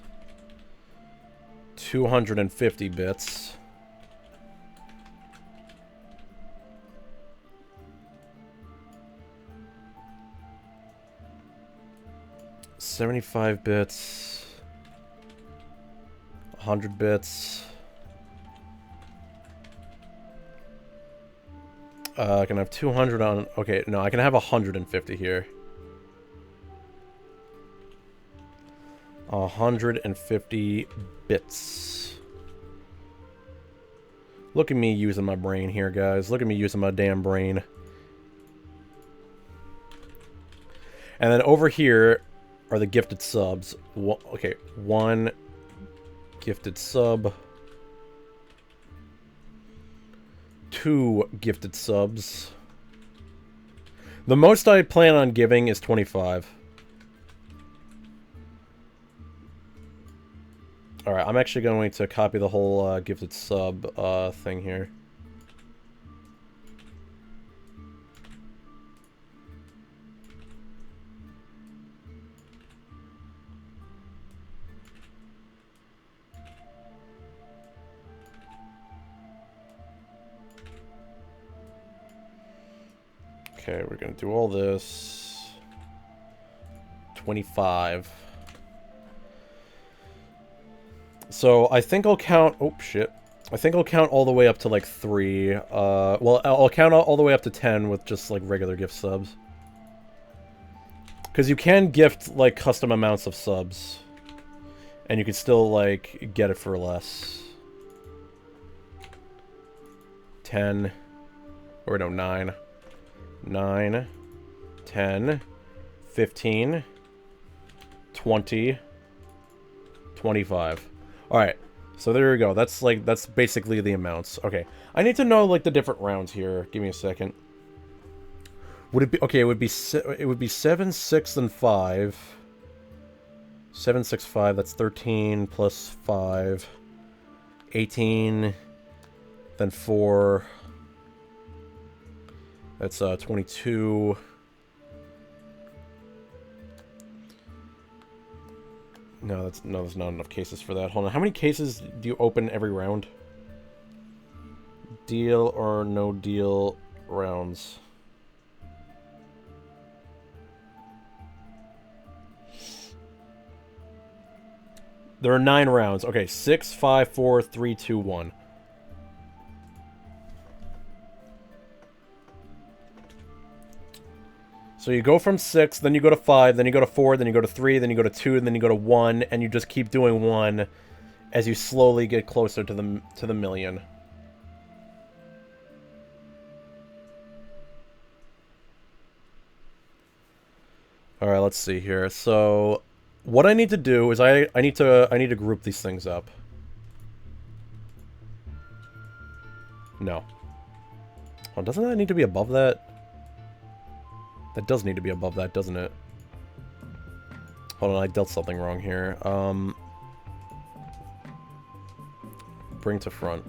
A: 250 bits, 75 bits, 100 bits. I can have 200 on... Okay, no, I can have 150 here. 150 bits. Look at me using my brain here, guys. Look at me using my damn brain. And then over here are the gifted subs. Okay, 1 gifted sub. 2 gifted subs. The most I plan on giving is 25. Alright, I'm actually going to copy the whole gifted sub thing here. Okay, we're gonna do all this. 25. So I think I'll count... Oh, shit. I think I'll count all the way up to, like, 3. Well, I'll count all the way up to 10 with just, like, regular gift subs. Because you can gift, like, custom amounts of subs. And you can still, like, get it for less. 10. Or, no, 9. 9. 10. 15. 20, 25. Alright, so there we go. That's basically the amounts. Okay, I need to know, like, the different rounds here. Give me a second. Would it be... Okay, it would be 7, 6, and 5. 7, 6, 5, that's 13 plus 5. 18, then 4. That's 22. No, there's not enough cases for that. Hold on, how many cases do you open every round? Deal or no deal rounds. There are 9 rounds. Okay, 6, 5, 4, 3, 2, 1. So you go from 6, then you go to 5, then you go to 4, then you go to 3, then you go to 2, and then you go to 1, and you just keep doing 1 as you slowly get closer to the million. All right, let's see here. So what I need to do is I need to group these things up. No. Oh, doesn't that need to be above that? That does need to be above that, doesn't it? Hold on, I dealt something wrong here. Bring to front.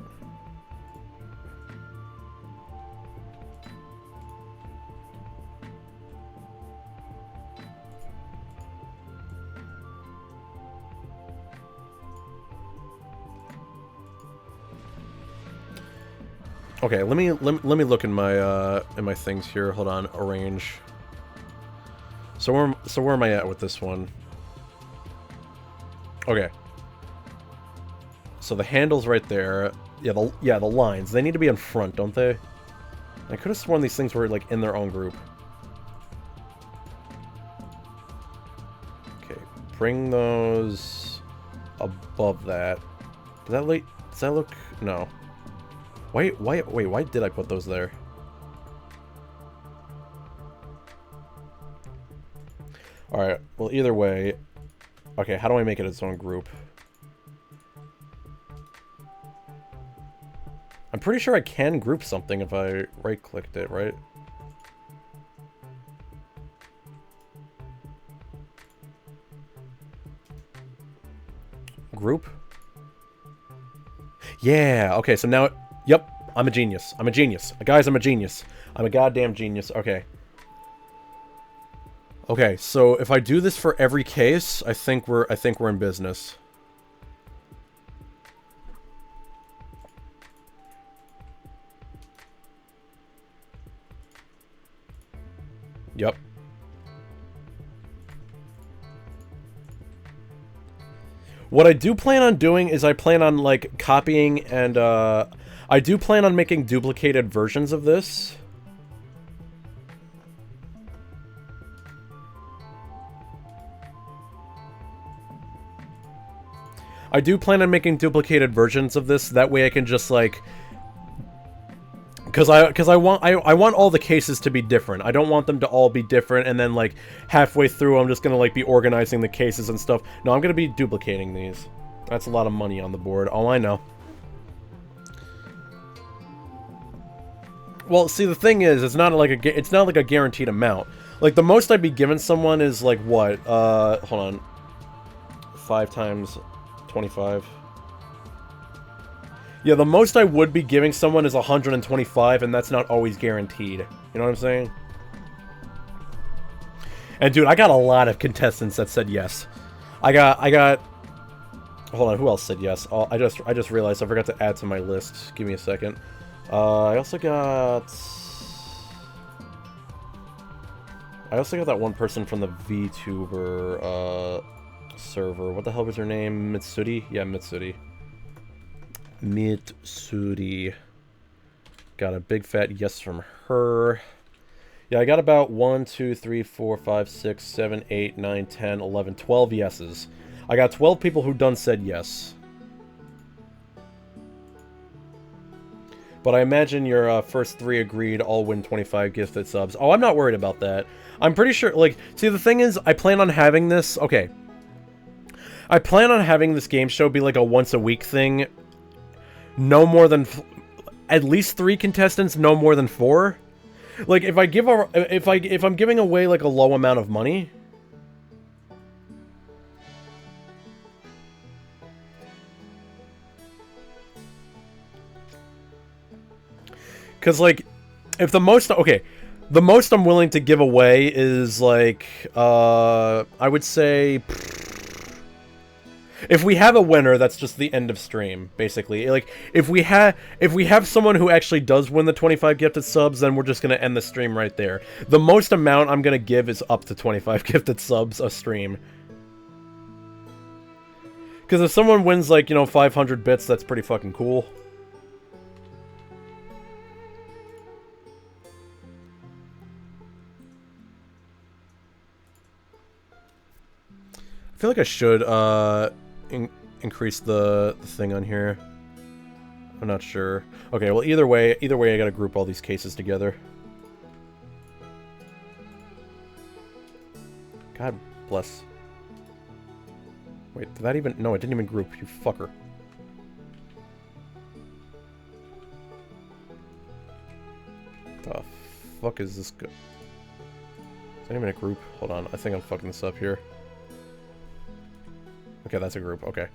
A: Okay, let me look in my things here. Hold on, arrange. So where am I at with this one? Okay. So the handle's right there. Yeah, the lines. They need to be in front, don't they? I could have sworn these things were like in their own group. Okay, bring those above that. Does that look? No. Wait, why did I put those there? Alright, well, either way... Okay, how do I make it its own group? I'm pretty sure I can group something if I right-clicked it, right? Group? Yeah, okay, so now... Yep, I'm a genius. I'm a genius. Guys, I'm a genius. I'm a goddamn genius. Okay. Okay, so if I do this for every case, I think we're in business. Yep. What I do plan on doing is I plan on, like, copying and, I do plan on making duplicated versions of this. I do plan on making duplicated versions of this, that way I can just, like... Because I want all the cases to be different. I don't want them to all be different, and then, like, halfway through I'm just gonna, like, be organizing the cases and stuff. No, I'm gonna be duplicating these. That's a lot of money on the board. Oh, I know. Well, see, the thing is, it's not like a guaranteed amount. Like, the most I'd be giving someone is, like, what? Hold on. 5 times 25. Yeah, the most I would be giving someone is 125, and that's not always guaranteed. You know what I'm saying? And, dude, I got a lot of contestants that said yes. I got... Hold on, who else said yes? Oh, I just realized I forgot to add to my list. Give me a second. I also got that one person from the VTuber server. What the hell was her name? Mitsuri? Yeah, Mitsuri. Mitsuri. Got a big fat yes from her. Yeah, I got about 1, 2, 3, 4, 5, 6, 7, 8, 9, 10, 11, 12 yeses. I got 12 people who done said yes. But I imagine your first 3 agreed all win 25 gifted subs. Oh, I'm not worried about that. I'm pretty sure, like, see, the thing is, I plan on having this, okay. I plan on having this game show be like a once-a-week thing. No more than... at least 3 contestants, no more than 4. Like, if I give a... if I'm giving away, like, a low amount of money... Because, like, if the most... okay, the most I'm willing to give away is, like, I would say... if we have a winner, that's just the end of stream, basically. Like, if we have someone who actually does win the 25 gifted subs, then we're just gonna end the stream right there. The most amount I'm gonna give is up to 25 gifted subs a stream. Because if someone wins, like, you know, 500 bits, that's pretty fucking cool. I feel like I should, increase the thing on here. I'm not sure. Okay, well, either way, I gotta group all these cases together. God bless. Wait, did that even... no, it didn't even group, you fucker. The fuck is this go... is that even a group? Hold on, I think I'm fucking this up here. Okay, that's a group, okay.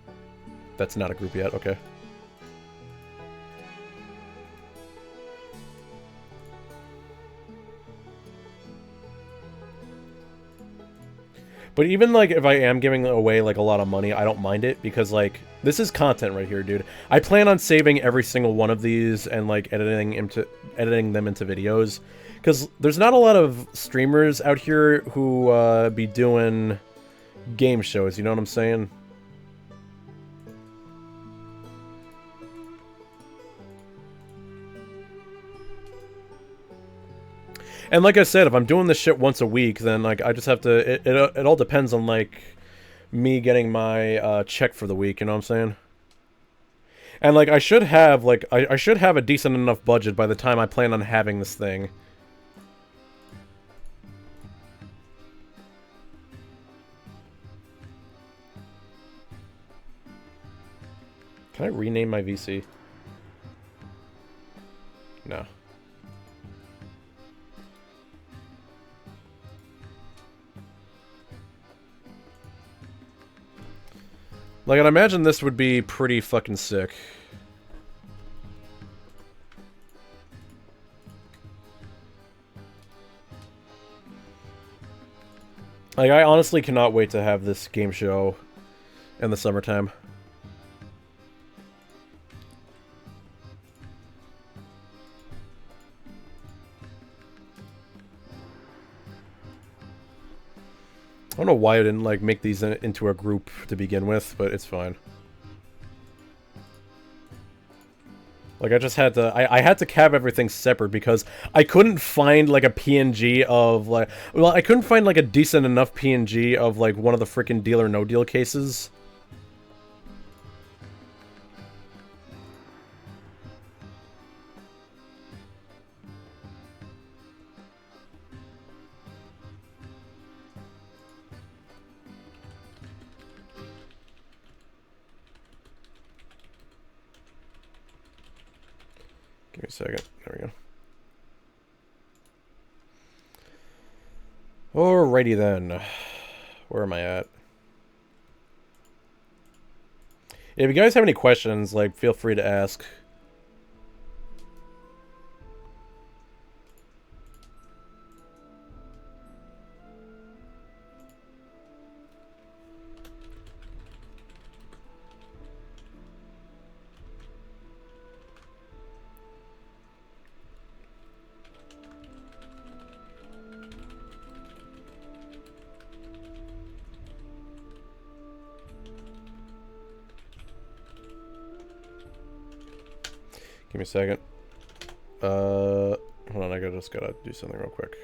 A: That's not a group yet, okay. But even, like, if I am giving away, like, a lot of money, I don't mind it, because, like, this is content right here, dude. I plan on saving every single one of these and, like, editing them into videos. Because there's not a lot of streamers out here who, be doing game shows, you know what I'm saying? And like I said, if I'm doing this shit once a week, then, like, I just have to... It all depends on, like, me getting my check for the week, you know what I'm saying? And, like, I should have, like... I should have a decent enough budget by the time I plan on having this thing. Can I rename my VC? No. Like, I'd imagine this would be pretty fucking sick. Like, I honestly cannot wait to have this game show in the summertime. I don't know why I didn't, like, make these into a group to begin with, but it's fine. Like, I just had to... I had to have everything separate because I couldn't find, like, a PNG of, like... well, I couldn't find, like, a decent enough PNG of, like, one of the freaking Deal or No Deal cases. Give me a second. There we go. Alrighty then. Where am I at? If you guys have any questions, like, feel free to ask. Give me a second. Hold on, I just gotta do something real quick.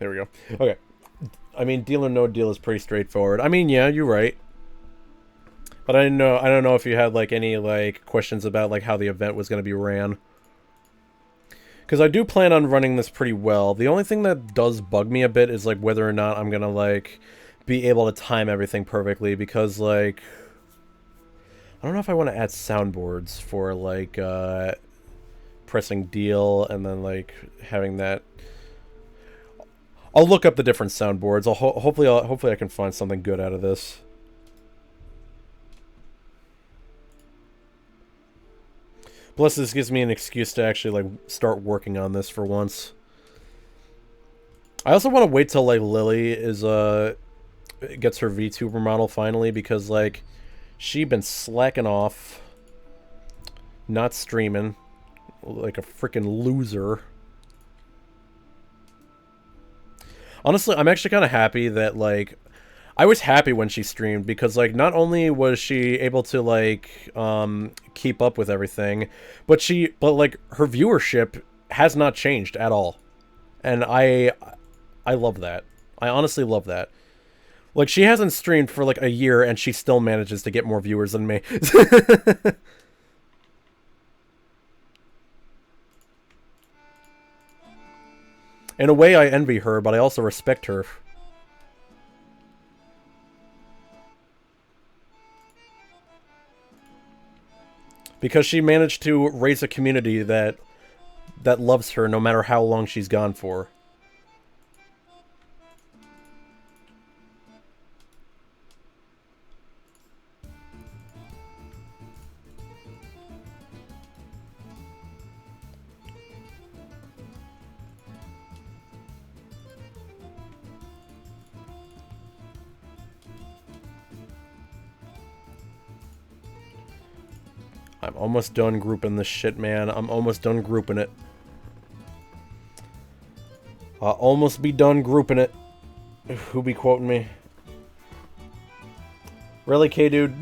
A: There we go. Okay. I mean, deal or no deal is pretty straightforward. I mean, yeah, you're right. But I don't know if you had, like, any, like, questions about, like, how the event was going to be ran. Because I do plan on running this pretty well. The only thing that does bug me a bit is, like, whether or not I'm going to, like, be able to time everything perfectly. Because, like, I don't know if I want to add soundboards for, like, pressing deal and then, like, having that... I'll look up the different soundboards. Hopefully I can find something good out of this. Plus, this gives me an excuse to actually, like, start working on this for once. I also want to wait till, like, Lily is, gets her VTuber model finally, because, like, she been slacking off, not streaming, like a freaking loser. Honestly, I'm actually kind of happy that, like, I was happy when she streamed, because, like, not only was she able to, like, keep up with everything, but like, her viewership has not changed at all. And I love that. I honestly love that. Like, she hasn't streamed for, like, a year, and she still manages to get more viewers than me. In a way, I envy her, but I also respect her. Because she managed to raise a community that loves her no matter how long she's gone for. I'm almost done grouping this shit, man. I'm almost done grouping it. I'll almost be done grouping it. Who be quoting me? Really, K-Dude?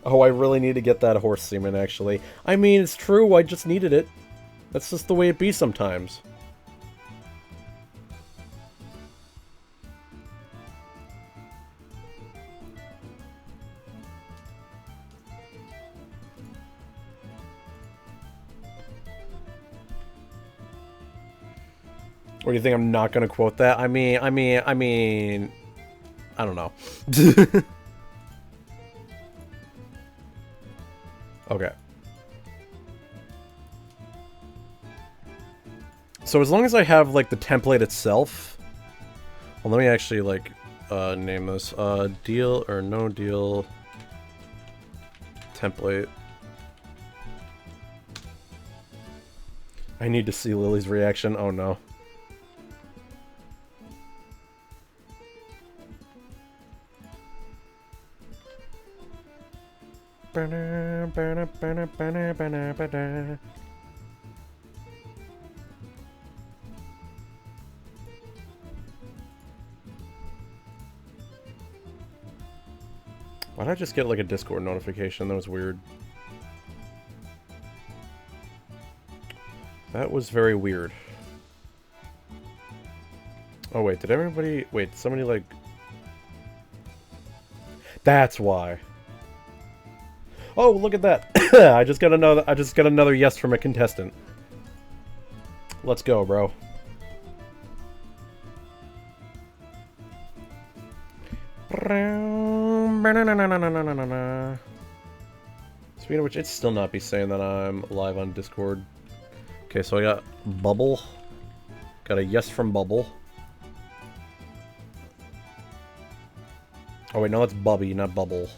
A: Oh, I really need to get that horse semen, actually. I mean, it's true, I just needed it. That's just the way it be sometimes. Or do you think I'm not gonna quote that? I mean, I don't know. Okay. So as long as I have, like, the template itself... Well, let me actually, like, name this. Deal or no deal... template. I need to see Lily's reaction. Oh, no. Why did I just get, like, a Discord notification? That was weird. That was very weird. Oh, wait, did everybody... Wait, somebody, like... That's why. Oh, look at that! I just got another yes from a contestant. Let's go, bro. Speaking of which, it's still not be saying that I'm live on Discord. Okay, so I got Bubble. Got a yes from Bubble. Oh wait, no, that's Bubby, not Bubble.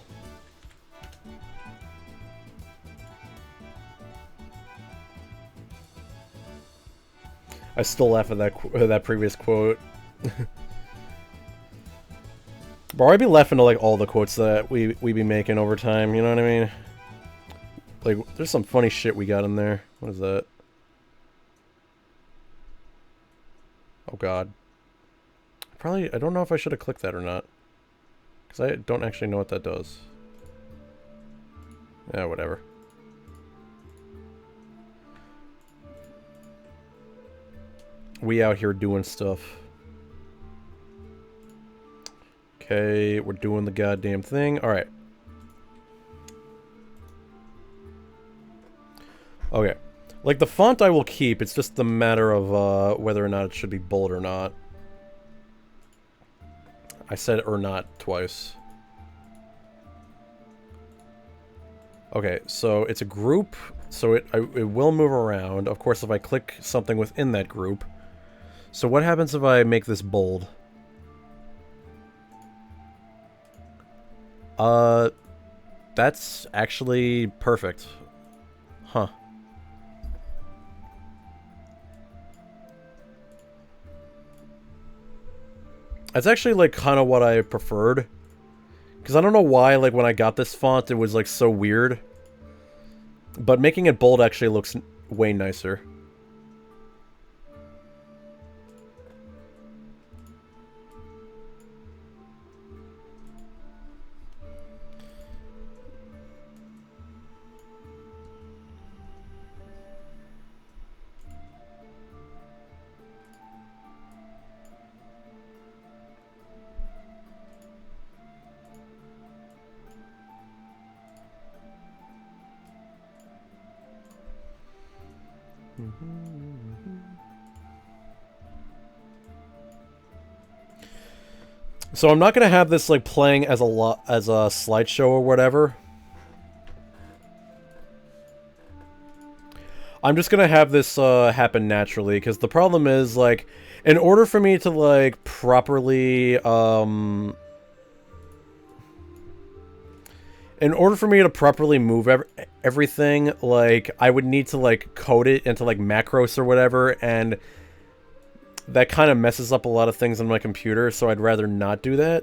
A: I still laugh at that previous quote. Bro, I'd be laughing to, like, all the quotes that we be making over time, you know what I mean? Like, there's some funny shit we got in there. What is that? Oh god. I don't know if I should have clicked that or not. Because I don't actually know what that does. Yeah, whatever. We out here doing stuff. Okay, we're doing the goddamn thing. Alright. Okay. Like, the font I will keep, it's just a matter of whether or not it should be bold or not. I said or not twice. Okay, so it's a group, so it will move around. Of course, if I click something within that group. So what happens if I make this bold? That's actually perfect. Huh. That's actually, like, kind of what I preferred. Because I don't know why, like, when I got this font, it was, like, so weird. But making it bold actually looks way nicer. So I'm not gonna have this like playing as a slideshow or whatever. I'm just gonna have this happen naturally, because the problem is, like, in order for me to like properly move everything, like, I would need to like code it into like macros or whatever, and that kind of messes up a lot of things on my computer, so I'd rather not do that.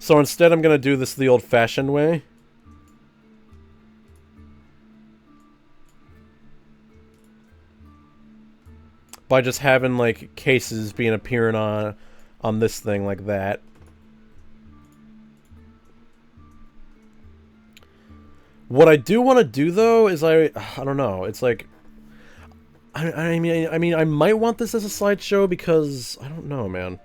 A: So instead I'm gonna do this the old-fashioned way. By just having, like, cases being appearing on this thing like that. What I do want to do, though, is I don't know. It's like, I mean, I might want this as a slideshow because I don't know, man.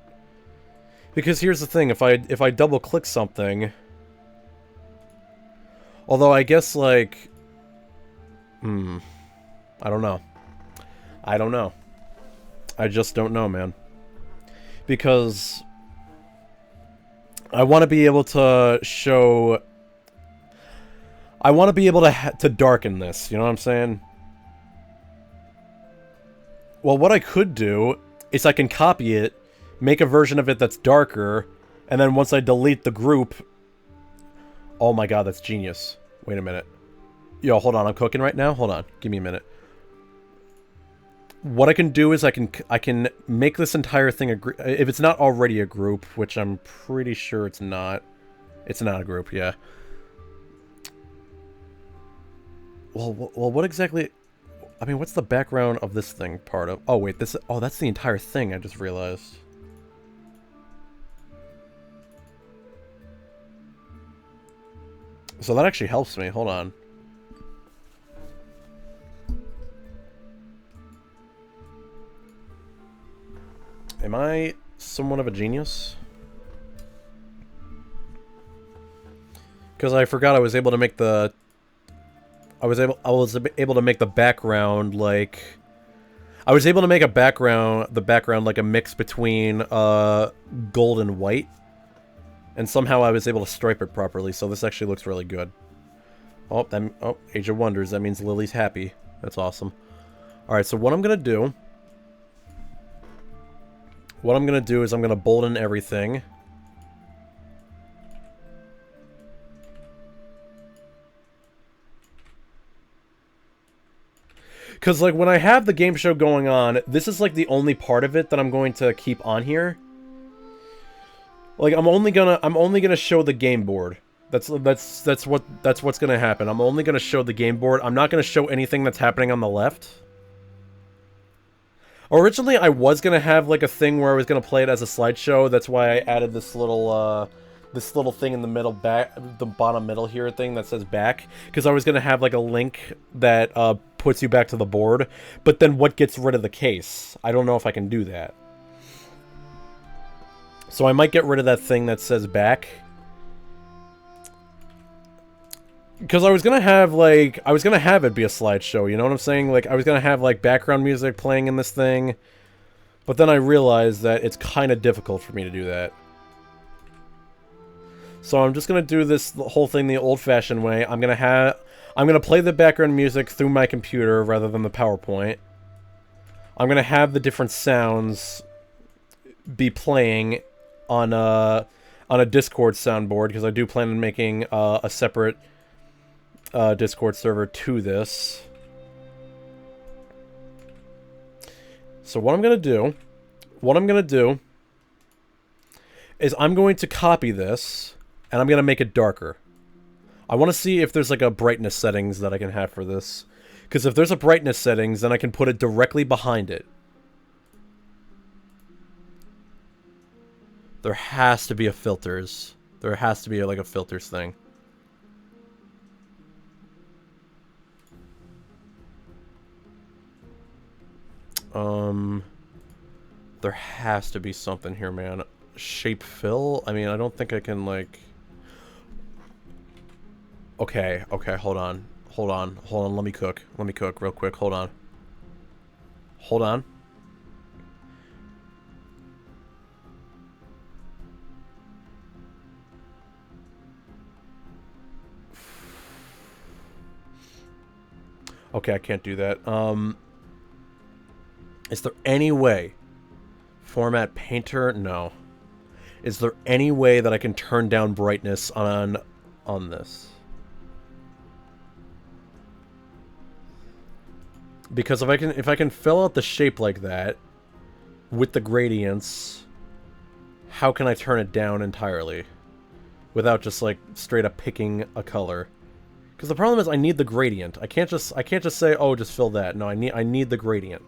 A: Because here's the thing: if I double click something, although I guess like, I don't know. I don't know. I just don't know, man. Because I want to be able to show. I want to be able to darken this, you know what I'm saying? Well, what I could do is I can copy it, make a version of it that's darker, and then once I delete the group... Oh my god, that's genius. Wait a minute. Yo, hold on, I'm cooking right now? Hold on, give me a minute. What I can do is I can make this entire thing a group. If it's not already a group, which I'm pretty sure it's not. It's not a group, yeah. Well, what exactly... I mean, what's the background of this thing part of... Oh, wait, this... Oh, that's the entire thing, I just realized. So that actually helps me. Hold on. Am I somewhat of a genius? Because I forgot I was able to make the... I was able to make the background like... I was able to make the background like a mix between gold and white. And somehow I was able to stripe it properly, so this actually looks really good. Oh, Age of Wonders, that means Lily's happy. That's awesome. Alright, so what I'm gonna do... What I'm gonna do is I'm gonna bolden everything. Because, like, when I have the game show going on, this is, like, the only part of it that I'm going to keep on here. Like, I'm only gonna show the game board. That's what's gonna happen. I'm only gonna show the game board. I'm not gonna show anything that's happening on the left. Originally, I was gonna have, like, a thing where I was gonna play it as a slideshow. That's why I added this little this little thing in the middle back, the bottom middle here thing that says back, because I was gonna have like a link that puts you back to the board, but then what gets rid of the case? I don't know if I can do that. So I might get rid of that thing that says back. Because I was gonna have like, I was gonna have it be a slideshow, you know what I'm saying? Like, I was gonna have like background music playing in this thing, but then I realized that it's kind of difficult for me to do that. So I'm just gonna do this whole thing the old-fashioned way. I'm gonna play the background music through my computer rather than the PowerPoint. I'm gonna have the different sounds be playing on a Discord soundboard, because I do plan on making a separate Discord server to this. So what I'm gonna do is I'm going to copy this, and I'm gonna make it darker. I want to see if there's like a brightness settings that I can have for this. Because if there's a brightness settings, then I can put it directly behind it. There has to be a filters. There has to be like a filters thing. There has to be something here, man. Shape fill? I mean, I don't think I can, like... Okay, hold on, let me cook real quick, hold on. Okay, I can't do that. Is there any way? Format painter? No. Is there any way that I can turn down brightness on this? Because if I can fill out the shape like that with the gradients, how can I turn it down entirely without just like straight up picking a color? Because the problem is I need the gradient. I can't just say, oh, just fill that. No, I need the gradient.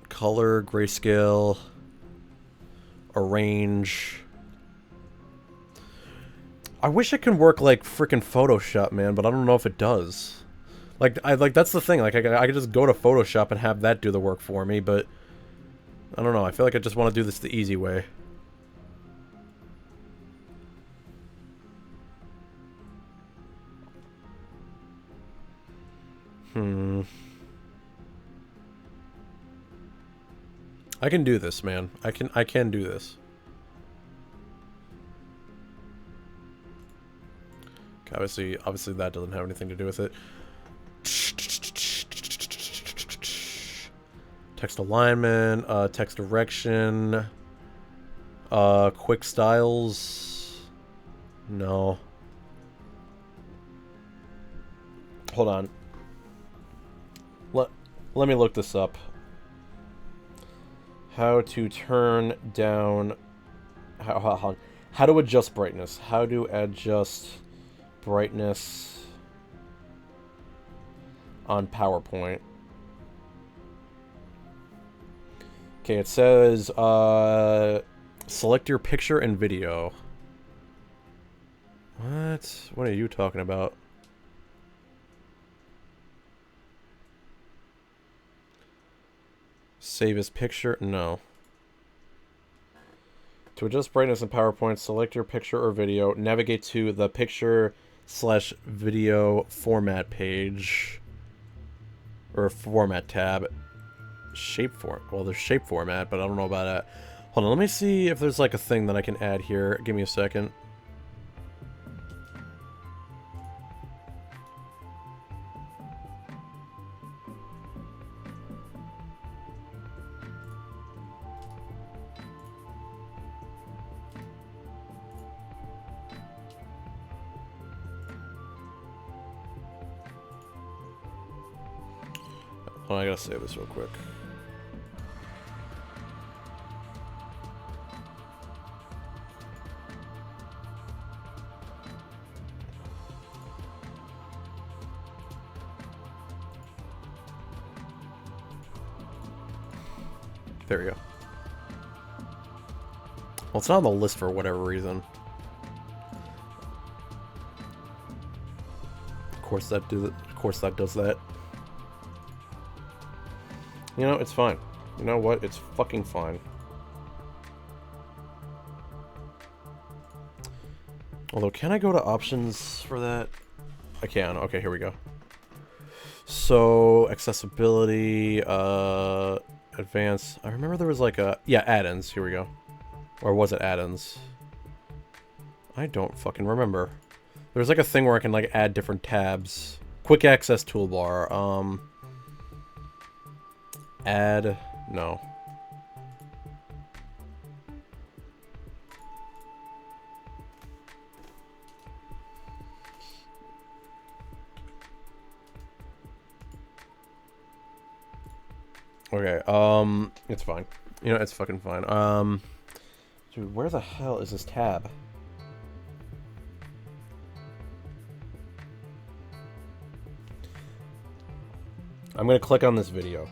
A: Color, grayscale, arrange. I wish it could work like frickin' Photoshop, man, but I don't know if it does. Like, that's the thing. Like, I could just go to Photoshop and have that do the work for me, but I don't know. I feel like I just want to do this the easy way. I can do this, man. I can do this. Okay, obviously that doesn't have anything to do with it. Text alignment, text direction, quick styles. No. Hold on. Let me look this up. How to turn down... How to adjust brightness. How to adjust brightness on PowerPoint. Okay, it says, select your picture and video. What? What are you talking about? Save as picture? No. To adjust brightness in PowerPoint, select your picture or video. Navigate to the picture/video format page. Or format tab. Shape form. Well, there's shape format, but I don't know about that. Hold on, let me see if there's like a thing that I can add here. Give me a second. Oh, I gotta save this real quick. There we go. Well, it's not on the list for whatever reason. Of course that does that. You know, it's fine. You know what? It's fucking fine. Although, can I go to options for that? I can. Okay, here we go. So, accessibility, advanced. I remember there was like a... Yeah, add-ins. Here we go. Or was it add-ins? I don't fucking remember. There's like a thing where I can like add different tabs. Quick access toolbar. Add... No. Okay, it's fine. You know, it's fucking fine. Dude, where the hell is this tab? I'm gonna click on this video.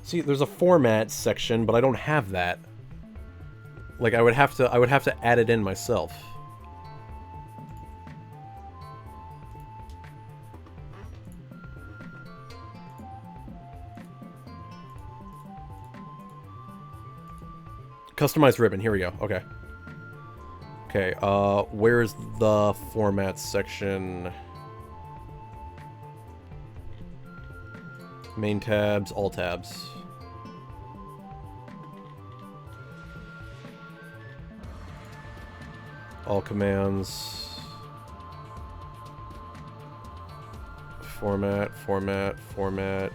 A: See, there's a format section, but I don't have that. Like, I would have to add it in myself. Customize ribbon, here we go, okay. Okay, where's the format section? Main tabs, all tabs. All commands. Format, format, format.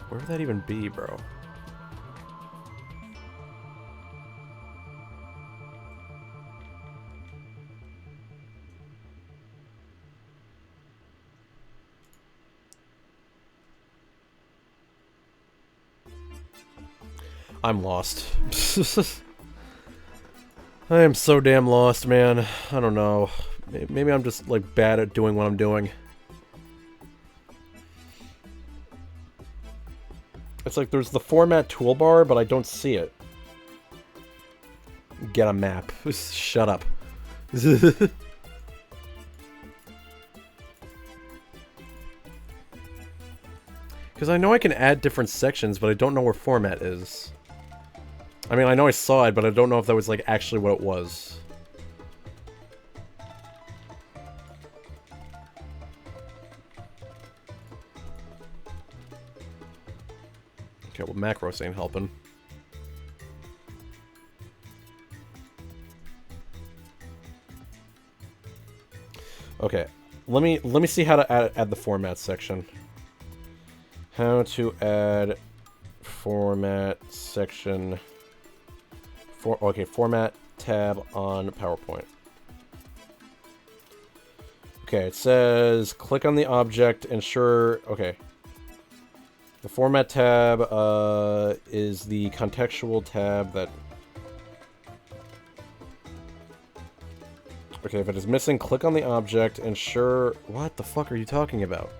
A: Where would that even be, bro? I'm lost. I am so damn lost, man. I don't know. Maybe I'm just, like, bad at doing what I'm doing. It's like there's the format toolbar, but I don't see it. Get a map. Shut up. Because I know I can add different sections, but I don't know where format is. I mean, I know I saw it, but I don't know if that was, like, actually what it was. Okay, well, macros ain't helping. Okay, let me see how to add the format section. How to add format section. Okay, format tab on PowerPoint. Okay, it says click on the object, ensure. Okay. The format tab is the contextual tab that... Okay, if it is missing, click on the object, ensure... What the fuck are you talking about?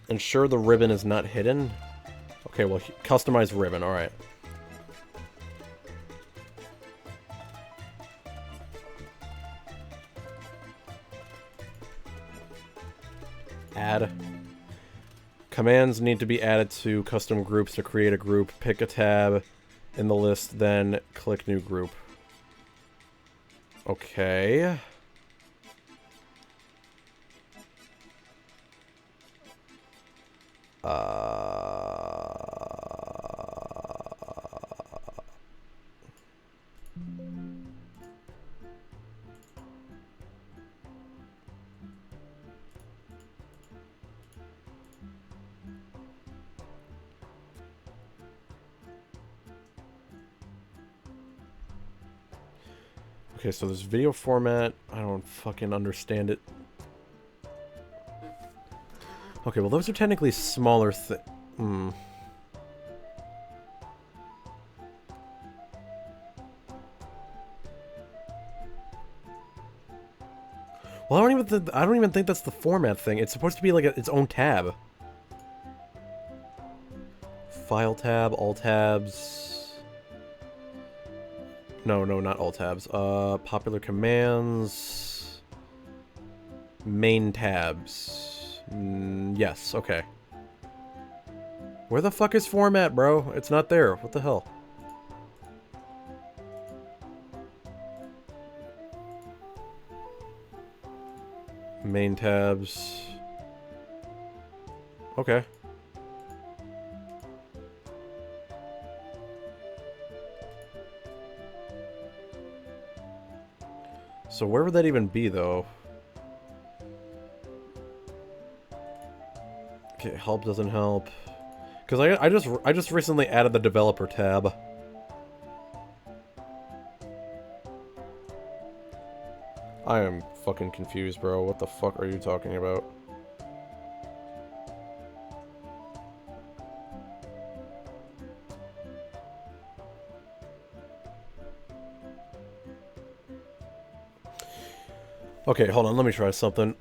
A: Ensure the ribbon is not hidden? Okay, well, customize ribbon, alright. Add. Commands need to be added to custom groups to create a group. Pick a tab in the list, then click new group. Okay. Okay, so this video format, I don't fucking understand it. Okay, well those are technically smaller Well, I don't even think that's the format thing. It's supposed to be like its own tab. File tab, all tabs. No, not all tabs. Popular commands. Main tabs. Yes, okay. Where the fuck is format, bro? It's not there. What the hell? Main tabs. Okay. So where would that even be, though? Okay, help doesn't help. Because I just recently added the developer tab. I am fucking confused, bro. What the fuck are you talking about? Okay, hold on. Let me try something.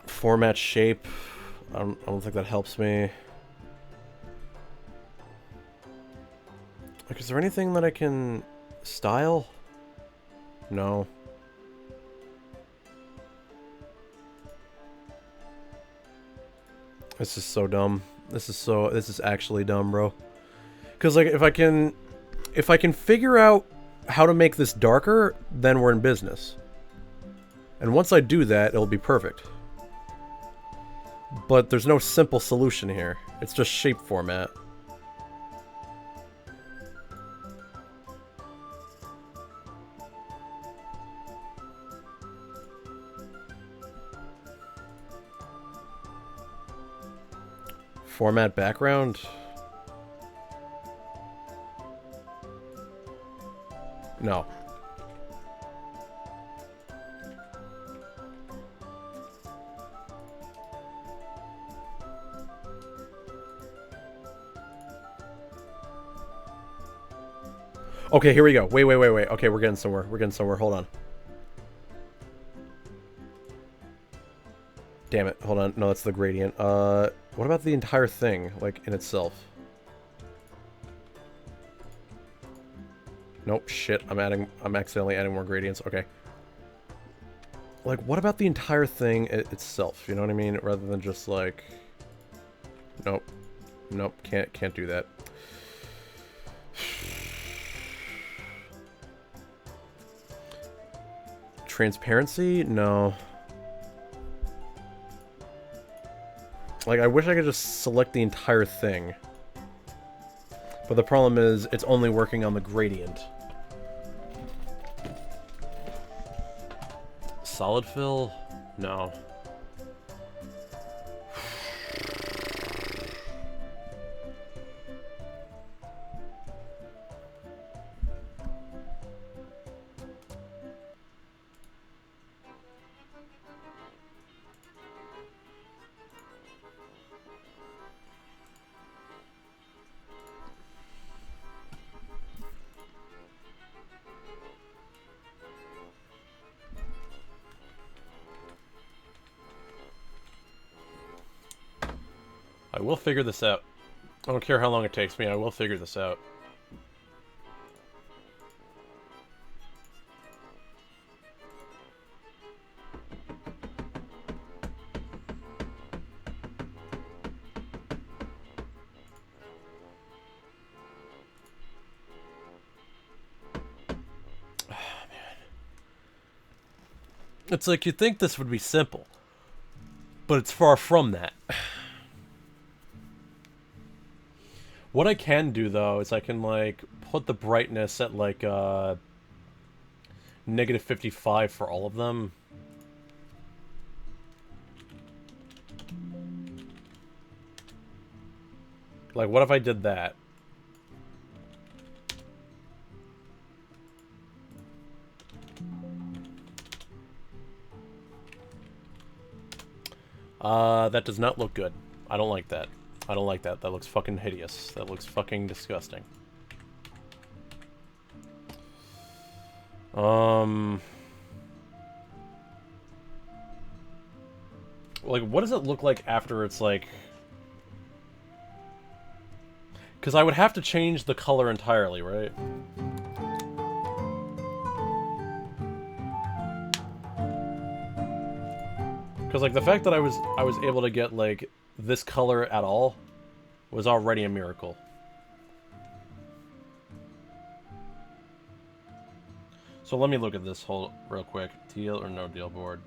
A: Format shape. I don't think that helps me. Like, is there anything that I can style? No. This is so dumb. This is actually dumb, bro. Because like if I can figure out how to make this darker, then we're in business. And once I do that, it'll be perfect. But there's no simple solution here. It's just shape format. Format background? No. Okay, here we go. Wait. Okay, we're getting somewhere. Hold on. Damn it. Hold on. No, that's the gradient. What about the entire thing, like, in itself? Nope, shit. I'm accidentally adding more gradients. Okay. Like, what about the entire thing itself? You know what I mean? Rather than just, like... Nope. Nope, can't do that. Transparency? No. Like, I wish I could just select the entire thing. But the problem is, it's only working on the gradient. Solid fill? No. I will figure this out. I don't care how long it takes me, I will figure this out. It's like, you'd think this would be simple, but it's far from that. What I can do, though, is I can, like, put the brightness at, like, negative 55 for all of them. Like, what if I did that? That does not look good. I don't like that. I don't like that. That looks fucking hideous. That looks fucking disgusting. Like, what does it look like after it's, like... Because I would have to change the color entirely, right? Because, like, the fact that I was able to get, like, this color at all was already a miracle. So let me look at this whole real quick. Deal or no deal board.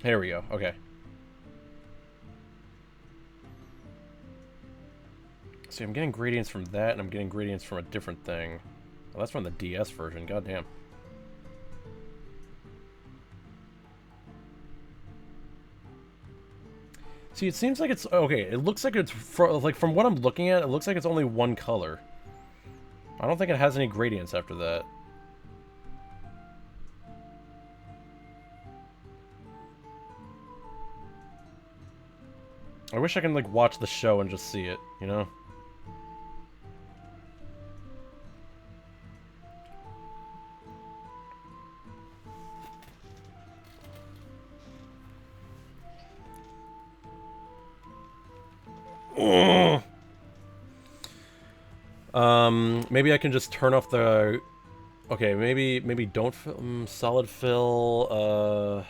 A: Here we go. Okay. See, I'm getting gradients from that, and I'm getting gradients from a different thing. Well, that's from the DS version. Goddamn. See, it seems like it's... Okay, it looks like it's... Like, from what I'm looking at, it looks like it's only one color. I don't think it has any gradients after that. I wish I can, like, watch the show and just see it, you know? Maybe I can just turn off the... Okay, maybe don't solid fill,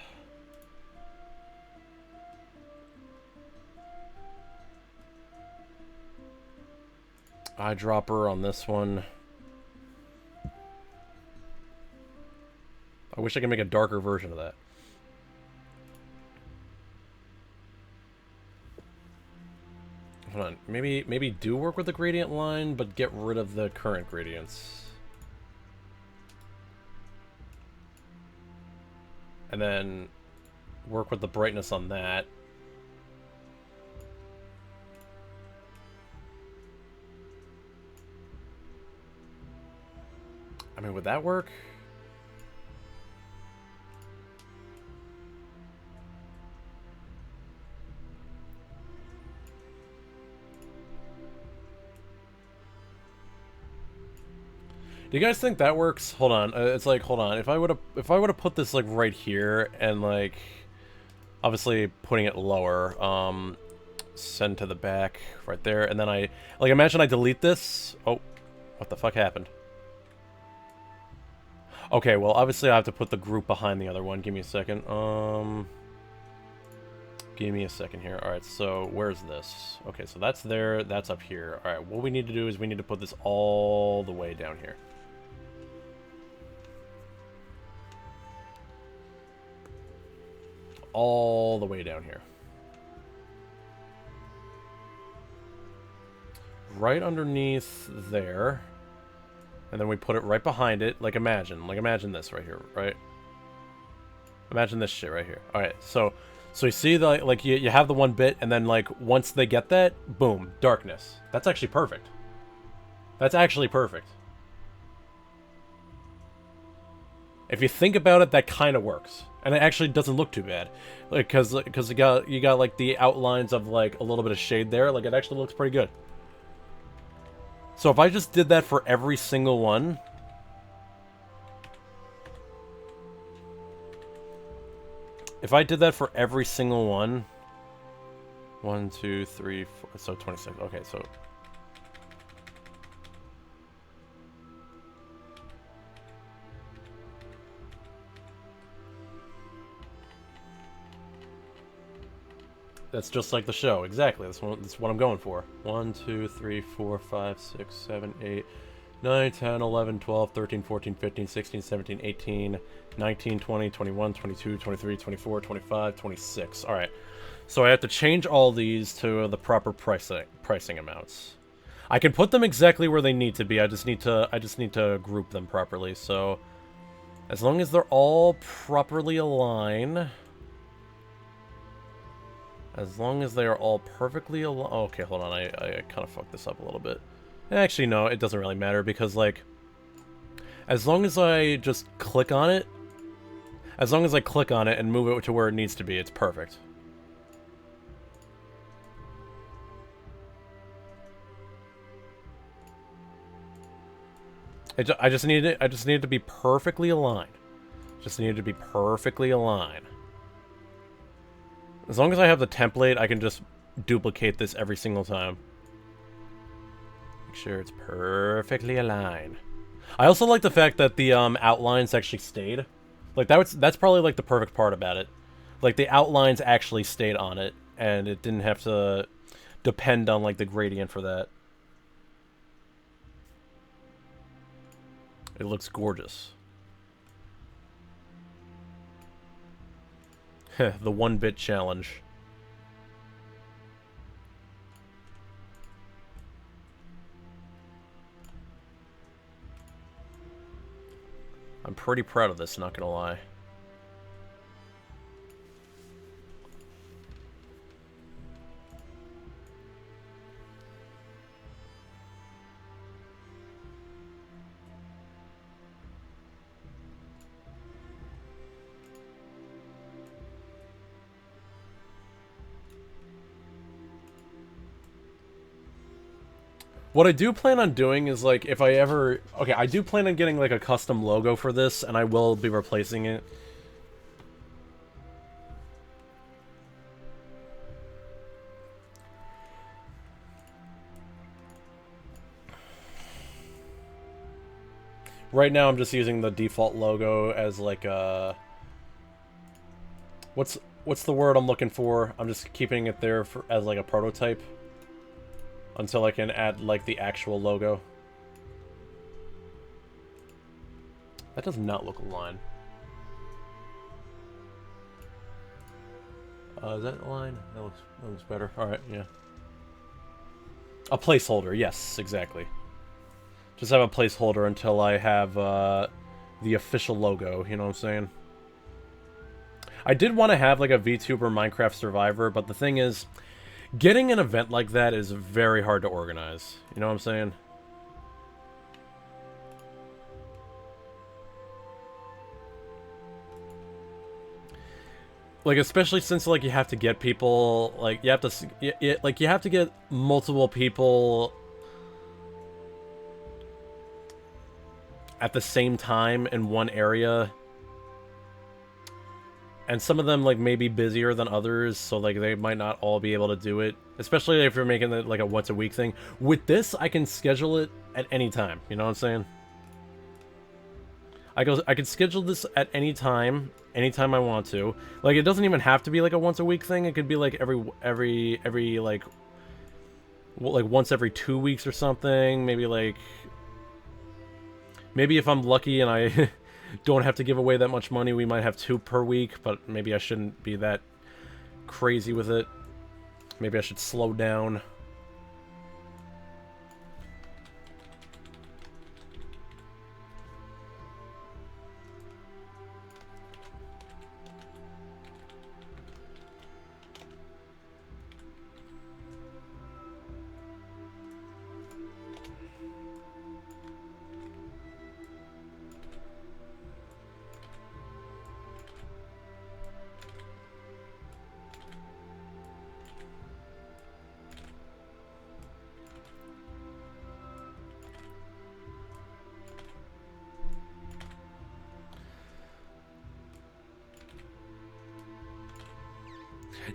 A: eyedropper on this one. I wish I could make a darker version of that. Hold on, maybe do work with the gradient line, but get rid of the current gradients. And then work with the brightness on that. I mean, would that work? Do you guys think that works? Hold on. It's like, hold on. If I would have put this like right here and like obviously putting it lower, send to the back right there, and then I like imagine I delete this. Oh, what the fuck happened? Okay, well obviously I have to put the group behind the other one. Give me a second. Give me a second here. All right, so where's this? Okay, so that's there. That's up here. All right, what we need to do is we need to put this all the way down here. All the way down here. Right underneath there. And then we put it right behind it. Like imagine this right here, right? Imagine this shit right here. Alright, so you see the, like, you have the one bit, and then, like, once they get that, boom, darkness. That's actually perfect. That's actually perfect. If you think about it, that kind of works. And it actually doesn't look too bad. Like, cause you got, like, the outlines of, like, a little bit of shade there. Like, it actually looks pretty good. So if I just did that for every single one... If I did that for every single one... 1, 2, 3, 4... So 26. Okay, so... That's just like the show. Exactly. That's what I'm going for. 1, 2, 3, 4, 5, 6, 7, 8, 9, 10, 11, 12, 13, 14, 15, 16, 17, 18, 19, 20, 21, 22, 23, 24, 25, 26. Alright. So I have to change all these to the proper pricing amounts. I can put them exactly where they need to be. I just need to group them properly. So as long as they're all properly aligned. As long as they are all perfectly aligned. Oh, okay, hold on. I kind of fucked this up a little bit. Actually, no, it doesn't really matter because, like, as long as I just click on it, and move it to where it needs to be, it's perfect. I just needed it to be perfectly aligned. Just needed to be perfectly aligned. As long as I have the template, I can just duplicate this every single time. Make sure it's perfectly aligned. I also like the fact that the outlines actually stayed. Like that's probably like the perfect part about it. Like the outlines actually stayed on it, and it didn't have to depend on like the gradient for that. It looks gorgeous. The 1-bit challenge. I'm pretty proud of this, not gonna lie. What I do plan on doing is, like, if I ever... Okay, I do plan on getting, like, a custom logo for this, and I will be replacing it. Right now, I'm just using the default logo as, like, a... What's the word I'm looking for? I'm just keeping it there as, like, a prototype. Until I can add, like, the actual logo. That does not look aligned. Is that aligned? That looks better. Alright, yeah. A placeholder, yes, exactly. Just have a placeholder until I have, the official logo, you know what I'm saying? I did want to have, like, a VTuber Minecraft Survivor, but the thing is... Getting an event like that is very hard to organize. You know what I'm saying? Like, especially since, like, you have to get people... Like, you have to get multiple people... at the same time in one area... And some of them, like, may be busier than others, so, like, they might not all be able to do it. Especially if you're making it, like, a once-a-week thing. With this, I can schedule it at any time. You know what I'm saying? I can schedule this at any time I want to. Like, it doesn't even have to be, like, a once-a-week thing. It could be, like, every like, once every 2 weeks or something. Maybe, like... Maybe if I'm lucky and I... don't have to give away that much money, we might have 2 per week, but maybe I shouldn't be that crazy with it. Maybe I should slow down.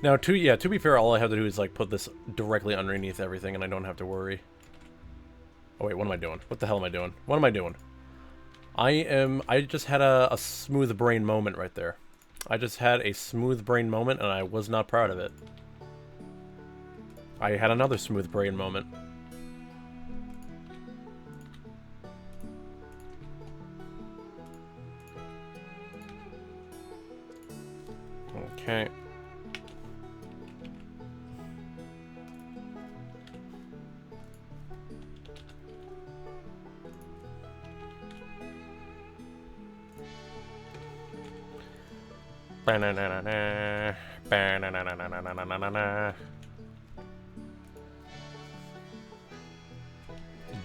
A: Now, to be fair, all I have to do is, like, put this directly underneath everything, and I don't have to worry. Oh, wait, what am I doing? What the hell am I doing? What am I doing? I just had a smooth brain moment right there. I just had a smooth brain moment, and I was not proud of it. I had another smooth brain moment. Okay.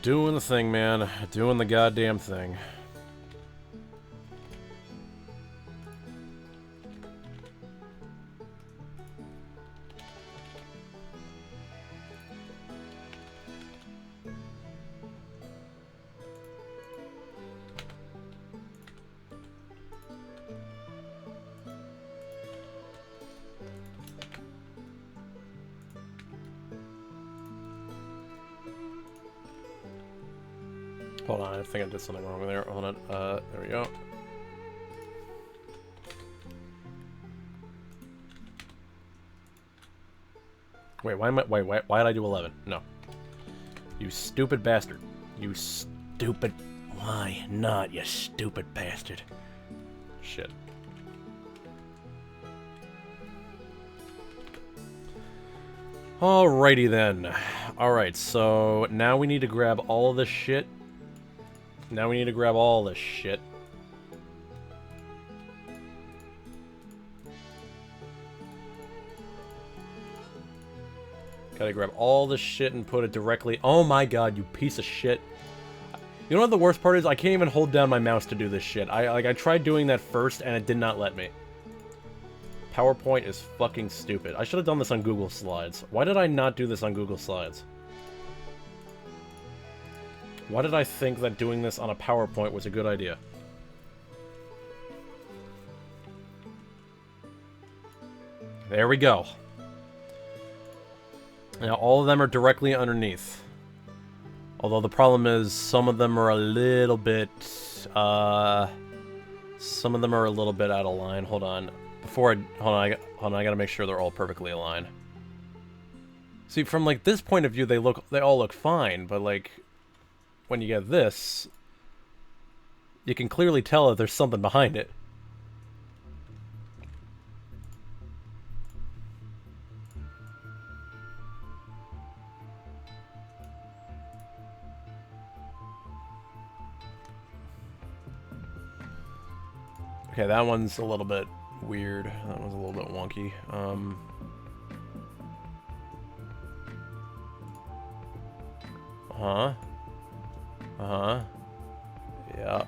A: Doing the thing, man. Doing the goddamn thing. Hold on, I think I did something wrong there. Hold on. There we go. Wait, why did I do 11? No. You stupid bastard. You stupid... Why not, you stupid bastard? Shit. Alrighty then. Alright, so now we need to grab all of this shit. Now we need to grab all this shit. Gotta grab all this shit and put it directly... Oh my god, you piece of shit. You know what the worst part is? I can't even hold down my mouse to do this shit. I tried doing that first and it did not let me. PowerPoint is fucking stupid. I should have done this on Google Slides. Why did I not do this on Google Slides? Why did I think that doing this on a PowerPoint was a good idea? There we go. Now all of them are directly underneath. Although the problem is some of them are a little bit... some of them are a little bit out of line. Hold on. Hold on, I gotta make sure they're all perfectly aligned. See, from like this point of view, they all look fine, but like... When you get this, you can clearly tell that there's something behind it. Okay, that one's a little bit weird. That one's a little bit wonky. Yeah.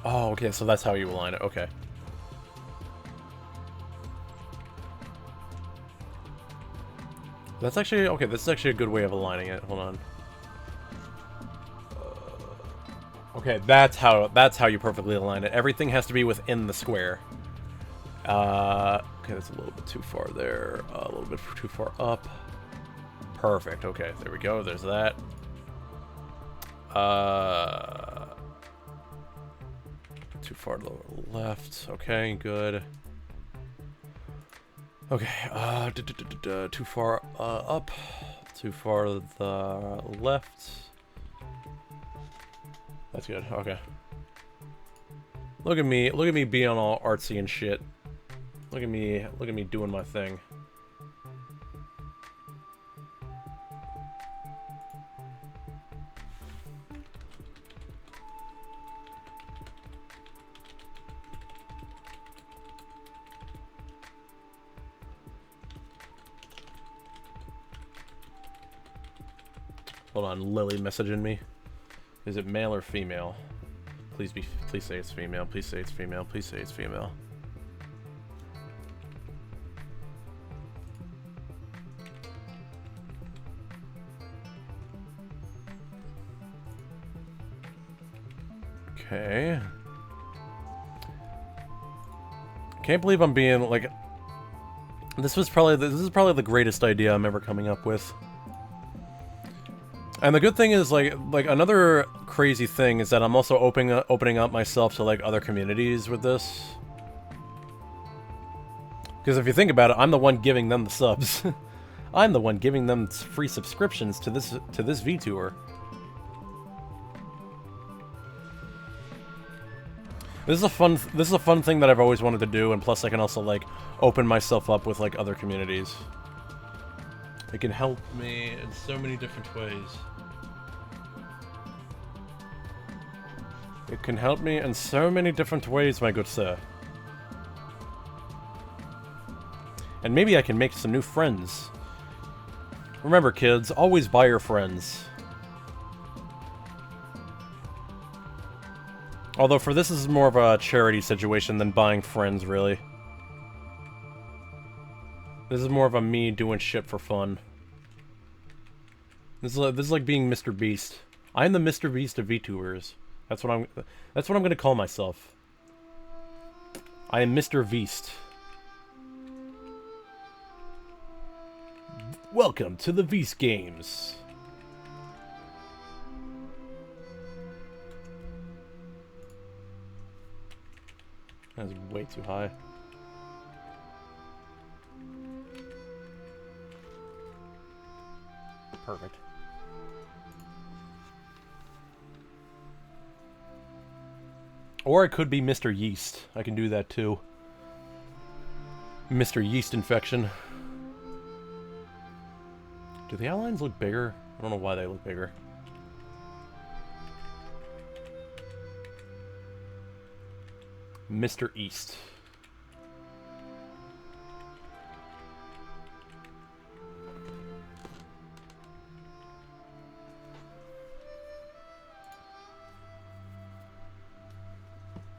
A: Oh, okay, so that's how you align it. Okay. That's actually... Okay, this is actually a good way of aligning it. Hold on. Okay, that's how you perfectly align it. Everything has to be within the square. Okay, that's a little bit too far there. A little bit too far up. Perfect. Okay, there we go. There's that. Too far to the left. Okay, good. Okay, too far up. Too far to the left. That's good. Okay. Look at me being all artsy and shit. Look at me doing my thing. Hold on, Lily messaging me. Is it male or female? Please say it's female. Please say it's female. Please say it's female. Okay. Can't believe I'm being like... This is probably the greatest idea I'm ever coming up with. And the good thing is, like another crazy thing is that I'm also opening up myself to, like, other communities with this. Because if you think about it, I'm the one giving them the subs. I'm the one giving them free subscriptions to this VTuber. This is a fun thing that I've always wanted to do, and plus I can also, like, open myself up with, like, other communities. It can help me in so many different ways. It can help me in so many different ways, my good sir. And maybe I can make some new friends. Remember, kids, always buy your friends. Although for this is more of a charity situation than buying friends, really. This is more of a me doing shit for fun. This is like being Mr. Beast. I'm the Mr. Beast of VTubers. That's what I'm gonna call myself. I am Mr. Beast. Welcome to the Beast Games. That's way too high. Perfect. Or it could be Mr. Yeast. I can do that too. Mr. Yeast Infection. Do the outlines look bigger? I don't know why they look bigger. Mr. East.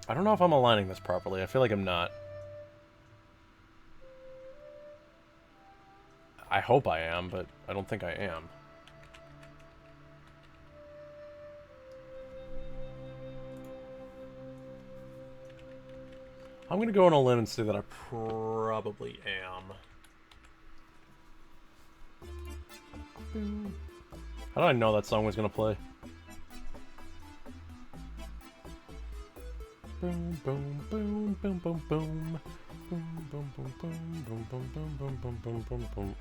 A: I don't know if I'm aligning this properly. I feel like I'm not. I hope I am, but I don't think I am. I'm gonna go on a limb and say that I probably am. How did I know that song was gonna play? Boom, boom, boom, boom, boom, boom. Boom, boom, boom, boom, boom, boom, boom, boom, boom, boom, boom.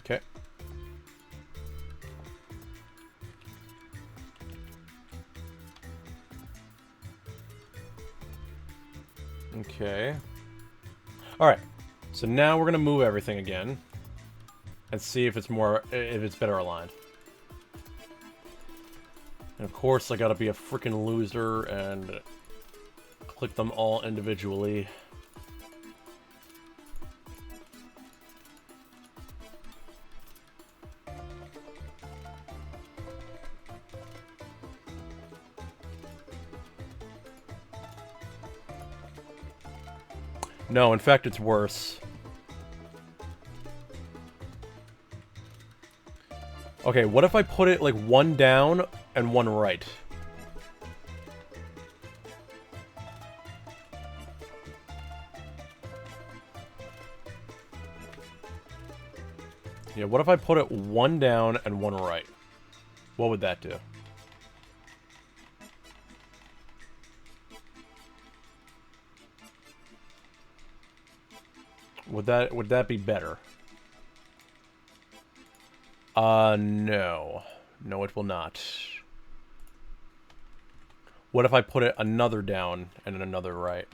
A: Okay. Okay. Alright. So now we're gonna move everything again. And see if it's better aligned. And of course I gotta be a freaking loser and click them all individually. No, in fact, it's worse. Okay, what if I put it, like, one down and one right? Yeah, what if I put it one down and one right? What would that do? Would that be better? No. No, it will not. What if I put it another down and another right?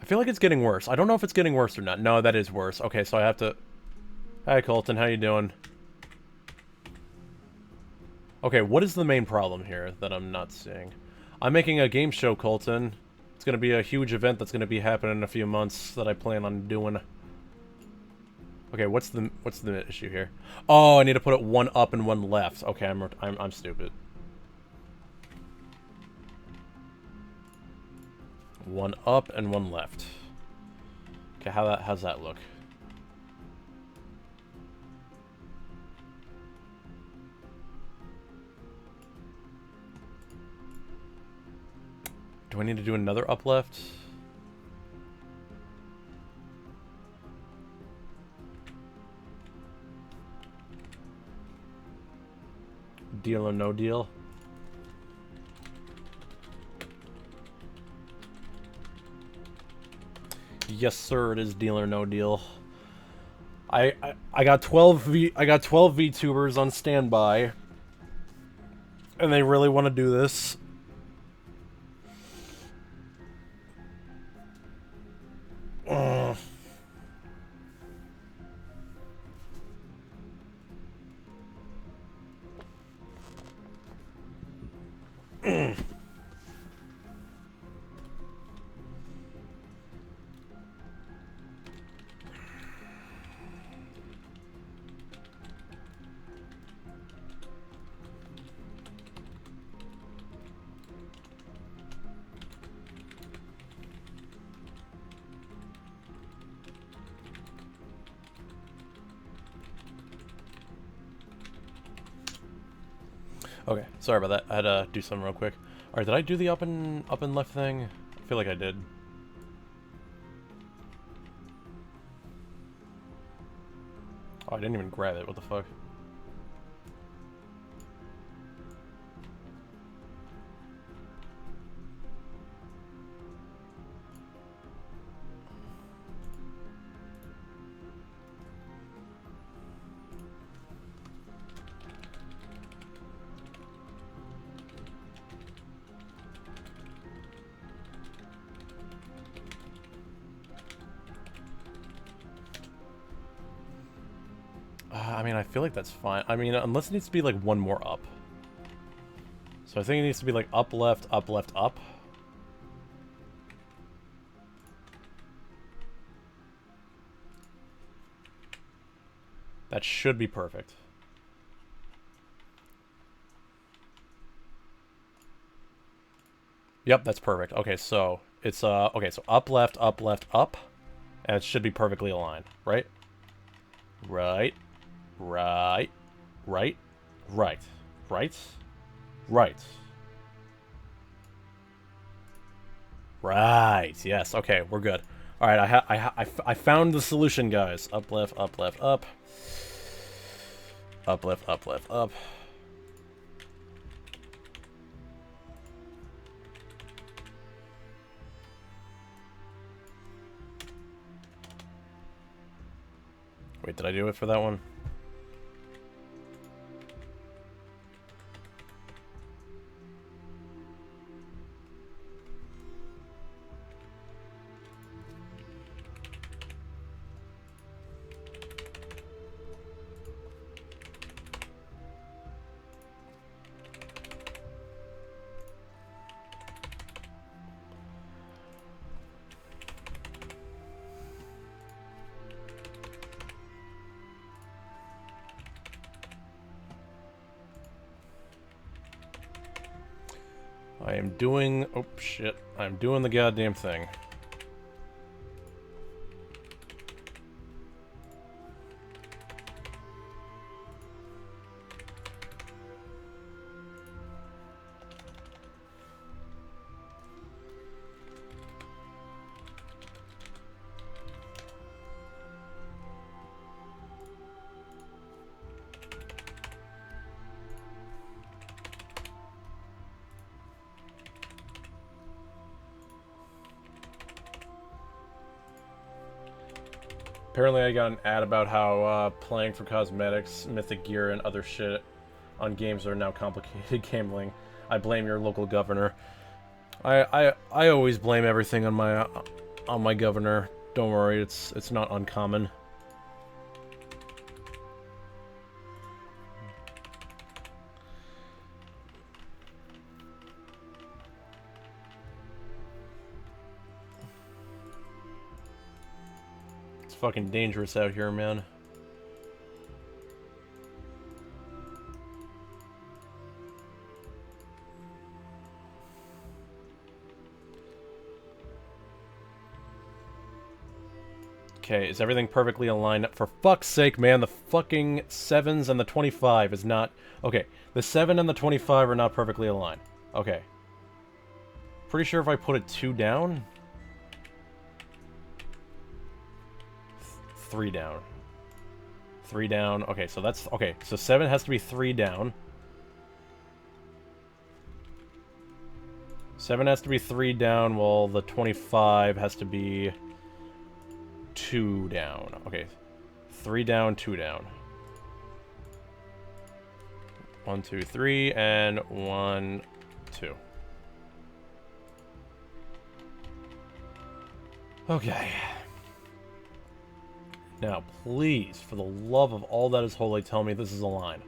A: I feel like it's getting worse. I don't know if it's getting worse or not. No, that is worse. Okay, so I have to... Hi, Colton. How you doing? Okay, what is the main problem here that I'm not seeing? I'm making a game show, Colton. It's gonna be a huge event that's gonna be happening in a few months that I plan on doing. Okay, what's the issue here? Oh, I need to put it one up and one left. Okay, I'm stupid. One up and one left. Okay, how's that look? Do I need to do another up left? Deal or no deal? Yes, sir. It is deal or no deal. I got 12 VTubers on standby, and they really want to do this. Okay, sorry about that. I had to do something real quick. Alright, did I do the up and left thing? I feel like I did. Oh, I didn't even grab it. What the fuck? I mean, I feel like that's fine. I mean, unless it needs to be like one more up. So I think it needs to be like up, left, up, left, up. That should be perfect. Yep, that's perfect. Okay, so it's okay, so up, left, up, and it should be perfectly aligned, right? Right. Right. Right. Right. Right. Right. Right. Yes. Okay, we're good. All right, I found the solution, guys. Up, left, up, left, up. Up, left, up, left, up. Wait, did I do it for that one? I am doing... Oh, shit. I'm doing the goddamn thing. Apparently I got an ad about how playing for cosmetics, mythic gear, and other shit on games are now complicated gambling. I blame your local governor. I always blame everything on my governor. Don't worry, it's not uncommon. fucking dangerous out here, man. Okay, is everything perfectly aligned? For fuck's sake, man, the fucking 7s and the 25 is not... Okay, the 7 and the 25 are not perfectly aligned. Okay. Pretty sure if I put it 2 down... 3 down. 3 down. Okay, so that's... Okay, so 7 has to be 3 down. 7 has to be 3 down, while the 25 has to be... 2 down. Okay. 3 down, 2 down. 1, 2, 3, and 1, 2. Okay. Now, please, for the love of all that is holy, tell me this is a line.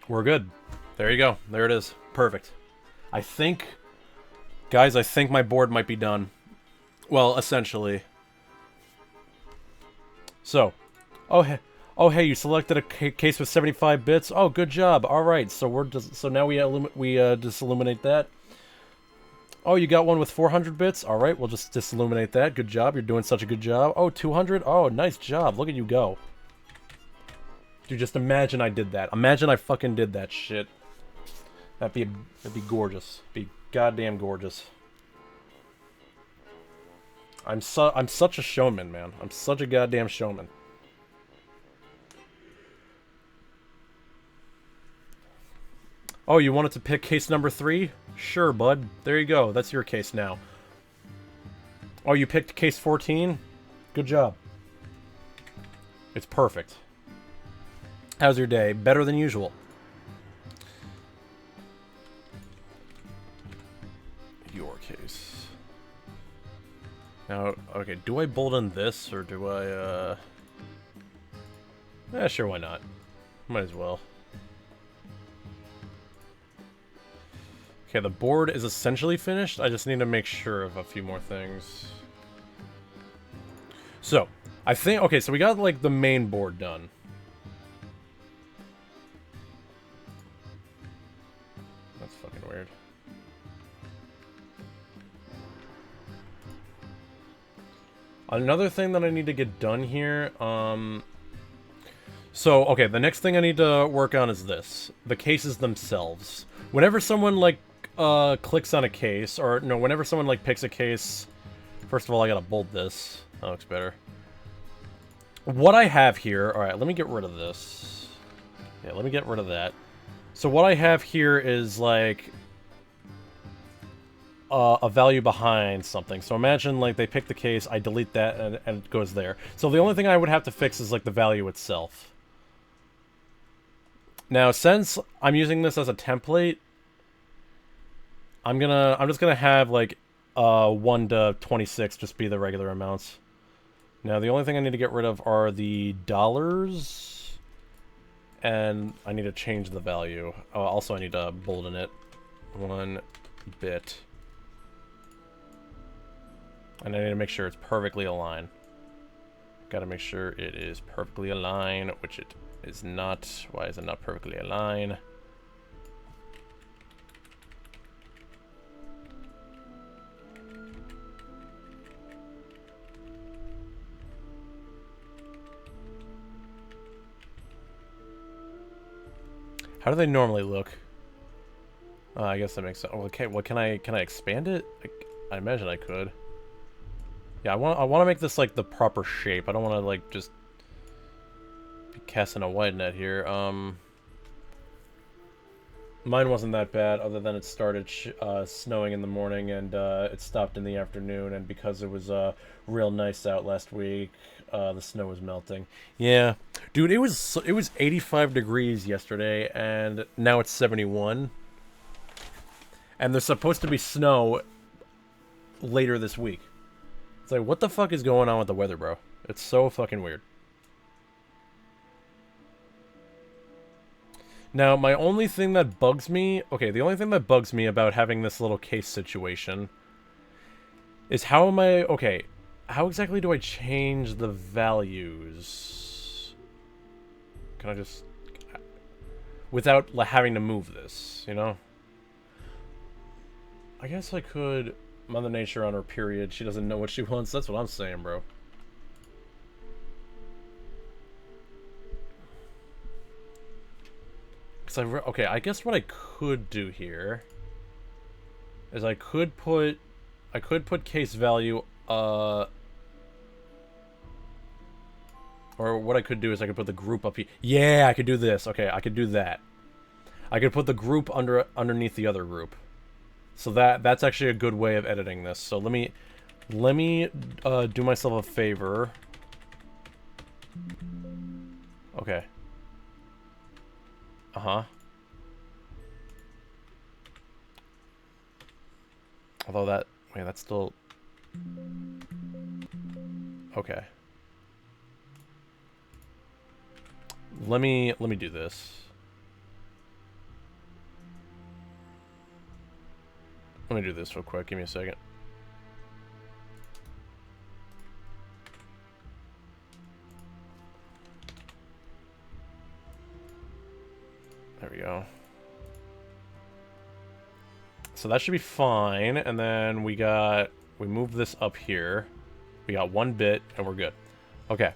A: We're good. There you go. There it is. Perfect. I think... Guys, I think my board might be done. Well, essentially. So. Oh, hey, you selected a case with 75 bits? Oh, good job. Alright, so we're just... So now we just illuminate that. Oh, you got one with 400 bits? Alright, we'll just disilluminate that. Good job. You're doing such a good job. Oh, 200? Oh, nice job. Look at you go. Dude, just imagine I did that. Imagine I fucking did that shit. That'd be gorgeous. Be goddamn gorgeous. I'm such a showman, man. I'm such a goddamn showman. Oh, you wanted to pick case number 3? Sure, bud. There you go. That's your case now. Oh, you picked case 14? Good job. It's perfect. How's your day? Better than usual. Your case. Now, okay, do I bolt on this, or do I, sure, why not? Might as well. Okay, the board is essentially finished. I just need to make sure of a few more things. So, I think... Okay, so we got, like, the main board done. That's fucking weird. Another thing that I need to get done here, So, okay, the next thing I need to work on is this. The cases themselves. Whenever someone, like, clicks on a case, or, no, whenever someone, like, picks a case... First of all, I gotta bolt this. That looks better. What I have here... Alright, let me get rid of this. Yeah, let me get rid of that. So what I have here is, like... a value behind something. So imagine, like, they pick the case, I delete that, and it goes there. So the only thing I would have to fix is, like, the value itself. Now, since I'm using this as a template, I'm just gonna have, like, 1 to 26 just be the regular amounts. Now, the only thing I need to get rid of are the dollars, and I need to change the value. Oh, also, I need to bolden it 1 bit. And I need to make sure it's perfectly aligned. Gotta make sure it is perfectly aligned, which it is not. Why is it not perfectly aligned? How do they normally look? I guess that makes sense. Okay, well, can I expand it? I imagine I could. Yeah, I want to make this, like, the proper shape. I don't want to, like, just be casting a wide net here. Mine wasn't that bad, other than it started snowing in the morning, and it stopped in the afternoon, and because it was real nice out last week, the snow was melting. Yeah. Dude, it was 85 degrees yesterday, and now it's 71. And there's supposed to be snow later this week. It's like, what the fuck is going on with the weather, bro? It's so fucking weird. Now, my only thing that bugs me... Okay, the only thing that bugs me about having this little case situation is how am I... Okay, how exactly do I change the values? Can I just... Without having to move this, you know? I guess I could... Mother Nature on her period. She doesn't know what she wants. That's what I'm saying, bro. Okay, I guess what I could do here is I could put case value, or what I could do is I could put the group up here. Yeah, I could do this. Okay, I could do that. I could put the group underneath the other group. So that's actually a good way of editing this. So let me do myself a favor. Okay. Uh-huh. Although that... Wait, that's still... Okay. Let me do this. Let me do this real quick. Give me a second. There we go. So that should be fine, and then we move this up here. We got 1 bit, and we're good. Okay.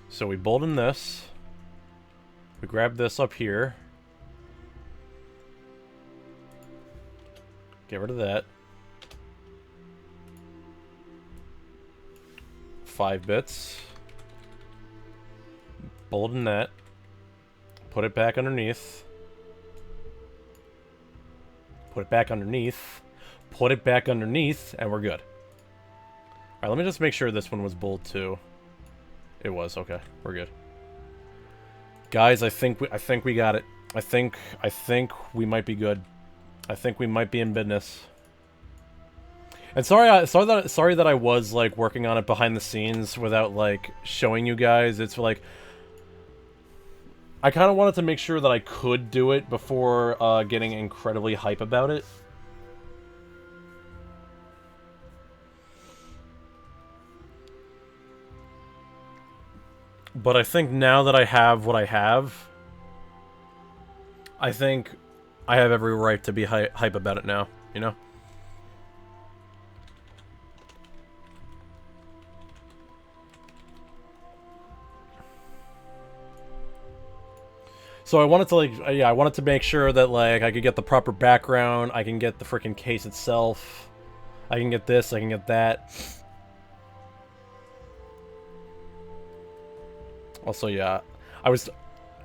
A: So we bolt in this. We grab this up here. Get rid of that. 5 bits. Bolt in that. Put it back underneath. Put it back underneath. Put it back underneath, and we're good. Alright, let me just make sure this one was bold too. It was, okay. We're good. Guys, I think we got it. I think we might be good. I think we might be in business. And sorry that I was like working on it behind the scenes without like showing you guys. It's like I kind of wanted to make sure that I could do it before getting incredibly hype about it. But I think now that I have what I have, I think I have every right to be hype about it now, you know? So I wanted to, like, yeah, I wanted to make sure that, like, I could get the proper background, I can get the freaking case itself, I can get this, I can get that. Also, yeah,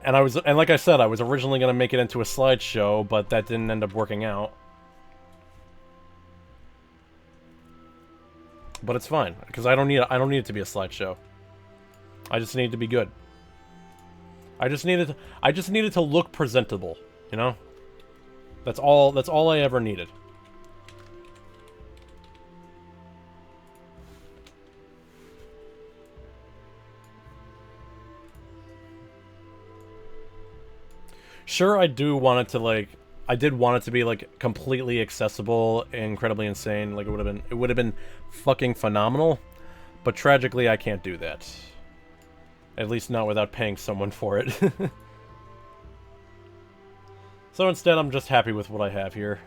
A: and like I said, I was originally gonna make it into a slideshow, but that didn't end up working out. But it's fine, because I don't need it to be a slideshow. I just need it to be good. I just needed to look presentable, you know? That's all I ever needed. Sure, I do want it to, like, I did want it to be, like, completely accessible, incredibly insane. Like, it would have been fucking phenomenal. But tragically, I can't do that. At least not without paying someone for it. So instead, I'm just happy with what I have here.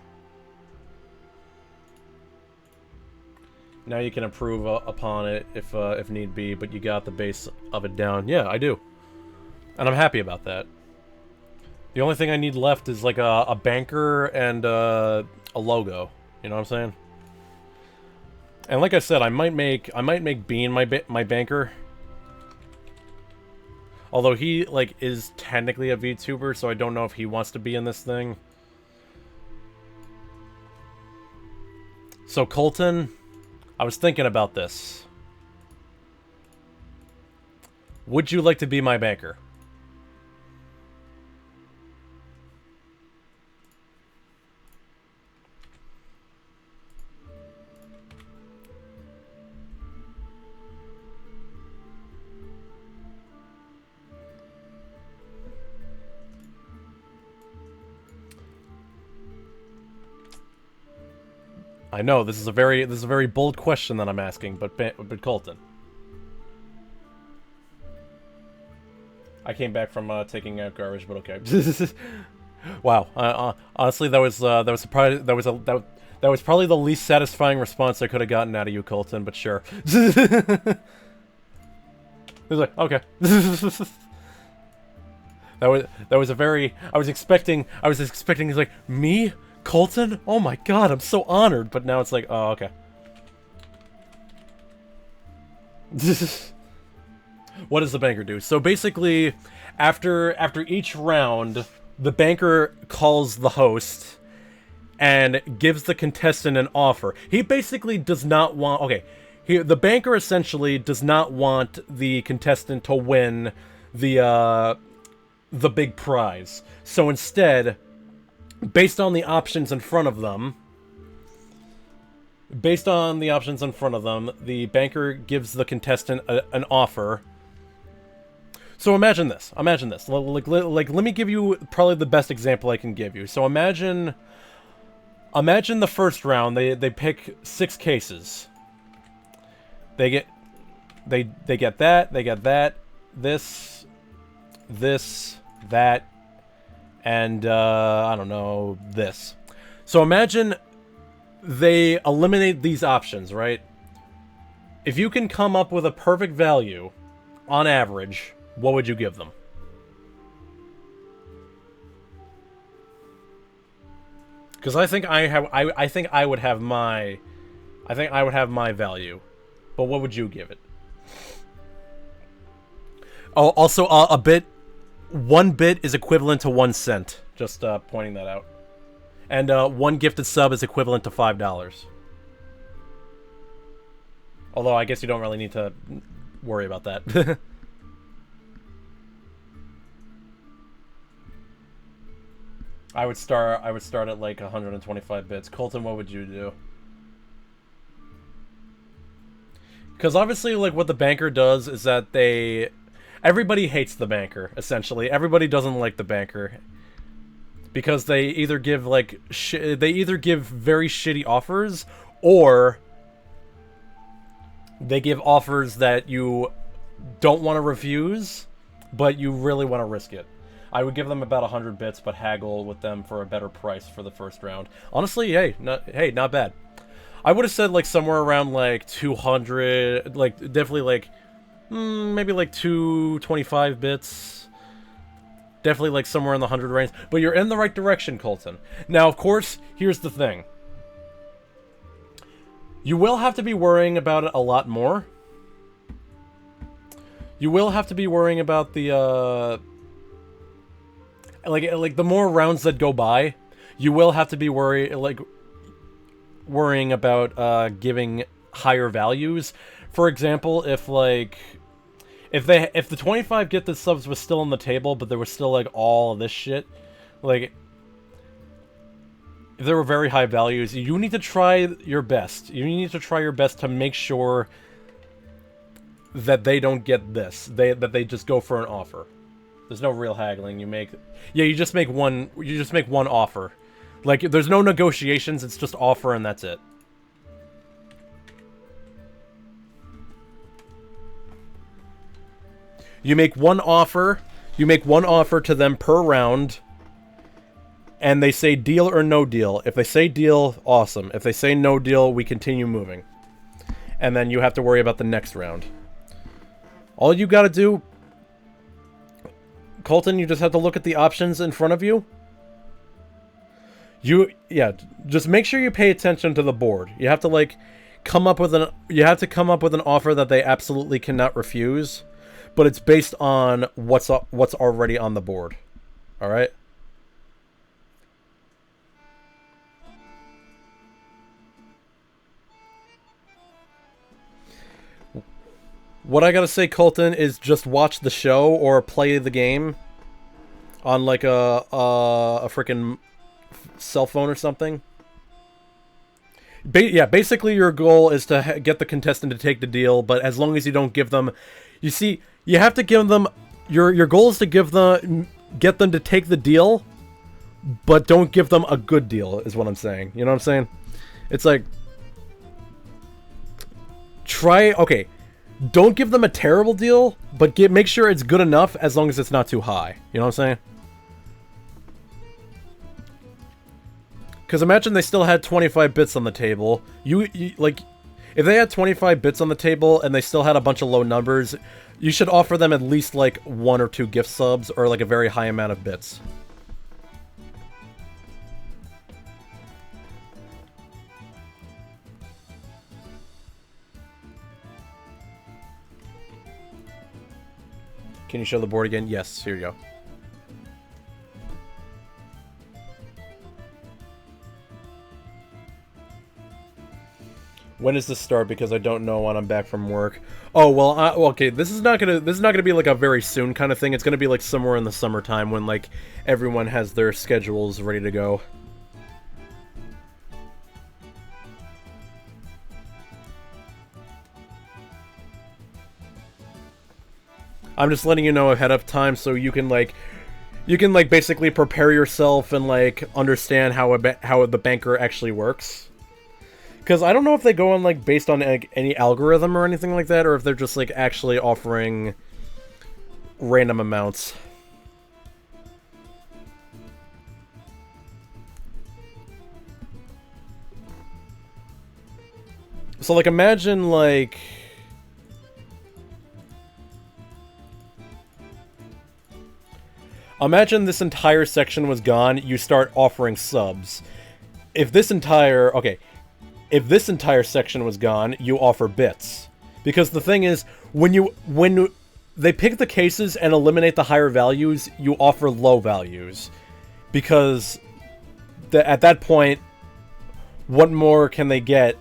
A: Now you can improve upon it if need be, but you got the base of it down. Yeah, I do. And I'm happy about that. The only thing I need left is like a banker and a logo. You know what I'm saying? And like I said, I might make Bean my banker. Although he like is technically a VTuber, so I don't know if he wants to be in this thing. So Colton, I was thinking about this. Would you like to be my banker? I know this is a very bold question that I'm asking, but Colton. I came back from taking out garbage, but okay. Wow. Honestly, that was probably the least satisfying response I could have gotten out of you, Colton. But sure. It was like, okay. that was a very. I was expecting. He's like, me, Colton. Oh my god, I'm so honored. But now it's like, oh, okay. What does the banker do? So basically, after each round, the banker calls the host and gives the contestant an offer. He basically does not want... Okay, the banker essentially does not want the contestant to win the big prize. So instead, based on the options in front of them... the banker gives the contestant an offer. So imagine this. Like, let me give you probably the best example I can give you. So imagine the first round. They pick 6 cases. They get that, this, that, and I don't know, this. So imagine they eliminate these options, right? If you can come up with a perfect value, on average, what would you give them? Because I think I would have my value, but what would you give it? Oh, also one bit is equivalent to 1 cent. Just pointing that out. And 1 gifted sub is equivalent to $5. Although I guess you don't really need to worry about that. I would start at like 125 bits. Colton, what would you do? Because obviously, like, what the banker does is that everybody hates the banker, essentially. Everybody doesn't like the banker. Because they either give, like, very shitty offers, or they give offers that you don't want to refuse, but you really want to risk it. I would give them about 100 bits, but haggle with them for a better price for the first round. Honestly, hey, not bad. I would have said, like, somewhere around, like, 200, like, definitely, like, maybe, like, 225 bits. Definitely, like, somewhere in the 100 range. But you're in the right direction, Colton. Now, of course, here's the thing. You will have to be worrying about it a lot more. You will have to be worrying about the, like the more rounds that go by, you will have to be worrying about giving higher values. For example, if the 25 gifted subs was still on the table, but there was still like all of this shit, like if there were very high values, you need to try your best. You need to try your best to make sure that they don't get this. That they just go for an offer. There's no real haggling. You just make one offer. Like, there's no negotiations, it's just offer and that's it. You make one offer to them per round, and they say deal or no deal. If they say deal, awesome. If they say no deal, we continue moving. And then you have to worry about the next round. All you gotta do, Colton, you just have to look at the options in front of you. Just make sure you pay attention to the board. You have to, like, come up with an offer that they absolutely cannot refuse, but it's based on what's already on the board. All right? What I gotta say, Colton, is just watch the show or play the game on, like, a freaking cell phone or something. Basically your goal is to get the contestant to take the deal, but as long as you don't give them... You see, you have to give them... Your goal is to get them to take the deal, but don't give them a good deal, is what I'm saying. You know what I'm saying? It's like... Try, okay, don't give them a terrible deal, but make sure it's good enough as long as it's not too high. You know what I'm saying? Because imagine they still had 25 bits on the table. Like, if they had 25 bits on the table and they still had a bunch of low numbers, you should offer them at least, like, 1 or 2 gift subs or, like, a very high amount of bits. Can you show the board again? Yes, here you go. When does this start? Because I don't know when I'm back from work. Oh well, okay. This is not gonna be like a very soon kind of thing. It's gonna be like somewhere in the summertime when like everyone has their schedules ready to go. I'm just letting you know ahead of time so you can like basically prepare yourself and like understand how the banker actually works. Because I don't know if they go on like based on like, any algorithm or anything like that, or if they're just like actually offering random amounts. So like imagine like imagine this entire section was gone, you start offering subs. If this entire section was gone, you offer bits. Because the thing is, when they pick the cases and eliminate the higher values, you offer low values. Because at that point, what more can they get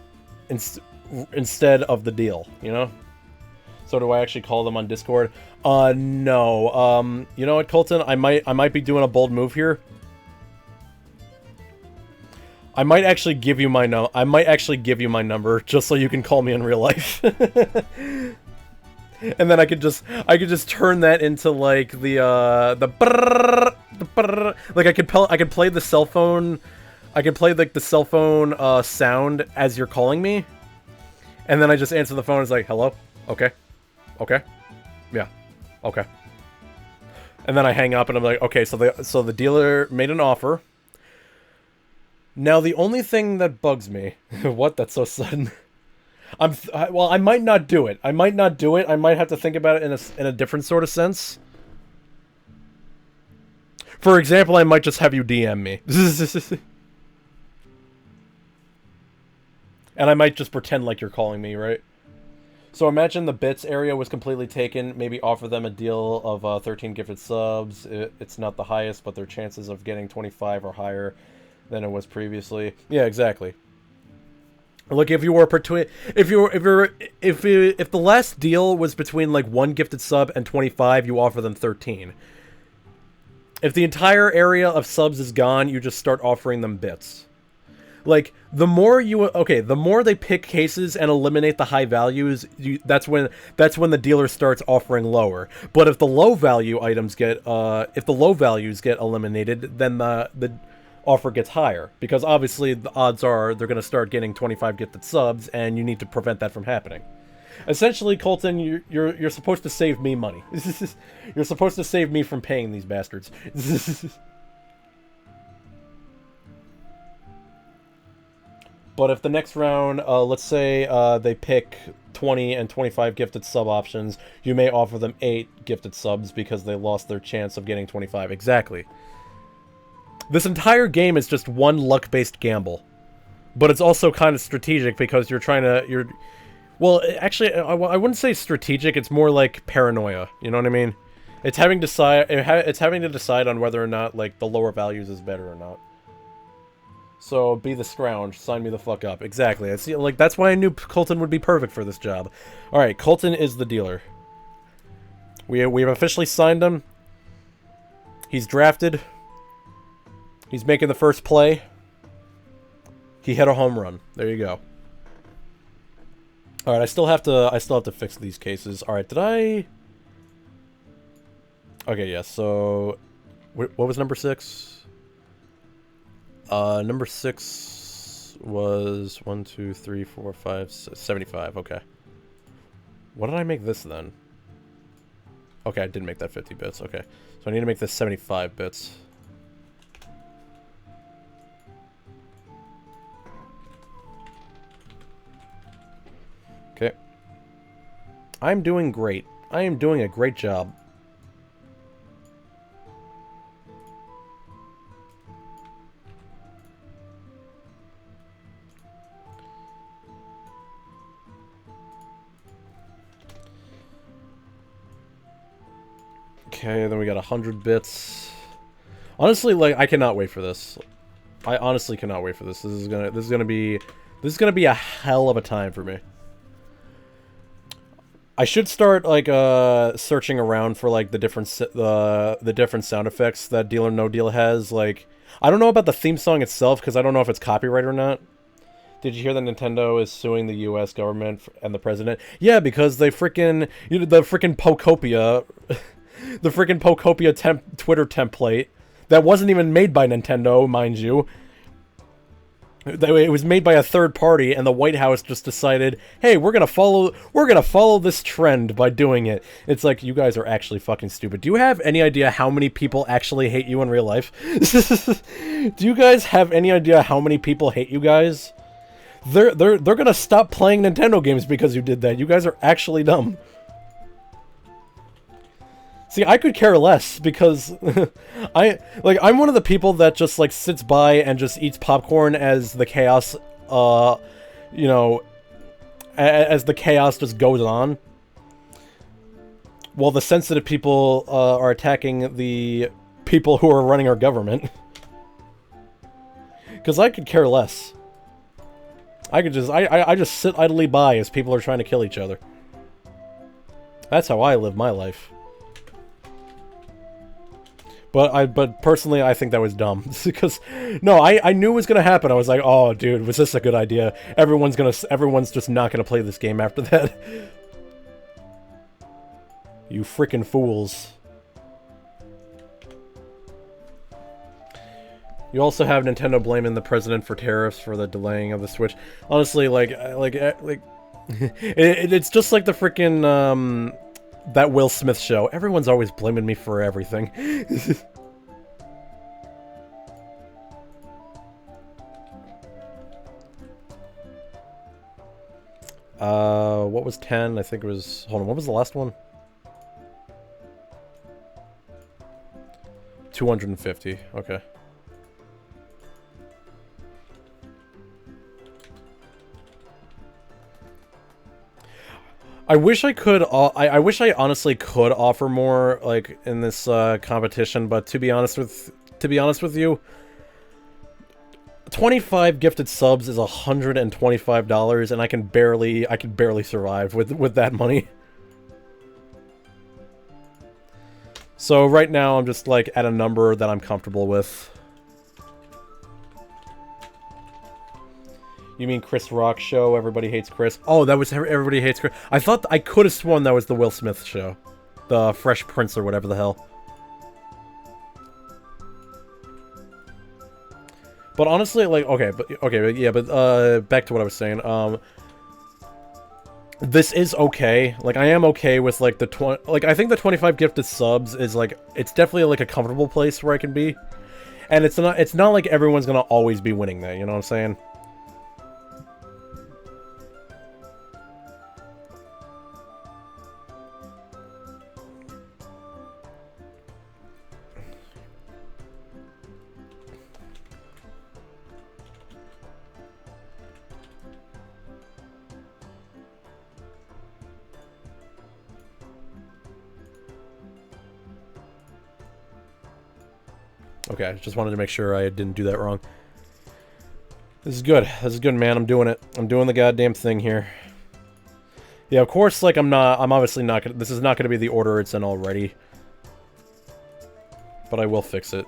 A: instead of the deal, you know? So do I actually call them on Discord? No. You know what, Colton? I might be doing a bold move here. I might actually give you my number just so you can call me in real life. And then I could just turn that into like the brrr, like I could play the cell phone. I could play like the cell phone sound as you're calling me. And then I just answer the phone. It's like, hello? Okay. Okay. Yeah. Okay. And then I hang up and I'm like, okay, so the dealer made an offer. Now the only thing that bugs me, what? That's so sudden. Well, I might not do it. I might have to think about it in a different sort of sense. For example, I might just have you DM me. And I might just pretend like you're calling me, right? So imagine the bits area was completely taken. Maybe offer them a deal of 13 gifted subs. It's not the highest, but their chances of getting 25 are higher than it was previously. Yeah, exactly. Look, if the last deal was between like 1 gifted sub and 25, you offer them 13. If the entire area of subs is gone, you just start offering them bits. Like the more they pick cases and eliminate the high values, that's when the dealer starts offering lower. But if the low value items get eliminated, then the offer gets higher, because obviously the odds are they're going to start getting 25 gifted subs, and you need to prevent that from happening. Essentially, Colton, you're supposed to save me money. You're supposed to save me from paying these bastards. But if the next round, let's say they pick 20 and 25 gifted sub options, you may offer them 8 gifted subs because they lost their chance of getting 25. Exactly. This entire game is just one luck-based gamble. But it's also kind of strategic because well, actually, I wouldn't say strategic, it's more like paranoia, you know what I mean? It's having to decide on whether or not, like, the lower values is better or not. So, be the scrounge, sign me the fuck up. Exactly. That's why I knew Colton would be perfect for this job. Alright, Colton is the dealer. We've officially signed him. He's drafted. He's making the first play. He hit a home run. There you go. All right, I still have to fix these cases. All right, did I? Okay, yeah. So, what was number 6? Number 6 was 1, 2, 3, 4, 5, 6, 75. Okay. What did I make this then? Okay, I did make that 50 bits. Okay. So I need to make this 75 bits. Okay. I'm doing great. I am doing a great job. Okay, then we got 100 bits. Honestly, like, I cannot wait for this. I honestly cannot wait for this. This is gonna be a hell of a time for me. I should start like searching around for like the different sound effects that Deal or No Deal has. Like, I don't know about the theme song itself because I don't know if it's copyright or not. Did you hear that Nintendo is suing the U.S. government and the president? Yeah, because they freaking the freaking Pokopia, the freaking Pokopia Twitter template that wasn't even made by Nintendo, mind you. It was made by a third party, and the White House just decided, hey, we're gonna follow this trend by doing it. It's like, you guys are actually fucking stupid. Do you have any idea how many people actually hate you in real life? Do you guys have any idea how many people hate you guys? They're gonna stop playing Nintendo games because you did that. You guys are actually dumb. See, I could care less because I'm one of the people that just like sits by and just eats popcorn as the chaos, you know, as the chaos just goes on. While the sensitive people are attacking the people who are running our government. Because I could care less. I just sit idly by as people are trying to kill each other. That's how I live my life. But personally, I think that was dumb. Because, no, I knew it was gonna happen. I was like, oh, dude, was this a good idea? Everyone's just not gonna play this game after that. You freaking fools. You also have Nintendo blaming the president for tariffs for the delaying of the Switch. Honestly, it's just like the freaking, that Will Smith show. Everyone's always blaming me for everything. What was 10? I think it was... Hold on, what was the last one? 250. Okay. I wish I could, I wish I honestly could offer more, like, in this, competition, but to be honest with you, 25 gifted subs is $125, and I can barely survive with that money. So right now, I'm just, like, at a number that I'm comfortable with. You mean Chris Rock show? Everybody hates Chris. Oh, that was Everybody Hates Chris. I thought I could have sworn that was the Will Smith show, the Fresh Prince or whatever the hell. But honestly, like, back to what I was saying. This is okay. Like, I am okay with like the I think the 25 gifted subs is like, it's definitely like a comfortable place where I can be, and it's not like everyone's gonna always be winning that. You know what I'm saying? Okay, just wanted to make sure I didn't do that wrong. This is good. This is good, man. I'm doing it. I'm doing the goddamn thing here. Yeah, of course, like, I'm obviously not gonna... This is not gonna be the order it's in already. But I will fix it.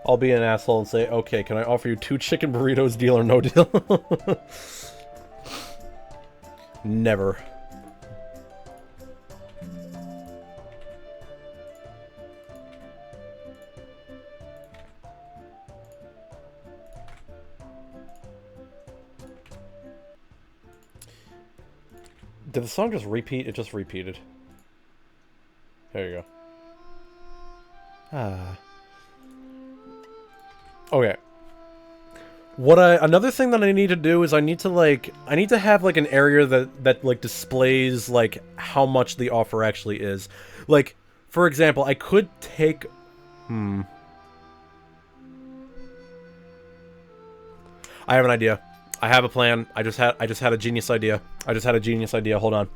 A: I'll be an asshole and say, okay, can I offer you 2 chicken burritos, Deal or No Deal? Never. Did the song just repeat? It just repeated. There you go. Ah. Okay. Another thing that I need to do is I need to have like an area that like displays like how much the offer actually is. Like, for example, I could take I have an idea. I have a plan. I just had a genius idea. Hold on.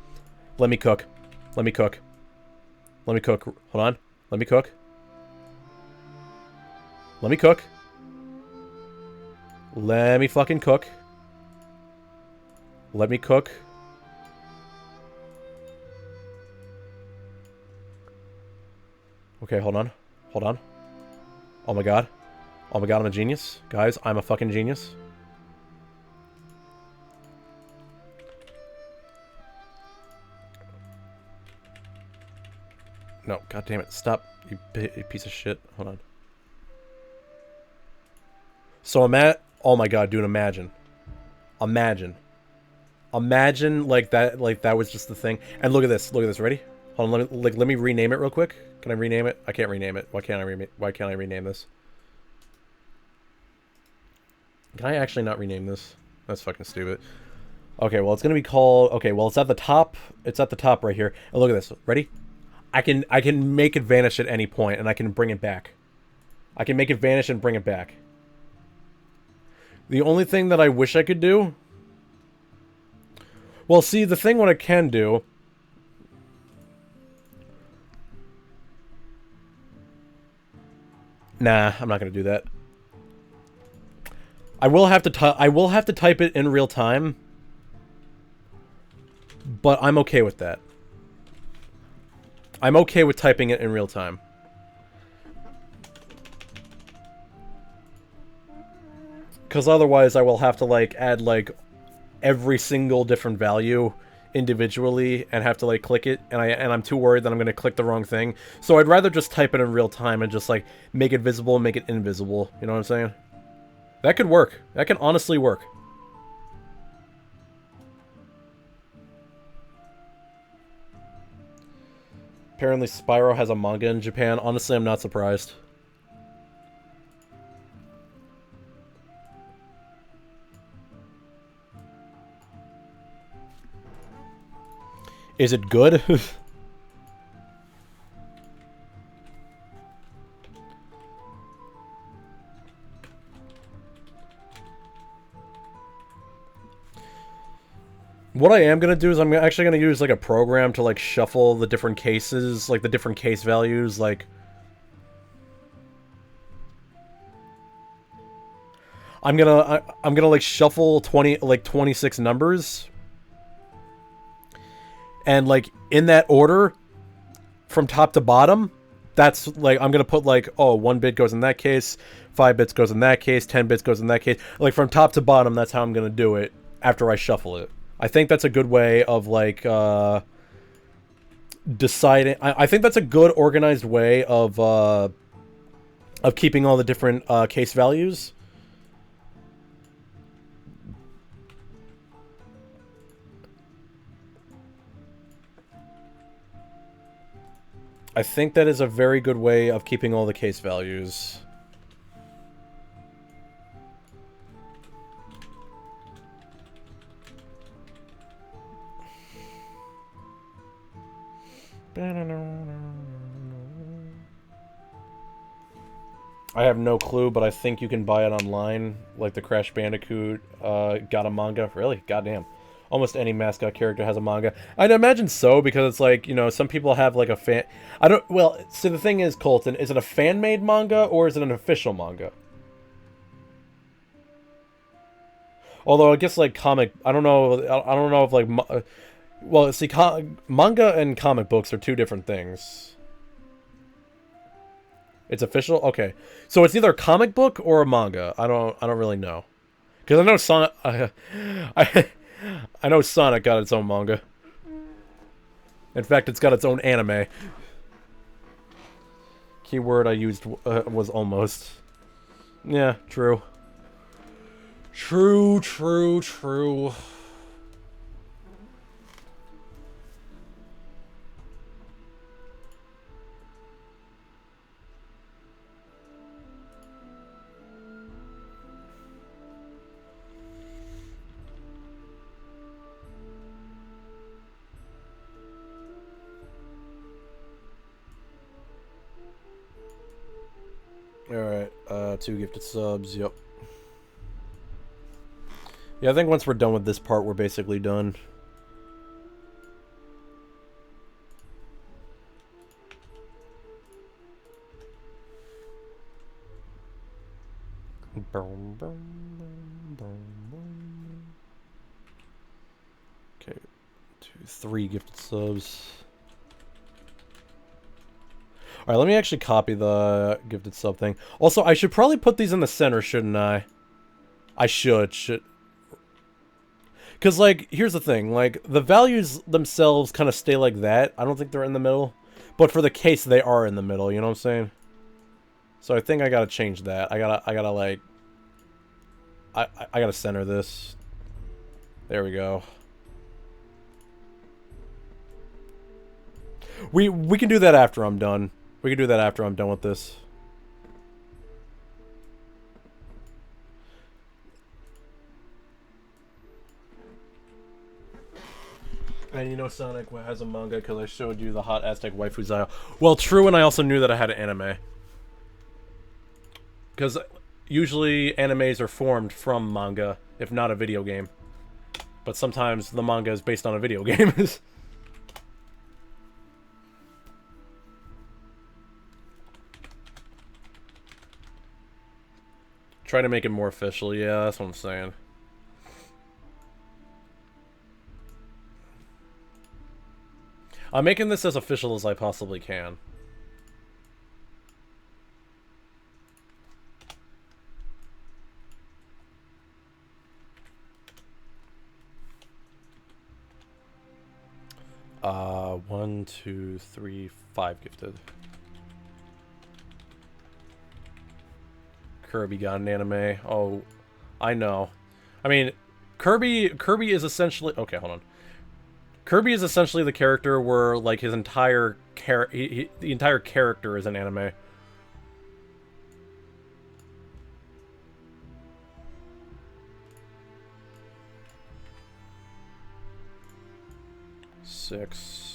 A: Let me cook. Let me cook. Hold on. Let me cook. Let me cook. Let me fucking cook. Let me cook. Okay, hold on. Hold on. Oh my god. Oh my god, I'm a genius. Guys, I'm a fucking genius. No, god damn it. Stop, you piece of shit. Hold on. So I'm at... Oh my god, dude, imagine. Imagine like that was just the thing. And look at this, ready? Hold on, let me rename it real quick. Can I rename it? I can't rename it. Why can't I rename this? Can I actually not rename this? That's fucking stupid. Okay, well it's gonna be called... Okay, well it's at the top right here. And look at this, ready? I can make it vanish at any point and I can bring it back. I can make it vanish and bring it back. The only thing that I wish I could do... Well, see, the thing what I can do... Nah, I'm not gonna do that. I will have to type it in real time. But I'm okay with that. I'm okay with typing it in real time. Because otherwise I will have to, like, add, like, every single different value individually and have to, like, click it. And I'm too worried that I'm going to click the wrong thing. So I'd rather just type it in real time and just, like, make it visible and make it invisible. You know what I'm saying? That could work. That can honestly work. Apparently Spyro has a manga in Japan. Honestly, I'm not surprised. Is it good? What I am going to do is I'm actually going to use, like, a program to, like, shuffle the different cases, like, the different case values, like... I'm gonna, like, shuffle 26 numbers. And, like, in that order, from top to bottom, that's, like, I'm gonna put, like, oh, 1 bit goes in that case, 5 bits goes in that case, 10 bits goes in that case. Like, from top to bottom, that's how I'm gonna do it after I shuffle it. I think that's a good way of, like, deciding... I think that's a good organized way of keeping all the different case values. I think that is a very good way of keeping all the case values. I have no clue, but I think you can buy it online, like the Crash Bandicoot got a manga. Really? Goddamn. Almost any mascot character has a manga. I'd imagine so, because it's like, you know, some people have like a fan... Well, so the thing is, Colton, is it a fan-made manga, or is it an official manga? Although, I guess, like, comic... I don't know if, like... Well, see, manga and comic books are two different things. It's official? Okay. So it's either a comic book or a manga. I don't really know. Because I know I know Sonic got its own manga. In fact, it's got its own anime. Keyword I used was almost. Yeah, true. True. Alright, 2 gifted subs, yep. Yeah, I think once we're done with this part, we're basically done. Okay, 3 gifted subs. Alright, let me actually copy the gifted sub thing. Also, I should probably put these in the center, shouldn't I? I should. Because, like, here's the thing. Like, the values themselves kind of stay like that. I don't think they're in the middle. But for the case, they are in the middle, you know what I'm saying? So I think I gotta change that. I gotta, like... I gotta center this. There we go. We can do that after I'm done. We can do that after I'm done with this. And you know Sonic has a manga because I showed you the hot Aztec waifu Zio. Well, true, and I also knew that I had an anime. Because usually animes are formed from manga, if not a video game. But sometimes the manga is based on a video game. Try to make it more official, yeah, that's what I'm saying. I'm making this as official as I possibly can. One, 2, 3, 5 gifted. Kirby got an anime. Oh, I know. I mean, Kirby is essentially... Okay, hold on. Kirby is essentially the character where, like, his entire the entire character is an anime. Six.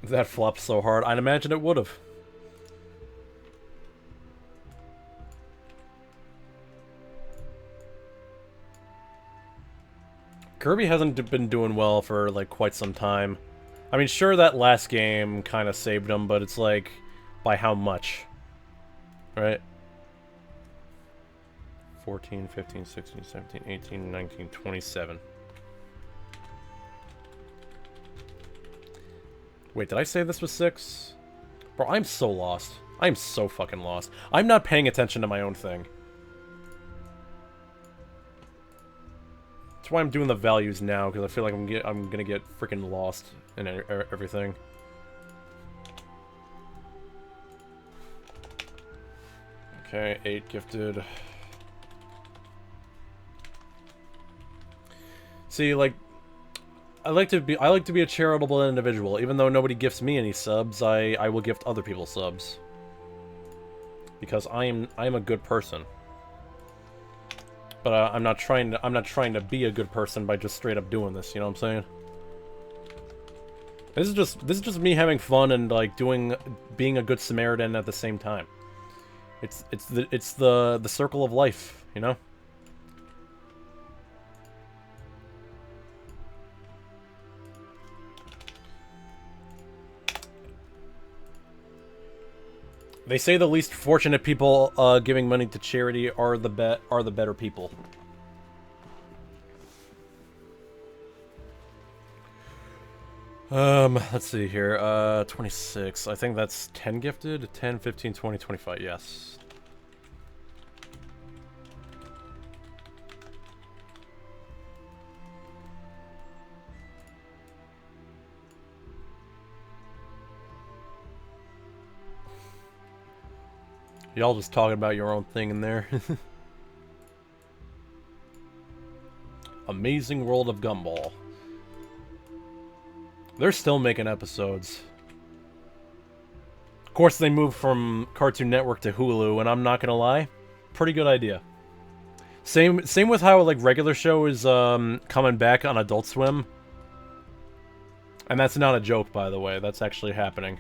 A: That flopped so hard, I'd imagine it would have. Kirby hasn't been doing well for, like, quite some time. I mean, sure, that last game kind of saved him, but it's like, by how much? Right? 14, 15, 16, 17, 18, 19, 27. Wait, did I say this was 6? Bro, I'm so lost. I'm so fucking lost. I'm not paying attention to my own thing. That's why I'm doing the values now, because I feel like I'm gonna get freaking lost in everything. Okay, 8 gifted. See, like, I like to be a charitable individual. Even though nobody gifts me any subs, I will gift other people subs. Because I am a good person. But I'm not trying to be a good person by just straight up doing this, you know what I'm saying? This is just me having fun and, like, being a good Samaritan at the same time. It's the circle of life, you know? They say the least fortunate people giving money to charity are the better people. Let's see here. 26. I think that's 10 gifted. 10, 15, 20, 25. Yes. Y'all just talking about your own thing in there. Amazing World of Gumball. They're still making episodes. Of course, they moved from Cartoon Network to Hulu, and I'm not gonna lie, Pretty good idea. Same with how, like, regular show is coming back on Adult Swim. And that's not a joke, by the way. That's actually happening.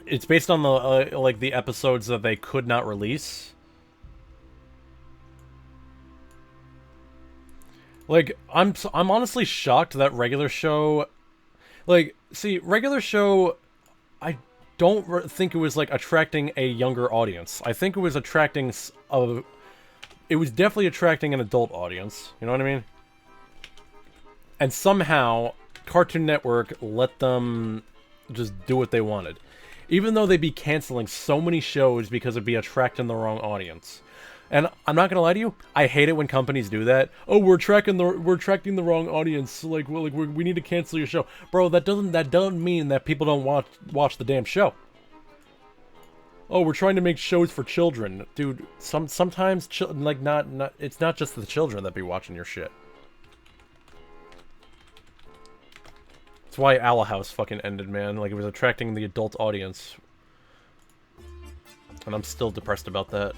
A: It's based on the, like, the episodes that they could not release. Like, I'm honestly shocked that regular show... Like, see, regular show... I don't think it was, like, attracting a younger audience. I think it was attracting a... It was definitely attracting an adult audience. You know what I mean? And somehow, Cartoon Network let them just do what they wanted. Even though they'd be canceling so many shows because it'd be attracting the wrong audience. And I'm not gonna lie to you, I hate it when companies do that. Oh, we're attracting the wrong audience. Like, we need to cancel your show, bro. That doesn't mean that people don't watch the damn show. Oh, we're trying to make shows for children, dude. Sometimes like not it's not just the children that be watching your shit. That's why Owl House fucking ended, man. Like, it was attracting the adult audience, and I'm still depressed about that.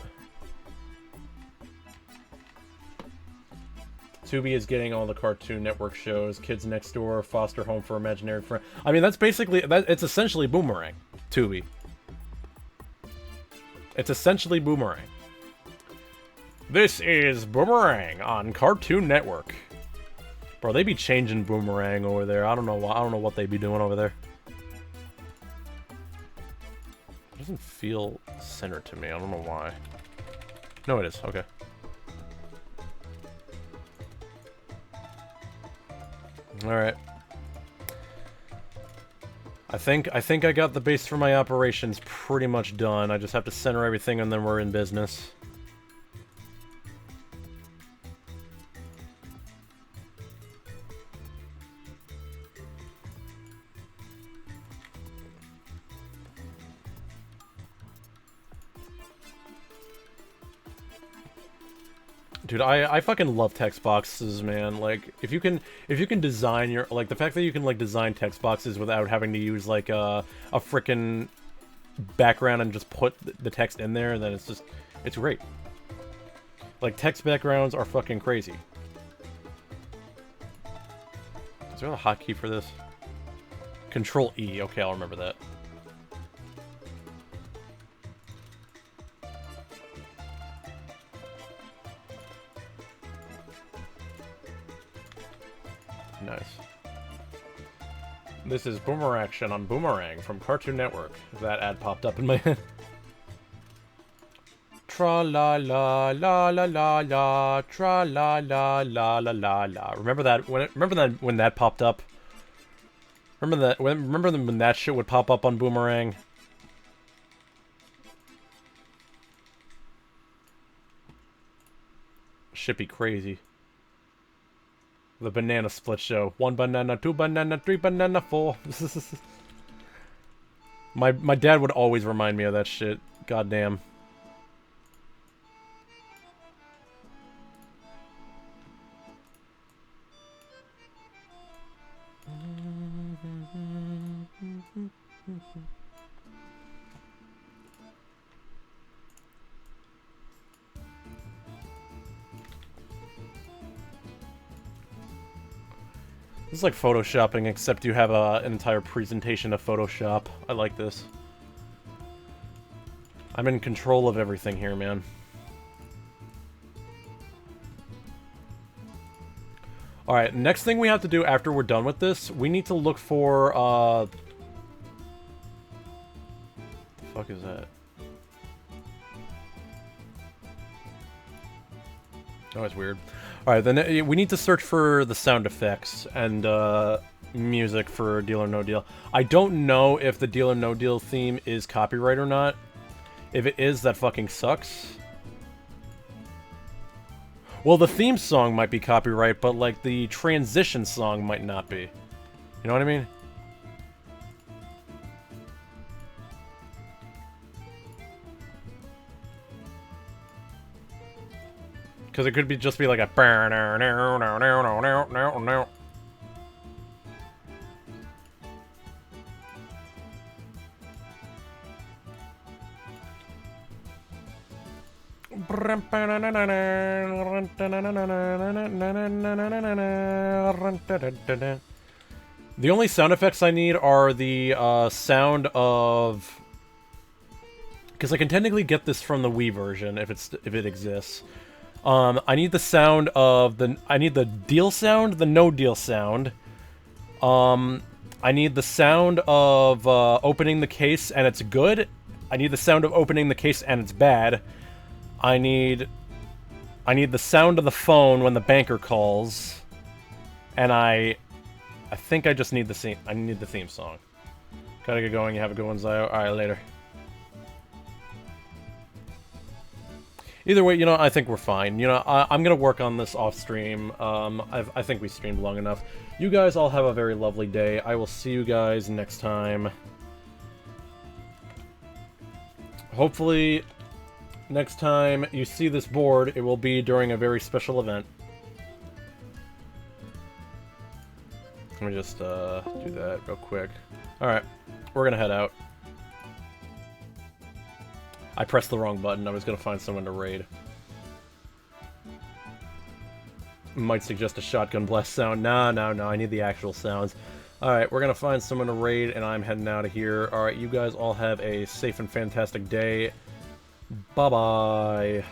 A: Tubi is getting all the Cartoon Network shows. Kids Next Door, Foster Home for Imaginary Friends. I mean, that's basically... it's essentially Boomerang. Tubi. It's essentially Boomerang. This is Boomerang on Cartoon Network. Bro, they be changing Boomerang over there. I don't know what they be doing over there. It doesn't feel centered to me. I don't know why. No, it is. Okay. Alright. I think I got the base for my operations pretty much done. I just have to center everything and then we're in business. Dude, I fucking love text boxes, man. Like, if you can design your, like, the fact that you can, like, design text boxes without having to use, like, a frickin' background and just put the text in there, then it's great. Like, text backgrounds are fucking crazy. Is there a hotkey for this? Control E. Okay, I'll remember that. Nice. This is Boomeraction on Boomerang from Cartoon Network. That ad popped up in my head. Tra la la la la la la, tra la la la la la la. Remember that when that popped up? Remember when that shit would pop up on Boomerang? Shit be crazy. The Banana Split Show. 1 banana, 2 banana, 3 banana, 4. My dad would always remind me of that shit. Goddamn. This is like Photoshopping, except you have an entire presentation of Photoshop. I like this. I'm in control of everything here, man. Alright, next thing we have to do after we're done with this, we need to look for, what the fuck is that? Oh, it's weird. Alright, then we need to search for the sound effects and music for Deal or No Deal. I don't know if the Deal or No Deal theme is copyright or not. If it is, that fucking sucks. Well, the theme song might be copyright, but, like, the transition song might not be. You know what I mean? Because it could be just be like a... The only sound effects I need are the sound of, because I can technically get this from the Wii version if it exists. I need the sound of I need the deal sound, the no deal sound. I need the sound of opening the case and it's good. I need the sound of opening the case and it's bad. I need the sound of the phone when the banker calls. And I think I just need I need the theme song. Gotta get going. You have a good one, Zio. Alright, later. Either way, you know, I think we're fine. You know, I'm gonna work on this off stream. I think we streamed long enough. You guys all have a very lovely day. I will see you guys next time. Hopefully, next time you see this board, it will be during a very special event. Let me just do that real quick. Alright, we're gonna head out. I pressed the wrong button. I was gonna find someone to raid. Might suggest a shotgun blast sound. No, I need the actual sounds. Alright, we're gonna find someone to raid, and I'm heading out of here. Alright, you guys all have a safe and fantastic day. Bye-bye.